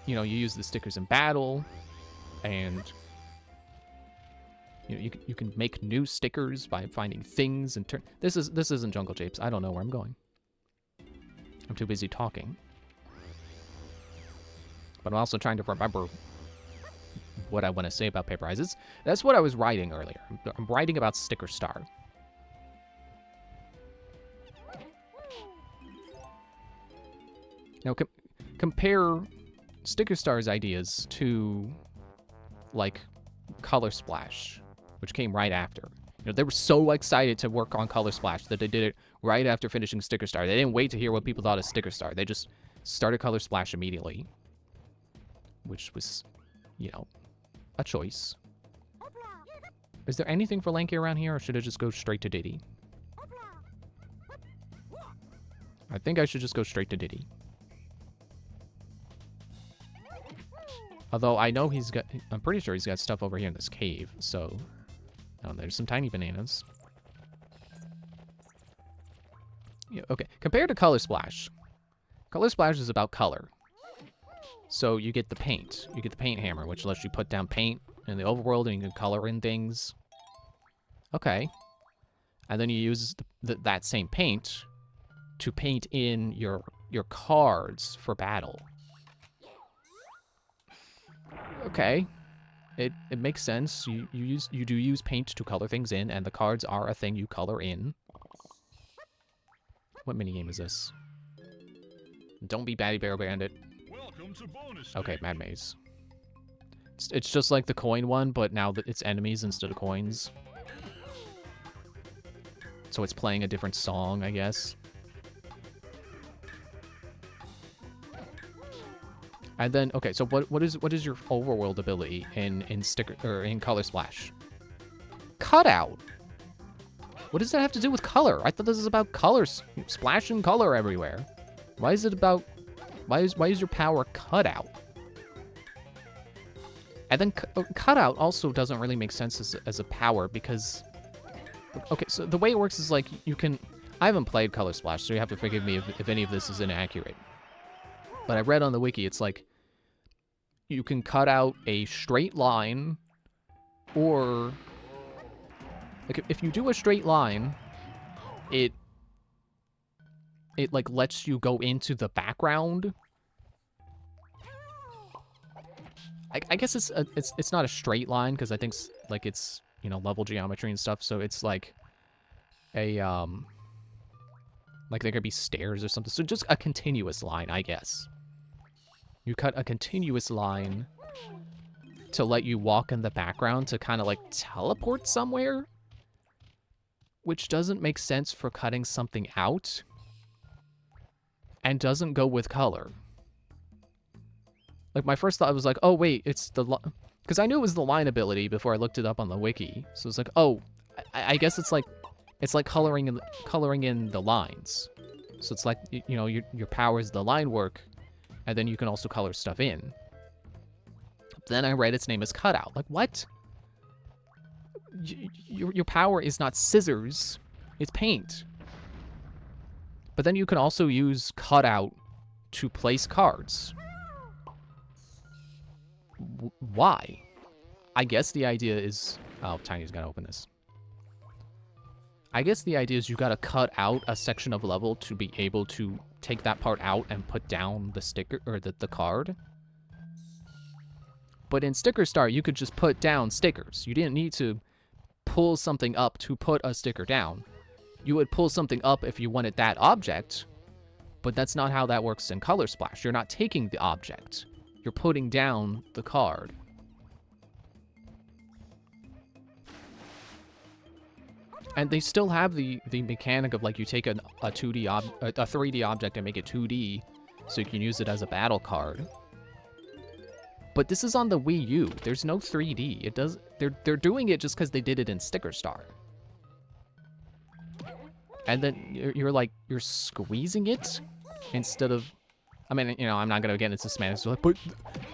you know, you use the stickers in battle, and you know, you can make new stickers by finding things and turn. This isn't Jungle Japes. I don't know where I'm going. I'm too busy talking. But I'm also trying to remember what I want to say about Paperize. That's what I was writing earlier. I'm writing about Sticker Star. Now, compare Sticker Star's ideas to, like, Color Splash, which came right after. You know, they were so excited to work on Color Splash that they did it right after finishing Sticker Star. They didn't wait to hear what people thought of Sticker Star. They just started Color Splash immediately, which was, you know, a choice. Is there anything for Lanky around here, or should I just go straight to Diddy? I think I should just go straight to Diddy. Although I know he's got, I'm pretty sure he's got stuff over here in this cave, so. Oh, there's some tiny bananas. Yeah, okay, compared to Color Splash. Color Splash is about color. So you get the paint. You get the paint hammer, which lets you put down paint in the overworld and you can color in things. Okay. And then you use that same paint to paint in your cards for battle. Okay. it makes sense. You do use paint to color things in, and the cards are a thing you color in. What minigame is this? Don't be Batty Bear Bandit. Welcome to bonus Okay, stage. Mad Maze. It's just like the coin one, but now that it's enemies instead of coins. So it's playing a different song, I guess. And then, okay, so what is your overworld ability in sticker or in Color Splash? Cutout. What does that have to do with color? I thought this is about colors, splash and color everywhere. Why is it about? Why is your power cutout? And then cutout also doesn't really make sense as a power because, okay, so the way it works is like you can. I haven't played Color Splash, so you have to forgive me if any of this is inaccurate. But I read on the wiki, it's like you can cut out a straight line, or like if you do a straight line, it like lets you go into the background. I guess it's not a straight line because I think like it's, you know, level geometry and stuff, so it's like a like there could be stairs or something. So just a continuous line, I guess. You cut a continuous line to let you walk in the background to kind of like teleport somewhere, which doesn't make sense for cutting something out and doesn't go with color. Like my first thought was like, oh wait, it's the because I knew it was the line ability before I looked it up on the wiki. So it's like, oh, I guess it's like coloring in the lines. So it's like, you know, your power is the line work, and then you can also color stuff in. Then I read its name is cutout. Like what? Your power is not scissors, it's paint. But then you can also use cutout to place cards. Why? I guess the idea is... Oh, Tiny's gotta open this. I guess the idea is you gotta cut out a section of level to be able to take that part out and put down the sticker, or the card. But in Sticker Star, you could just put down stickers. You didn't need to pull something up to put a sticker down. You would pull something up if you wanted that object, but that's not how that works in Color Splash. You're not taking the object. You're putting down the card. And they still have the mechanic of like you take a 3D object and make it 2D so you can use it as a battle card. But this is on the Wii U. There's no 3D. It does they're doing it just because they did it in Sticker Star. And then you're squeezing it instead of, I mean, you know, I'm not gonna get into semantics, like, but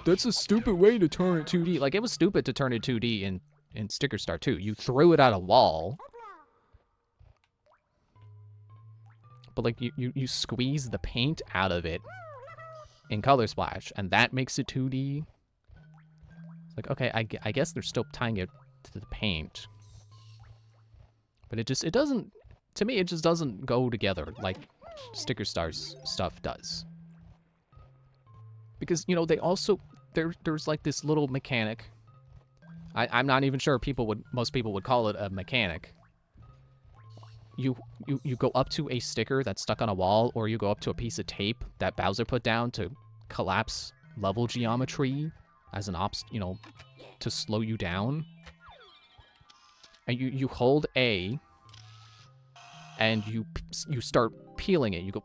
that's a stupid way to turn it 2D. Like, it was stupid to turn it 2D in Sticker Star 2. You threw it at a wall. But like you squeeze the paint out of it in Color Splash, and that makes it 2D. It's like, okay, I guess they're still tying it to the paint. But it doesn't, to me, it just doesn't go together like Sticker Star's stuff does. Because, you know, they also, there's like this little mechanic. I'm not even sure most people would call it a mechanic. You go up to a sticker that's stuck on a wall, or you go up to a piece of tape that Bowser put down to collapse level geometry as an you know, to slow you down. And you hold A, and you start peeling it. You go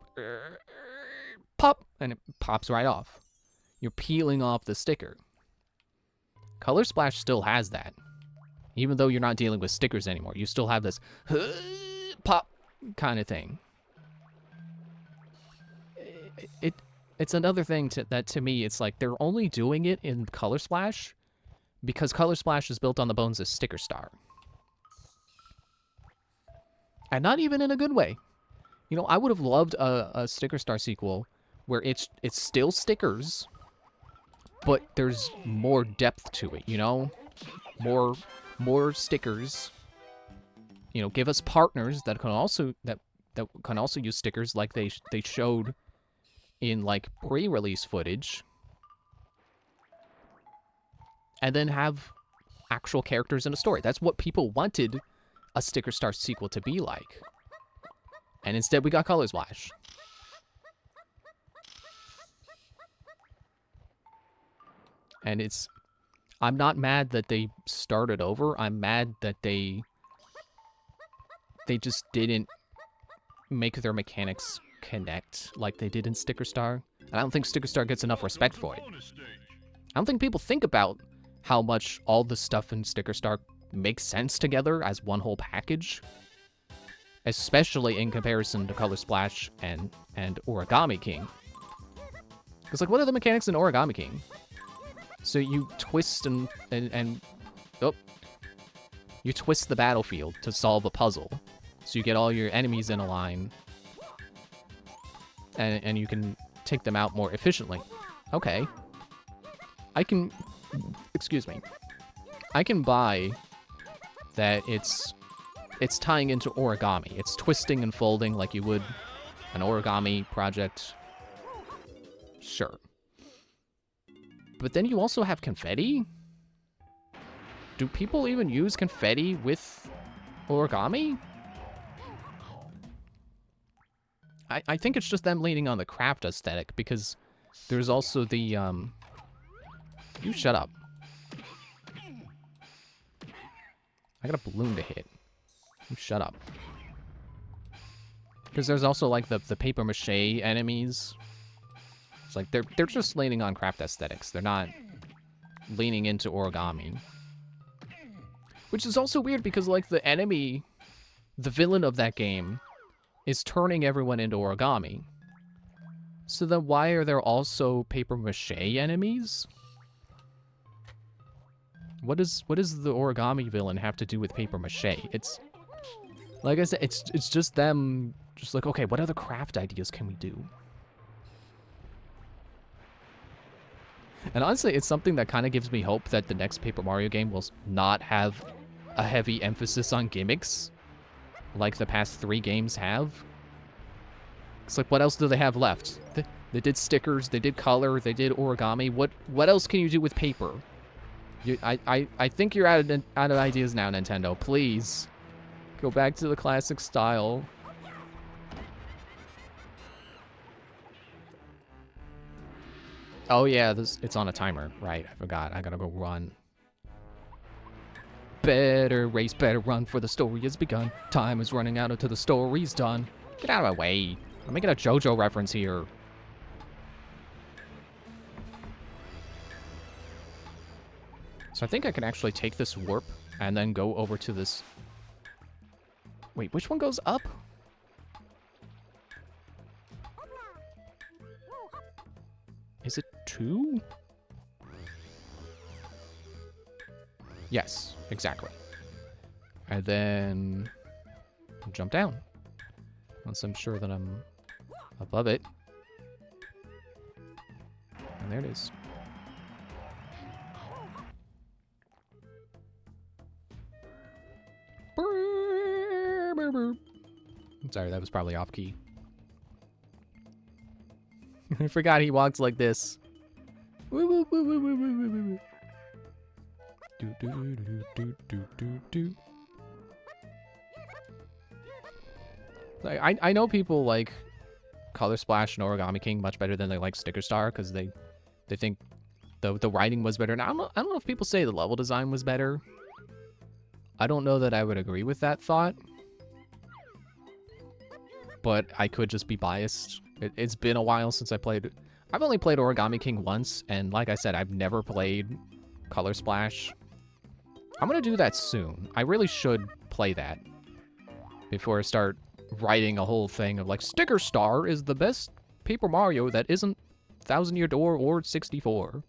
pop, and it pops right off. You're peeling off the sticker. Color Splash still has that. Even though you're not dealing with stickers anymore, you still have this pop kind of thing. It's another thing that to me, it's like they're only doing it in Color Splash because Color Splash is built on the bones of Sticker Star. And not even in a good way. You know, I would have loved a Sticker Star sequel where it's still stickers, but there's more depth to it, you know? More stickers. You know, give us partners that can also that can also use stickers like they showed in like pre-release footage. And then have actual characters in a story. That's what people wanted a Sticker Star sequel to be like. And instead we got Color Splash. And I'm not mad that they started over. I'm mad that they just didn't make their mechanics connect like they did in Sticker Star. And I don't think Sticker Star gets enough respect for it. I don't think people think about how much all the stuff in Sticker Star makes sense together as one whole package. Especially in comparison to Color Splash and Origami King. Because, like, what are the mechanics in Origami King? So you twist and you twist the battlefield to solve a puzzle. So you get all your enemies in a line. And you can take them out more efficiently. Okay. Excuse me. I can buy that it's tying into origami. It's twisting and folding like you would an origami project. Sure. But then you also have confetti? Do people even use confetti with origami? I think it's just them leaning on the craft aesthetic, because there's also the, You shut up. I got a balloon to hit. You shut up. Because there's also, like, the paper mache enemies. It's like, they're just leaning on craft aesthetics. They're not leaning into origami. Which is also weird because, like, the enemy, the villain of that game, is turning everyone into origami. So then why are there also paper mache enemies? What does the origami villain have to do with paper mache? It's, like I said, it's just them, just like, okay, what other craft ideas can we do? And honestly, it's something that kind of gives me hope that the next Paper Mario game will not have a heavy emphasis on gimmicks, like the past 3 games have. It's like, what else do they have left? They did stickers, they did color, they did origami. What else can you do with paper? I think you're out of ideas now, Nintendo. Please, go back to the classic style. Oh yeah, it's on a timer. Right, I forgot. I gotta go run. Better race, better run, for the story has begun. Time is running out until the story's done. Get out of my way. I'm making a JoJo reference here. So I think I can actually take this warp and then go over to this... Wait, which one goes up? Is it 2? Yes, exactly. And then jump down. Once I'm sure that I'm above it. And there it is. I'm sorry, that was probably off key. I forgot he walks like this. Woo, woo, woo, woo, woo, woo, woo, woo. Do, do, do, do, do, do, do. I know people like Color Splash and Origami King much better than they like Sticker Star because they think the writing was better. Now, I don't know if people say the level design was better. I don't know that I would agree with that thought. But I could just be biased. It's been a while since I played... I've only played Origami King once, and like I said, I've never played Color Splash. I'm gonna do that soon. I really should play that before I start writing a whole thing of like, Sticker Star is the best Paper Mario that isn't Thousand Year Door or 64.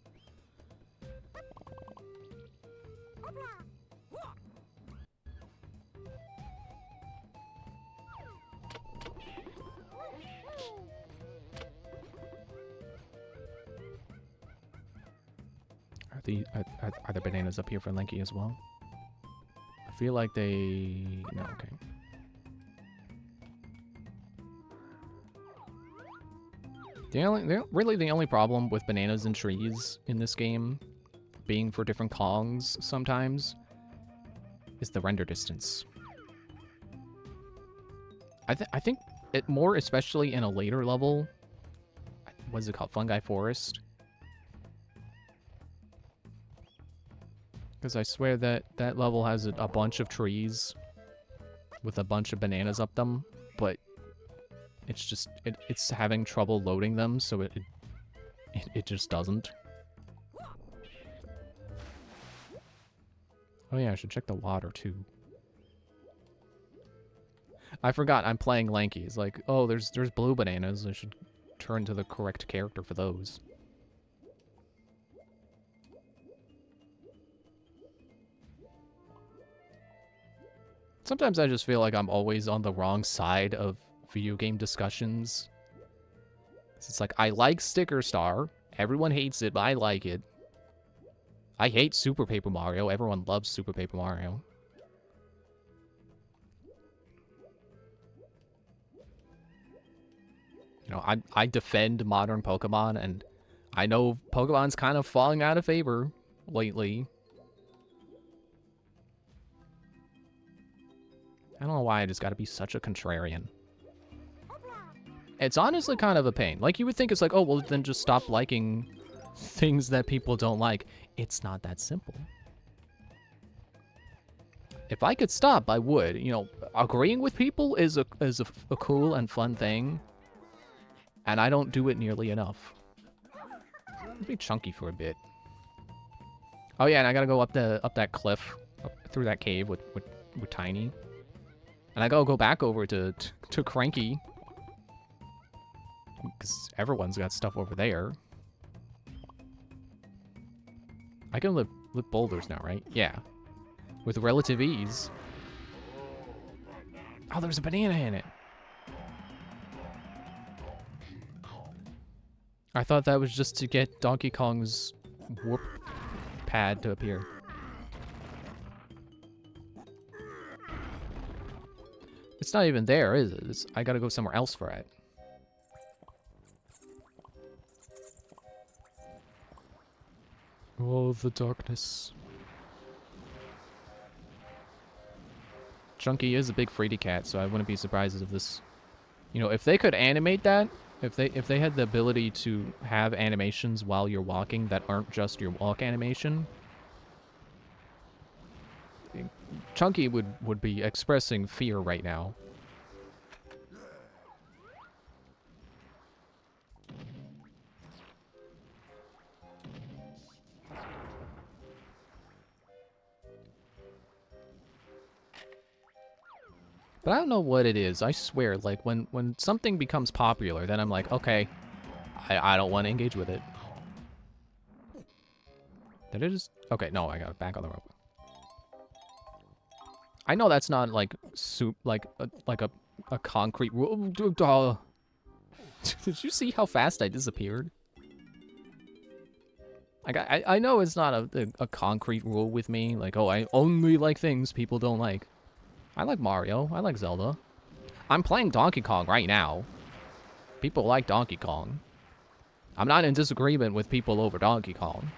Are there bananas up here for Lenky as well? I feel like they... No, okay. Really the only problem with bananas and trees in this game being for different Kongs sometimes is the render distance. I think it more, especially in a later level. What is it called? Fungi Forest. Because I swear that that level has a bunch of trees with a bunch of bananas up them, but it's just it's having trouble loading them, so it just doesn't. Oh yeah, I should check the water too. I forgot I'm playing Lanky. It's like, oh, there's blue bananas. I should turn to the correct character for those. Sometimes I just feel like I'm always on the wrong side of video game discussions. It's like, I like Sticker Star. Everyone hates it, but I like it. I hate Super Paper Mario. Everyone loves Super Paper Mario. You know, I defend modern Pokemon, and I know Pokemon's kind of falling out of favor lately. I don't know why I just gotta be such a contrarian. It's honestly kind of a pain. Like, you would think it's like, oh, well, then just stop liking things that people don't like. It's not that simple. If I could stop, I would. You know, agreeing with people is a cool and fun thing. And I don't do it nearly enough. Let's be chunky for a bit. Oh yeah, and I gotta go up that cliff, up through that cave with Tiny. And I gotta go back over to Cranky. Because everyone's got stuff over there. I can lift boulders now, right? Yeah. With relative ease. Oh, there's a banana in it. I thought that was just to get Donkey Kong's whoop pad to appear. It's not even there, is it? I gotta go somewhere else for it. Oh, the darkness. Chunky is a big fraidy cat, so I wouldn't be surprised if this... You know, if they could animate that, if they had the ability to have animations while you're walking that aren't just your walk animation, Chunky would be expressing fear right now. But I don't know what it is. I swear, like, when something becomes popular, then I'm like, okay, I don't want to engage with it. Did it just... Okay, no, I got it back on the rope. I know that's not, like, a concrete rule. Did you see how fast I disappeared? Like, I know it's not a concrete rule with me. Like, oh, I only like things people don't like. I like Mario. I like Zelda. I'm playing Donkey Kong right now. People like Donkey Kong. I'm not in disagreement with people over Donkey Kong.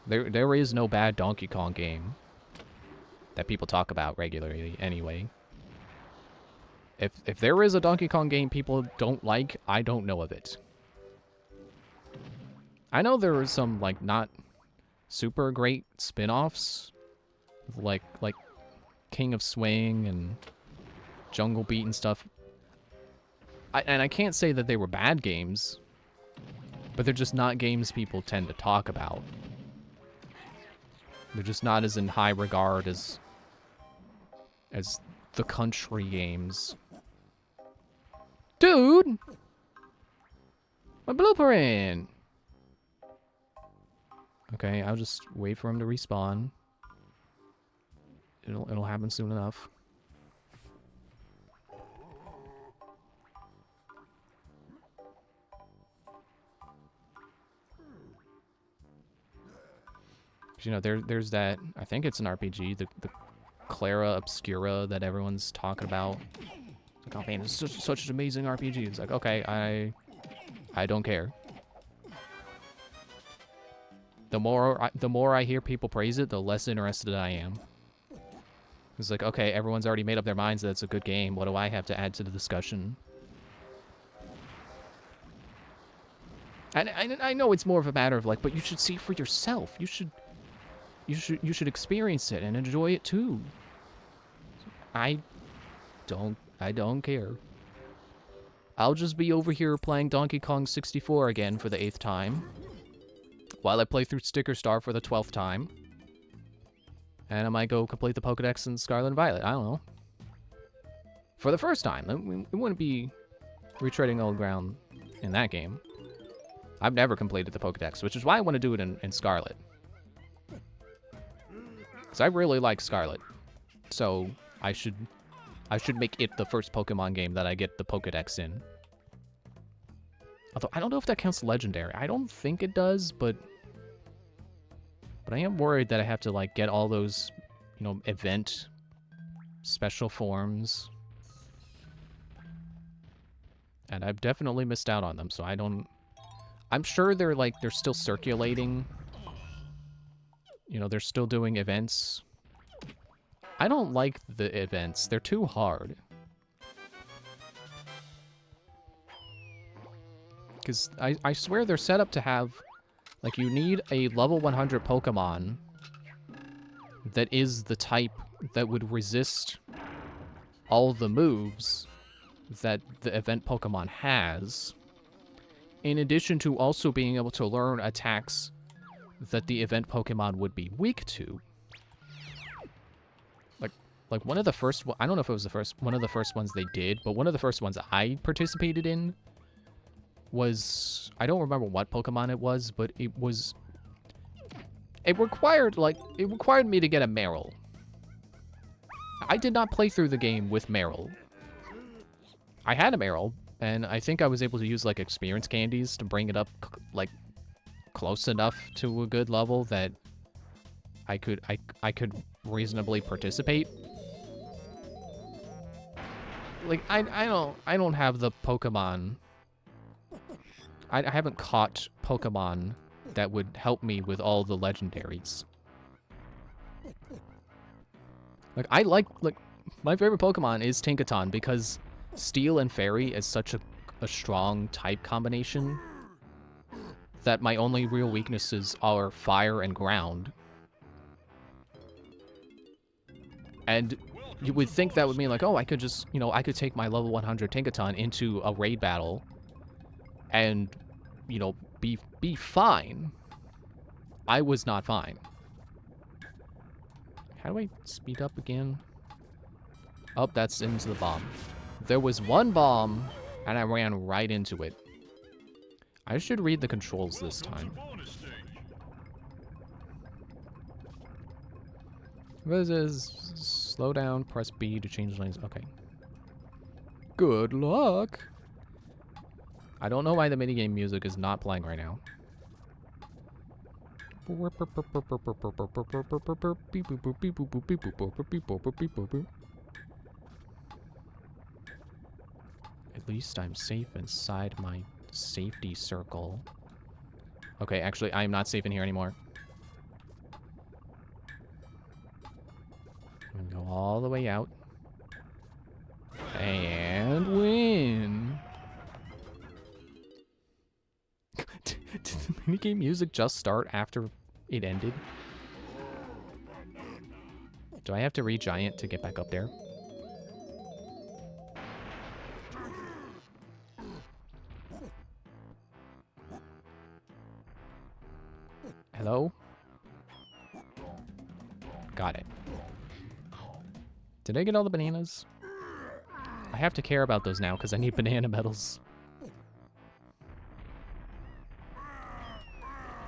There is no bad Donkey Kong game that people talk about regularly anyway. If there is a Donkey Kong game people don't like, I don't know of it. I know there are some, like, not super great spin-offs. Like King of Swing and Jungle Beat and stuff. And I can't say that they were bad games, but they're just not games people tend to talk about. They're just not as in high regard as the country games. Dude! My blueprint! Okay, I'll just wait for him to respawn. It'll happen soon enough. You know, there's that, I think it's an RPG, the Clara Obscura that everyone's talking about. It's like, oh man, it's such an amazing RPG. It's like, okay, I don't care. The more I hear people praise it, the less interested I am. It's like, okay, everyone's already made up their minds that it's a good game. What do I have to add to the discussion? And I know it's more of a matter of like, but you should see for yourself. You should experience it and enjoy it too. I don't care. I'll just be over here playing Donkey Kong 64 again for the 8th time, while I play through Sticker Star for the 12th time. And I might go complete the Pokedex in Scarlet and Violet. I don't know. For the first time. It wouldn't be retreading old ground in that game. I've never completed the Pokedex, which is why I want to do it in Scarlet. Because I really like Scarlet. So I should make it the first Pokemon game that I get the Pokedex in. Although I don't know if that counts legendary. I don't think it does, but I am worried that I have to like get all those, you know, event special forms. And I've definitely missed out on them, so I'm sure they're still circulating. You know, they're still doing events. I don't like the events. They're too hard. Because I swear they're set up to have, like, you need a level 100 Pokemon that is the type that would resist all the moves that the event Pokemon has, in addition to also being able to learn attacks that the event Pokemon would be weak to. Like one of the first, I don't know if it was one of the first ones they did, but one of the first ones I participated in was, I don't remember what Pokemon it was, but it required me to get a Marill. I did not play through the game with Marill. I had a Marill, and I think I was able to use like experience candies to bring it up like close enough to a good level that I could reasonably participate. Like I don't have the Pokemon. I haven't caught Pokemon that would help me with all the legendaries. Like my favorite Pokemon is Tinkaton because Steel and Fairy is such a strong type combination that my only real weaknesses are Fire and Ground. And you would think that would mean like, oh, I could just, you know, I could take my level 100 Tinkaton into a raid battle and, you know, be fine. I was not fine. How do I speed up again? Oh, that's into the bomb. There was one bomb, and I ran right into it. I should read the controls this time. This is slow down, press B to change lanes. Okay. Good luck. I don't know why the minigame music is not playing right now. At least I'm safe inside my safety circle. Okay, actually, I'm not safe in here anymore. I'm gonna go all the way out. And win! Did the minigame music just start after it ended? Do I have to re-giant to get back up there? Hello? Got it. Did I get all the bananas? I have to care about those now because I need banana medals.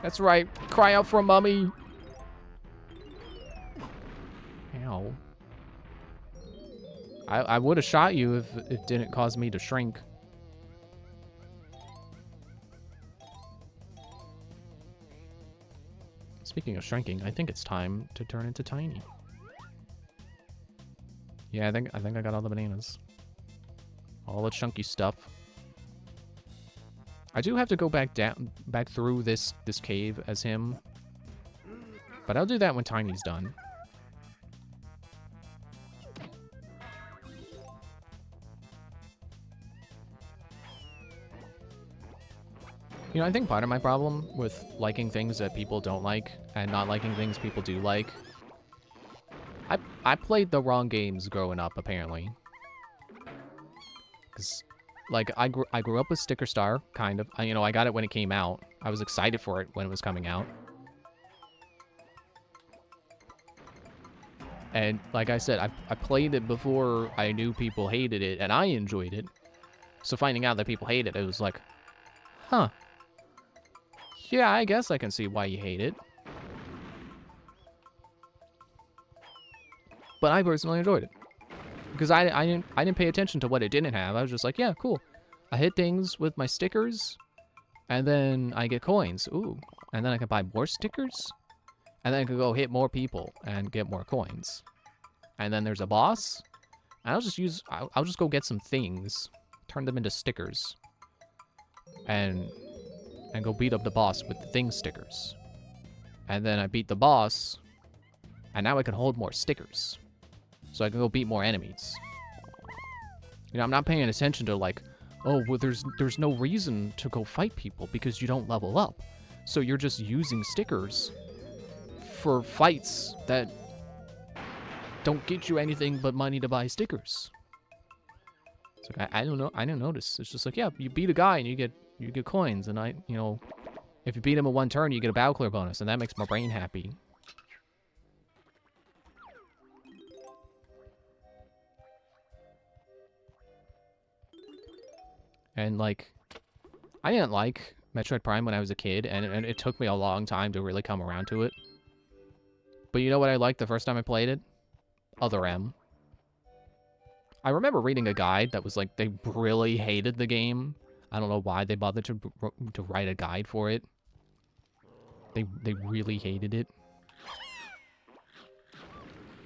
That's right. Cry out for a mummy. Ow. I would have shot you if it didn't cause me to shrink. Speaking of shrinking, I think it's time to turn into Tiny. Yeah, I think I got all the bananas. All the chunky stuff. I do have to go back through this cave as him. But I'll do that when Tiny's done. You know, I think part of my problem with liking things that people don't like and not liking things people do like, I played the wrong games growing up, apparently. Because, like, I grew up with Sticker Star, kind of. You know, I got it when it came out. I was excited for it when it was coming out. And, like I said, I played it before I knew people hated it, and I enjoyed it. So finding out that people hate it, it was like, huh. Yeah, I guess I can see why you hate it. But I personally enjoyed it. Because I didn't pay attention to what it didn't have. I was just like, yeah, cool. I hit things with my stickers, and then I get coins. Ooh. And then I can buy more stickers, and then I can go hit more people and get more coins. And then there's a boss, and I'll just go get some things, turn them into stickers, and go beat up the boss with the thing stickers. And then I beat the boss, and now I can hold more stickers. So I can go beat more enemies. You know, I'm not paying attention to like, oh, well, there's no reason to go fight people because you don't level up. So you're just using stickers for fights that don't get you anything but money to buy stickers. It's like, I don't know. I didn't notice. It's just like, yeah, you beat a guy and you get coins. And you know, if you beat him in one turn, you get a battle clear bonus. And that makes my brain happy. And, like, I didn't like Metroid Prime when I was a kid, and it took me a long time to really come around to it. But you know what I liked the first time I played it? Other M. I remember reading a guide that was like, they really hated the game. I don't know why they bothered to write a guide for it. They really hated it.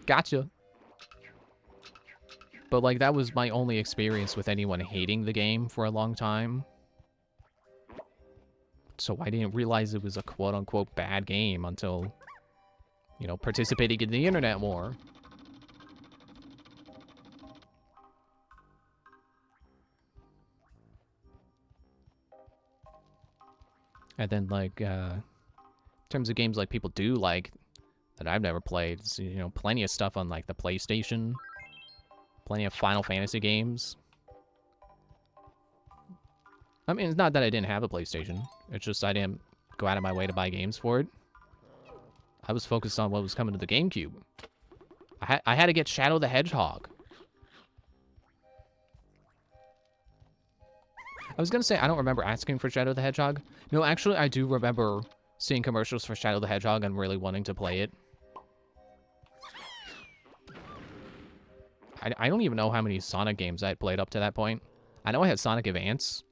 Gotcha. But, like, that was my only experience with anyone hating the game for a long time. So I didn't realize it was a quote-unquote bad game until, you know, participating in the internet more. And then, like, in terms of games like people do like, that I've never played, so, you know, plenty of stuff on, like, the PlayStation. Plenty of Final Fantasy games. I mean, it's not that I didn't have a PlayStation. It's just I didn't go out of my way to buy games for it. I was focused on what was coming to the GameCube. I had to get Shadow the Hedgehog. I was going to say, I don't remember asking for Shadow the Hedgehog. No, actually, I do remember seeing commercials for Shadow the Hedgehog and really wanting to play it. I don't even know how many Sonic games I had played up to that point. I know I had Sonic Advance,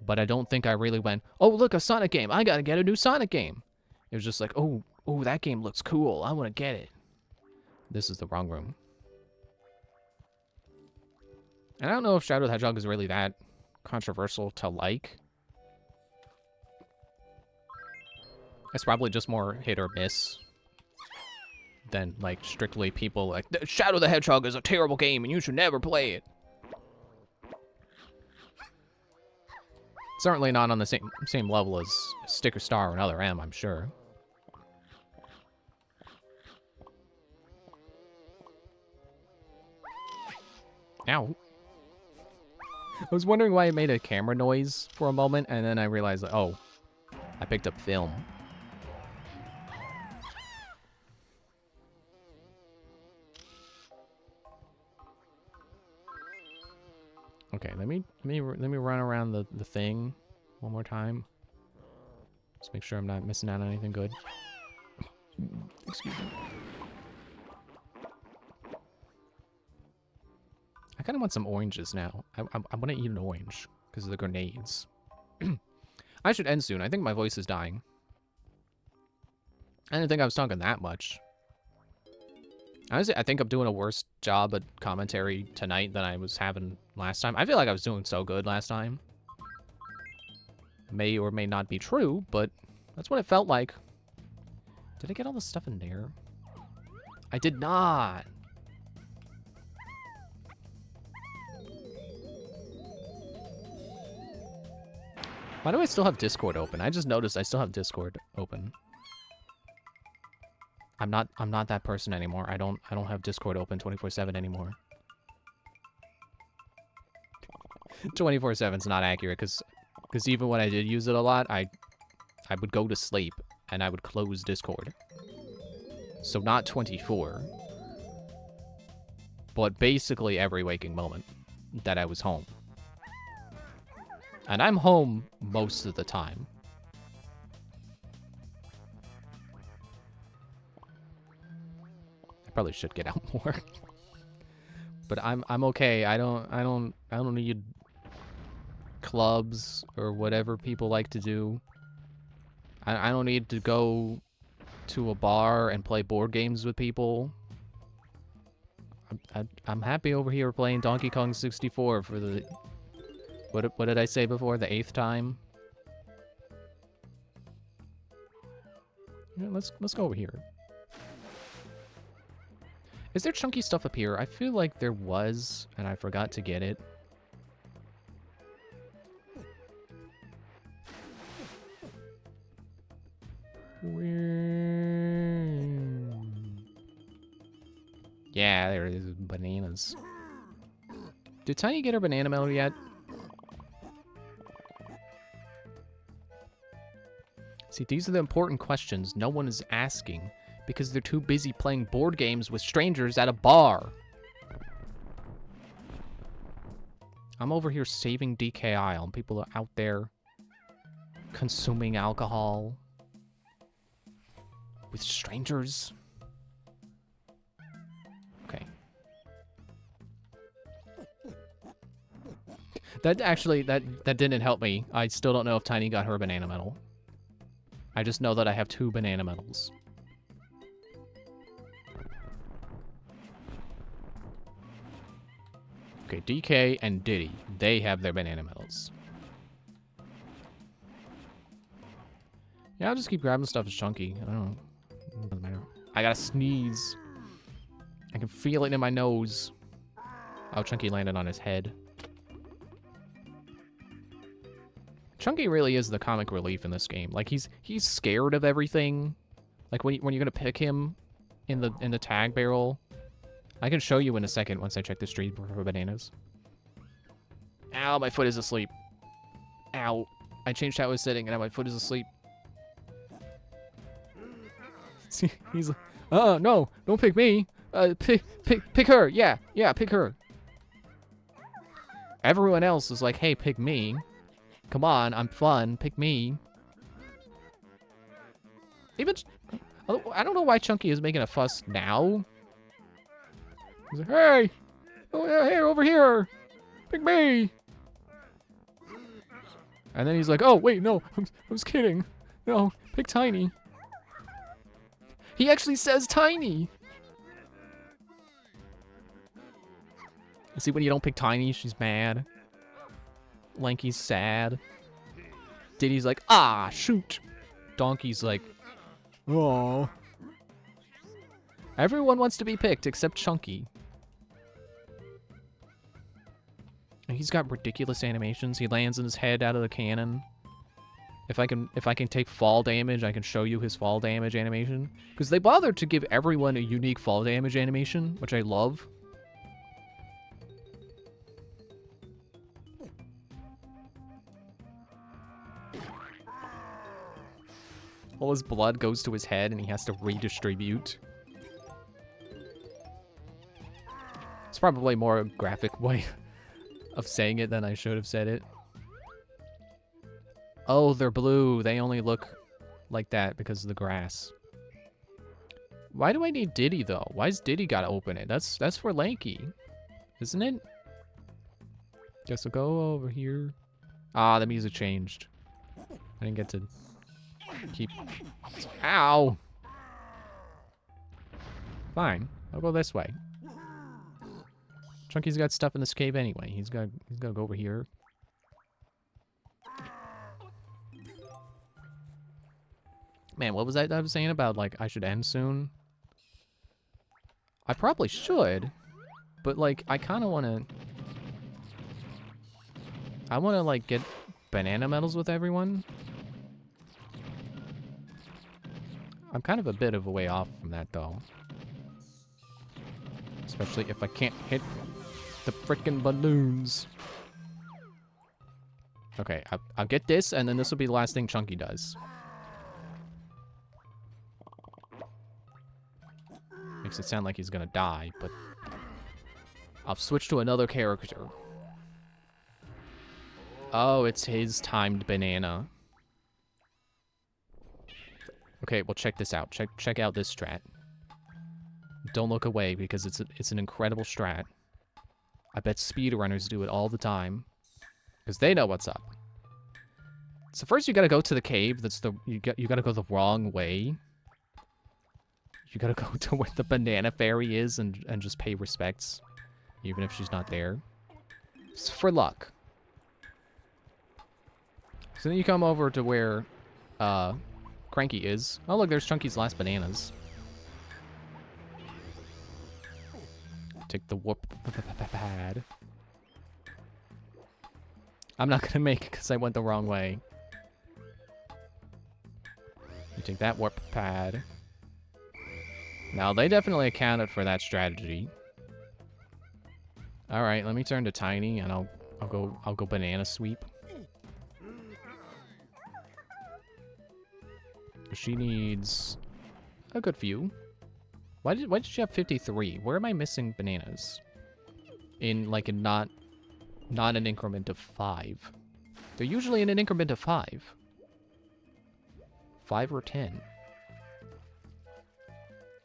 but I don't think I really went, oh, look, a Sonic game. I gotta get a new Sonic game. It was just like, oh, that game looks cool. I want to get it. This is the wrong room. And I don't know if Shadow the Hedgehog is really that controversial to like. It's probably just more hit or miss than, like, strictly people like, Shadow the Hedgehog is a terrible game and you should never play it. Certainly not on the same level as Sticker Star or Other M, I'm sure. Ow. I was wondering why it made a camera noise for a moment, and then I realized, like, oh, I picked up film. Okay, let me run around the thing one more time. Just make sure I'm not missing out on anything good. Excuse me. I kind of want some oranges now. I want to eat an orange because of the grenades. I should end soon. I think my voice is dying. I didn't think I was talking that much. Honestly, I think I'm doing a worse job at commentary tonight than I was having last time. I feel like I was doing so good last time. May or may not be true, but that's what it felt like. Did I get all the stuff in there? I did not. Why do I still have Discord open? I just noticed I still have Discord open. I'm not that person anymore. I don't have Discord open 24/7 anymore. 24/7's not accurate because even when I did use it a lot, I would go to sleep and I would close Discord. So not 24. But basically every waking moment that I was home. And I'm home most of the time. I probably should get out more. But I'm okay. I don't need clubs or whatever people like to do. I don't need to go to a bar and play board games with people. I'm happy over here playing Donkey Kong 64 for the... What did I say before? The 8th time? Yeah, let's go over here. Is there chunky stuff up here? I feel like there was, and I forgot to get it. Yeah, there it is. Bananas. Did Tiny get her banana medal yet? See, these are the important questions no one is asking because they're too busy playing board games with strangers at a bar. I'm over here saving DKI and people are out there consuming alcohol with strangers. Okay. That actually, that didn't help me. I still don't know if Tiny got her banana medal. I just know that I have 2 banana medals. Okay, DK and Diddy, they have their banana medals. Yeah, I'll just keep grabbing stuff as chunky. I don't know. It doesn't matter. I gotta sneeze. I can feel it in my nose. Oh, Chunky landed on his head. Chunky really is the comic relief in this game. Like he's scared of everything. Like when you're gonna pick him in the tag barrel. I can show you in a second once I check the street for bananas. Ow, my foot is asleep. Ow. I changed how I was sitting and now my foot is asleep. See, he's like, no, don't pick me. Pick her. Yeah, pick her. Everyone else is like, hey, pick me. Come on, I'm fun. Pick me. Even, I don't know why Chunky is making a fuss now. He's like, hey, oh, yeah, hey, over here. Pick me. And then he's like, oh, wait, no, I was kidding. No, pick Tiny. He actually says Tiny. See, when you don't pick Tiny, she's mad. Lanky's sad. Diddy's like, ah, shoot. Donkey's like, oh. Everyone wants to be picked except Chunky. And he's got ridiculous animations. He lands in his head out of the cannon. If I can take fall damage, I can show you his fall damage animation. Because they bothered to give everyone a unique fall damage animation, which I love. All his blood goes to his head and he has to redistribute. It's probably a more graphic way of saying it than I should have said it. Oh, they're blue. They only look like that because of the grass. Why do I need Diddy, though? Why's Diddy gotta open it? That's for Lanky, isn't it? Guess I'll go over here. Ah, the music changed. I didn't get to keep... Ow! Fine. I'll go this way. Chunky's got stuff in this cave anyway. He's gotta go over here. Man, what was that I was saying about, like, I should end soon? I probably should, but, like, I kind of want to... I want to, like, get banana medals with everyone. I'm kind of a bit of a way off from that, though. Especially if I can't hit the frickin' balloons. Okay, I'll get this, and then this will be the last thing Chunky does. Makes it sound like he's gonna die, but... I'll switch to another character. Oh, it's his timed banana. Okay, well, check this out. Check out this strat. Don't look away, because it's an incredible strat. I bet speedrunners do it all the time. Because they know what's up. So first you gotta go to the cave. You gotta go the wrong way. You gotta go to where the banana fairy is and just pay respects. Even if she's not there. It's for luck. So then you come over to where Cranky is. Oh look, there's Chunky's last bananas. Take the whoop pad. I'm not gonna make it because I went the wrong way. You take that warp pad. Now they definitely accounted for that strategy. All right, let me turn to Tiny, and I'll go banana sweep. She needs a good few. Why did she have 53? Where am I missing bananas? In like not an increment of 5. They're usually in an increment of 5. 5 or 10.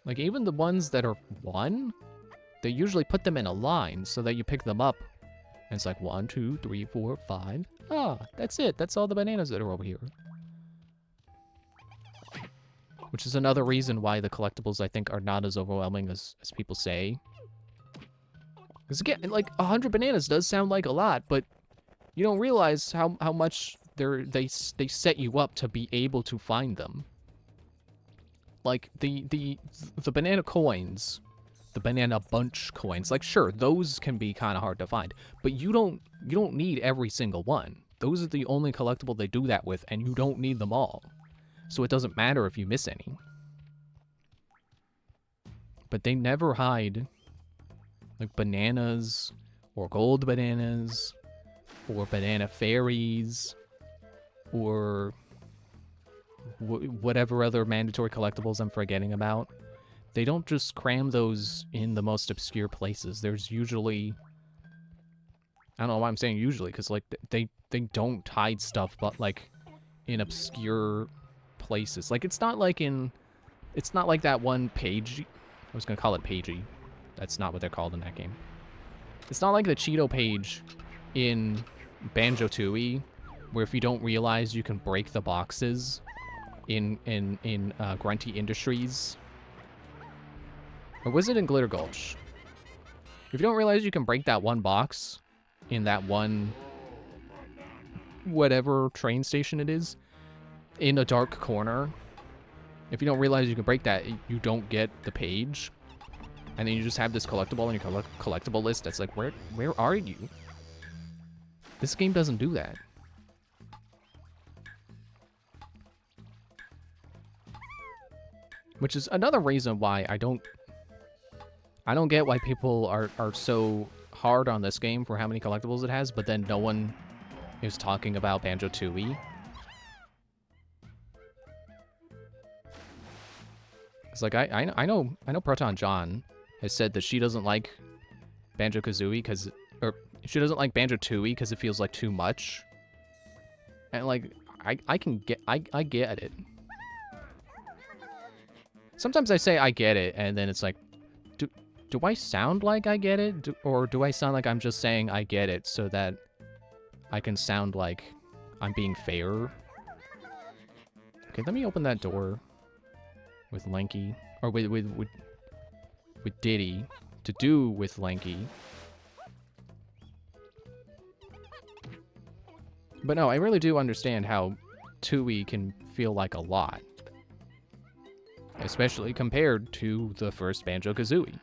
Like even the ones that are 1, they usually put them in a line so that you pick them up. And it's like 1, 2, 3, 4, 5. Ah, that's it. That's all the bananas that are over here. Which is another reason why the collectibles, I think, are not as overwhelming as people say. Because again, like, 100 bananas does sound like a lot, but you don't realize how much they set you up to be able to find them. Like, the banana coins, the banana bunch coins, like, sure, those can be kind of hard to find, but you don't need every single one. Those are the only collectible they do that with, and you don't need them all. So it doesn't matter if you miss any. But they never hide, like, bananas, or gold bananas, or banana fairies, or whatever other mandatory collectibles I'm forgetting about. They don't just cram those in the most obscure places. There's usually... I don't know why I'm saying usually, because, like, they don't hide stuff, but, like, in obscure places. Like, it's not like that one page... I was gonna call it Pagey. That's not what they're called in that game. It's not like the Cheeto page in Banjo-Tooie, where if you don't realize you can break the boxes in Grunty Industries. Or was it in Glitter Gulch? If you don't realize you can break that one box in that one whatever train station it is, in a dark corner, if you don't realize you can break that, you don't get the page. And then you just have this collectible on your collectible list that's like, where are you? This game doesn't do that. Which is another reason why I don't get why people are so hard on this game for how many collectibles it has, but then no one is talking about Banjo-Tooie. It's like I know Proton John has said that she doesn't like Banjo-Kazooie or she doesn't like Banjo-Tooie because it feels like too much. And like I get it. Sometimes I say I get it, and then it's like, do I sound like I get it? Or do I sound like I'm just saying I get it so that I can sound like I'm being fair? Okay, let me open that door with Lanky, or with Diddy, to do with Lanky. But no, I really do understand how Tooie can feel like a lot. especially compared to the first Banjo-Kazooie.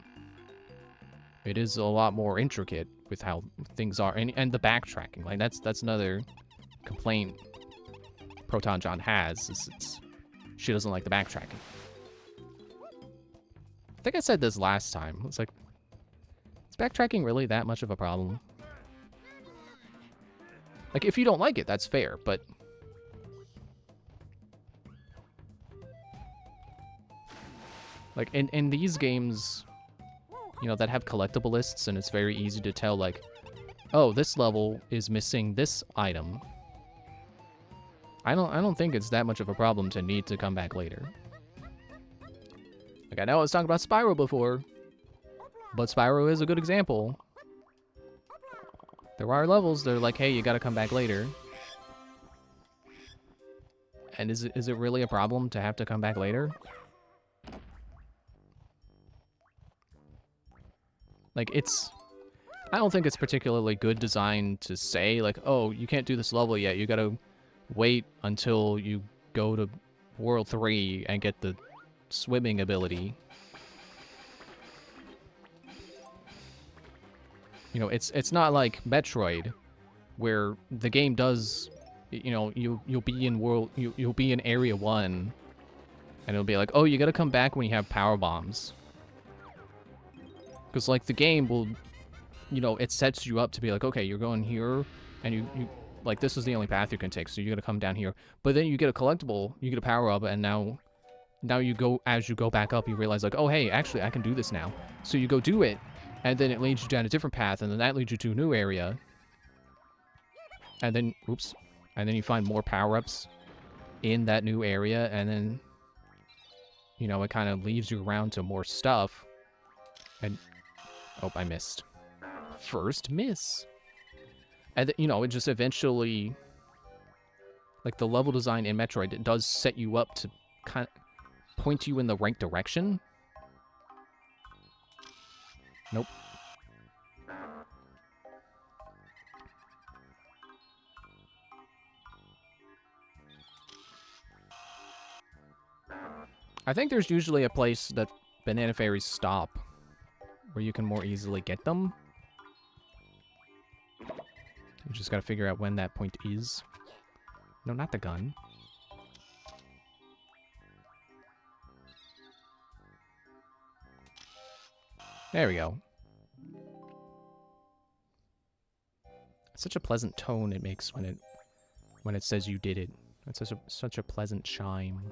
It is a lot more intricate with how things are, and the backtracking. Like that's another complaint Proton John has, is she doesn't like the backtracking. I think I said this last time. It's like, is backtracking really that much of a problem? Like, if you don't like it, that's fair, but like in these games, you know, that have collectible lists, and it's very easy to tell, like, oh, this level is missing this item. I don't think it's that much of a problem to need to come back later. Like, I know I was talking about Spyro before, but Spyro is a good example. There are levels that are like, hey, you gotta come back later. And is it really a problem to have to come back later? Like, I don't think it's particularly good design to say, like, oh, you can't do this level yet. You gotta wait until you go to World 3 and get the swimming ability. You know, it's not like Metroid, where the game does, you know, you'll be in Area 1, and it'll be like, oh, you gotta come back when you have power bombs. Because, like, the game will, you know, it sets you up to be like, okay, you're going here, and you like, this is the only path you can take, so you gotta come down here. But then you get a collectible, you get a power-up, and now you go, as you go back up, you realize, like, oh, hey, actually, I can do this now. So you go do it, and then it leads you down a different path, and then that leads you to a new area. And then, oops, and then you find more power-ups in that new area, and then, you know, it kind of leaves you around to more stuff. And, oh, I missed. First miss. And, you know, it just eventually, like, the level design in Metroid, it does set you up to kind of point you in the right direction. Nope. I think there's usually a place that banana fairies stop, where you can more easily get them. You just gotta figure out when that point is. No, not the gun. There we go. Such a pleasant tone it makes when it says you did it. It's such a pleasant chime.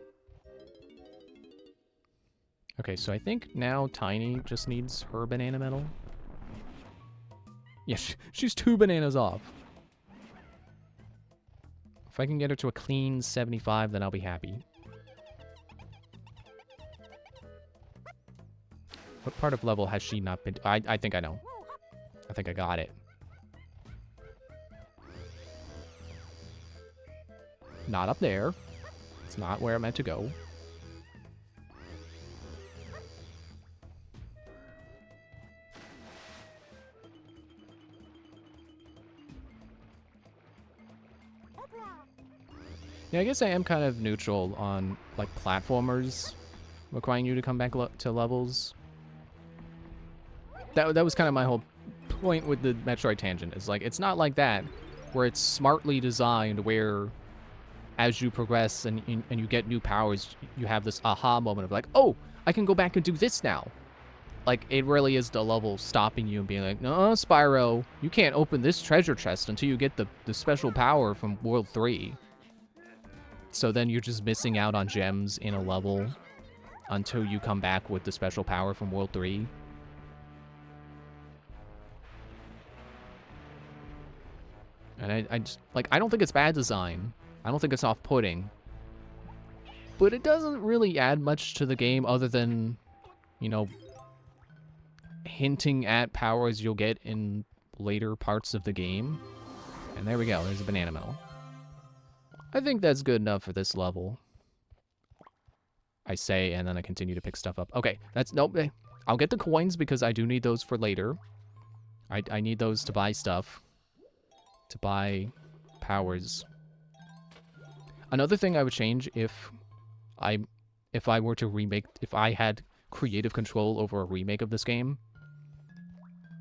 Okay, so I think now Tiny just needs her banana medal. Yeah, she's 2 bananas off. If I can get her to a clean 75, then I'll be happy. What part of level has she not been? I think I know. I think I got it. Not up there. It's not where I meant to go. Yeah, I guess I am kind of neutral on, like, platformers requiring you to come back to levels. That was kind of my whole point with the Metroid tangent. Is like, it's not like that, where it's smartly designed, where as you progress and you get new powers, you have this aha moment of like, oh, I can go back and do this now. Like, it really is the level stopping you and being like, no, Spyro, you can't open this treasure chest until you get the special power from World 3. So then you're just missing out on gems in a level until you come back with the special power from World 3. And I just, like, I don't think it's bad design. I don't think it's off-putting. But it doesn't really add much to the game other than, you know, hinting at powers you'll get in later parts of the game. And there we go, there's a banana medal. I think that's good enough for this level. I say, and then I continue to pick stuff up. Okay, that's, nope, I'll get the coins because I do need those for later. I need those to buy stuff. To buy powers. Another thing I would change if if I were to remake, if I had creative control over a remake of this game.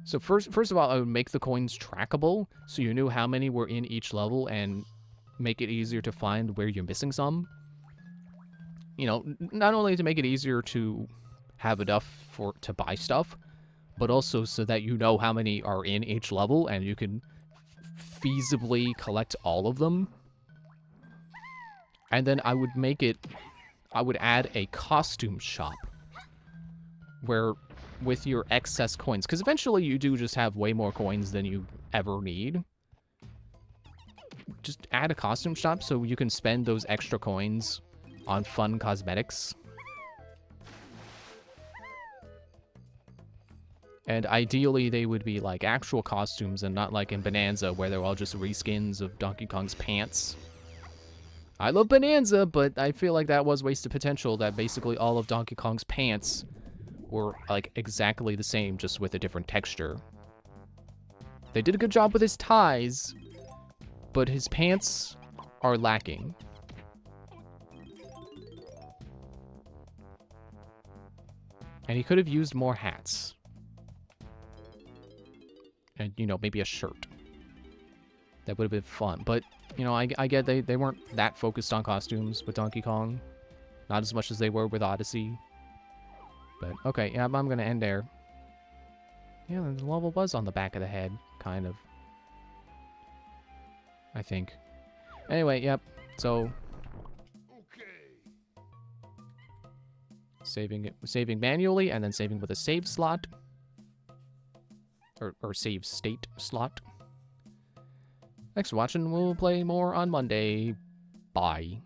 So first of all, I would make the coins trackable, so you knew how many were in each level and make it easier to find where you're missing some. You know, not only to make it easier to have enough to buy stuff, but also so that you know how many are in each level and you can feasibly collect all of them. And then I would add a costume shop where with your excess coins, because eventually you do just have way more coins than you ever need. Just add a costume shop so you can spend those extra coins on fun cosmetics. And ideally they would be like actual costumes and not like in Bonanza where they're all just reskins of Donkey Kong's pants. I love Bonanza, but I feel like that was wasted potential, that basically all of Donkey Kong's pants were like exactly the same, just with a different texture. They did a good job with his ties, but his pants are lacking. And he could have used more hats. And, you know, maybe a shirt. That would have been fun. But, you know, I get they weren't that focused on costumes with Donkey Kong. Not as much as they were with Odyssey. But, okay, yeah, I'm going to end there. Yeah, the level was on the back of the head, kind of. I think. Anyway, yep. So, saving manually and then saving with a save slot. Or save state slot. Thanks for watching. We'll play more on Monday. Bye.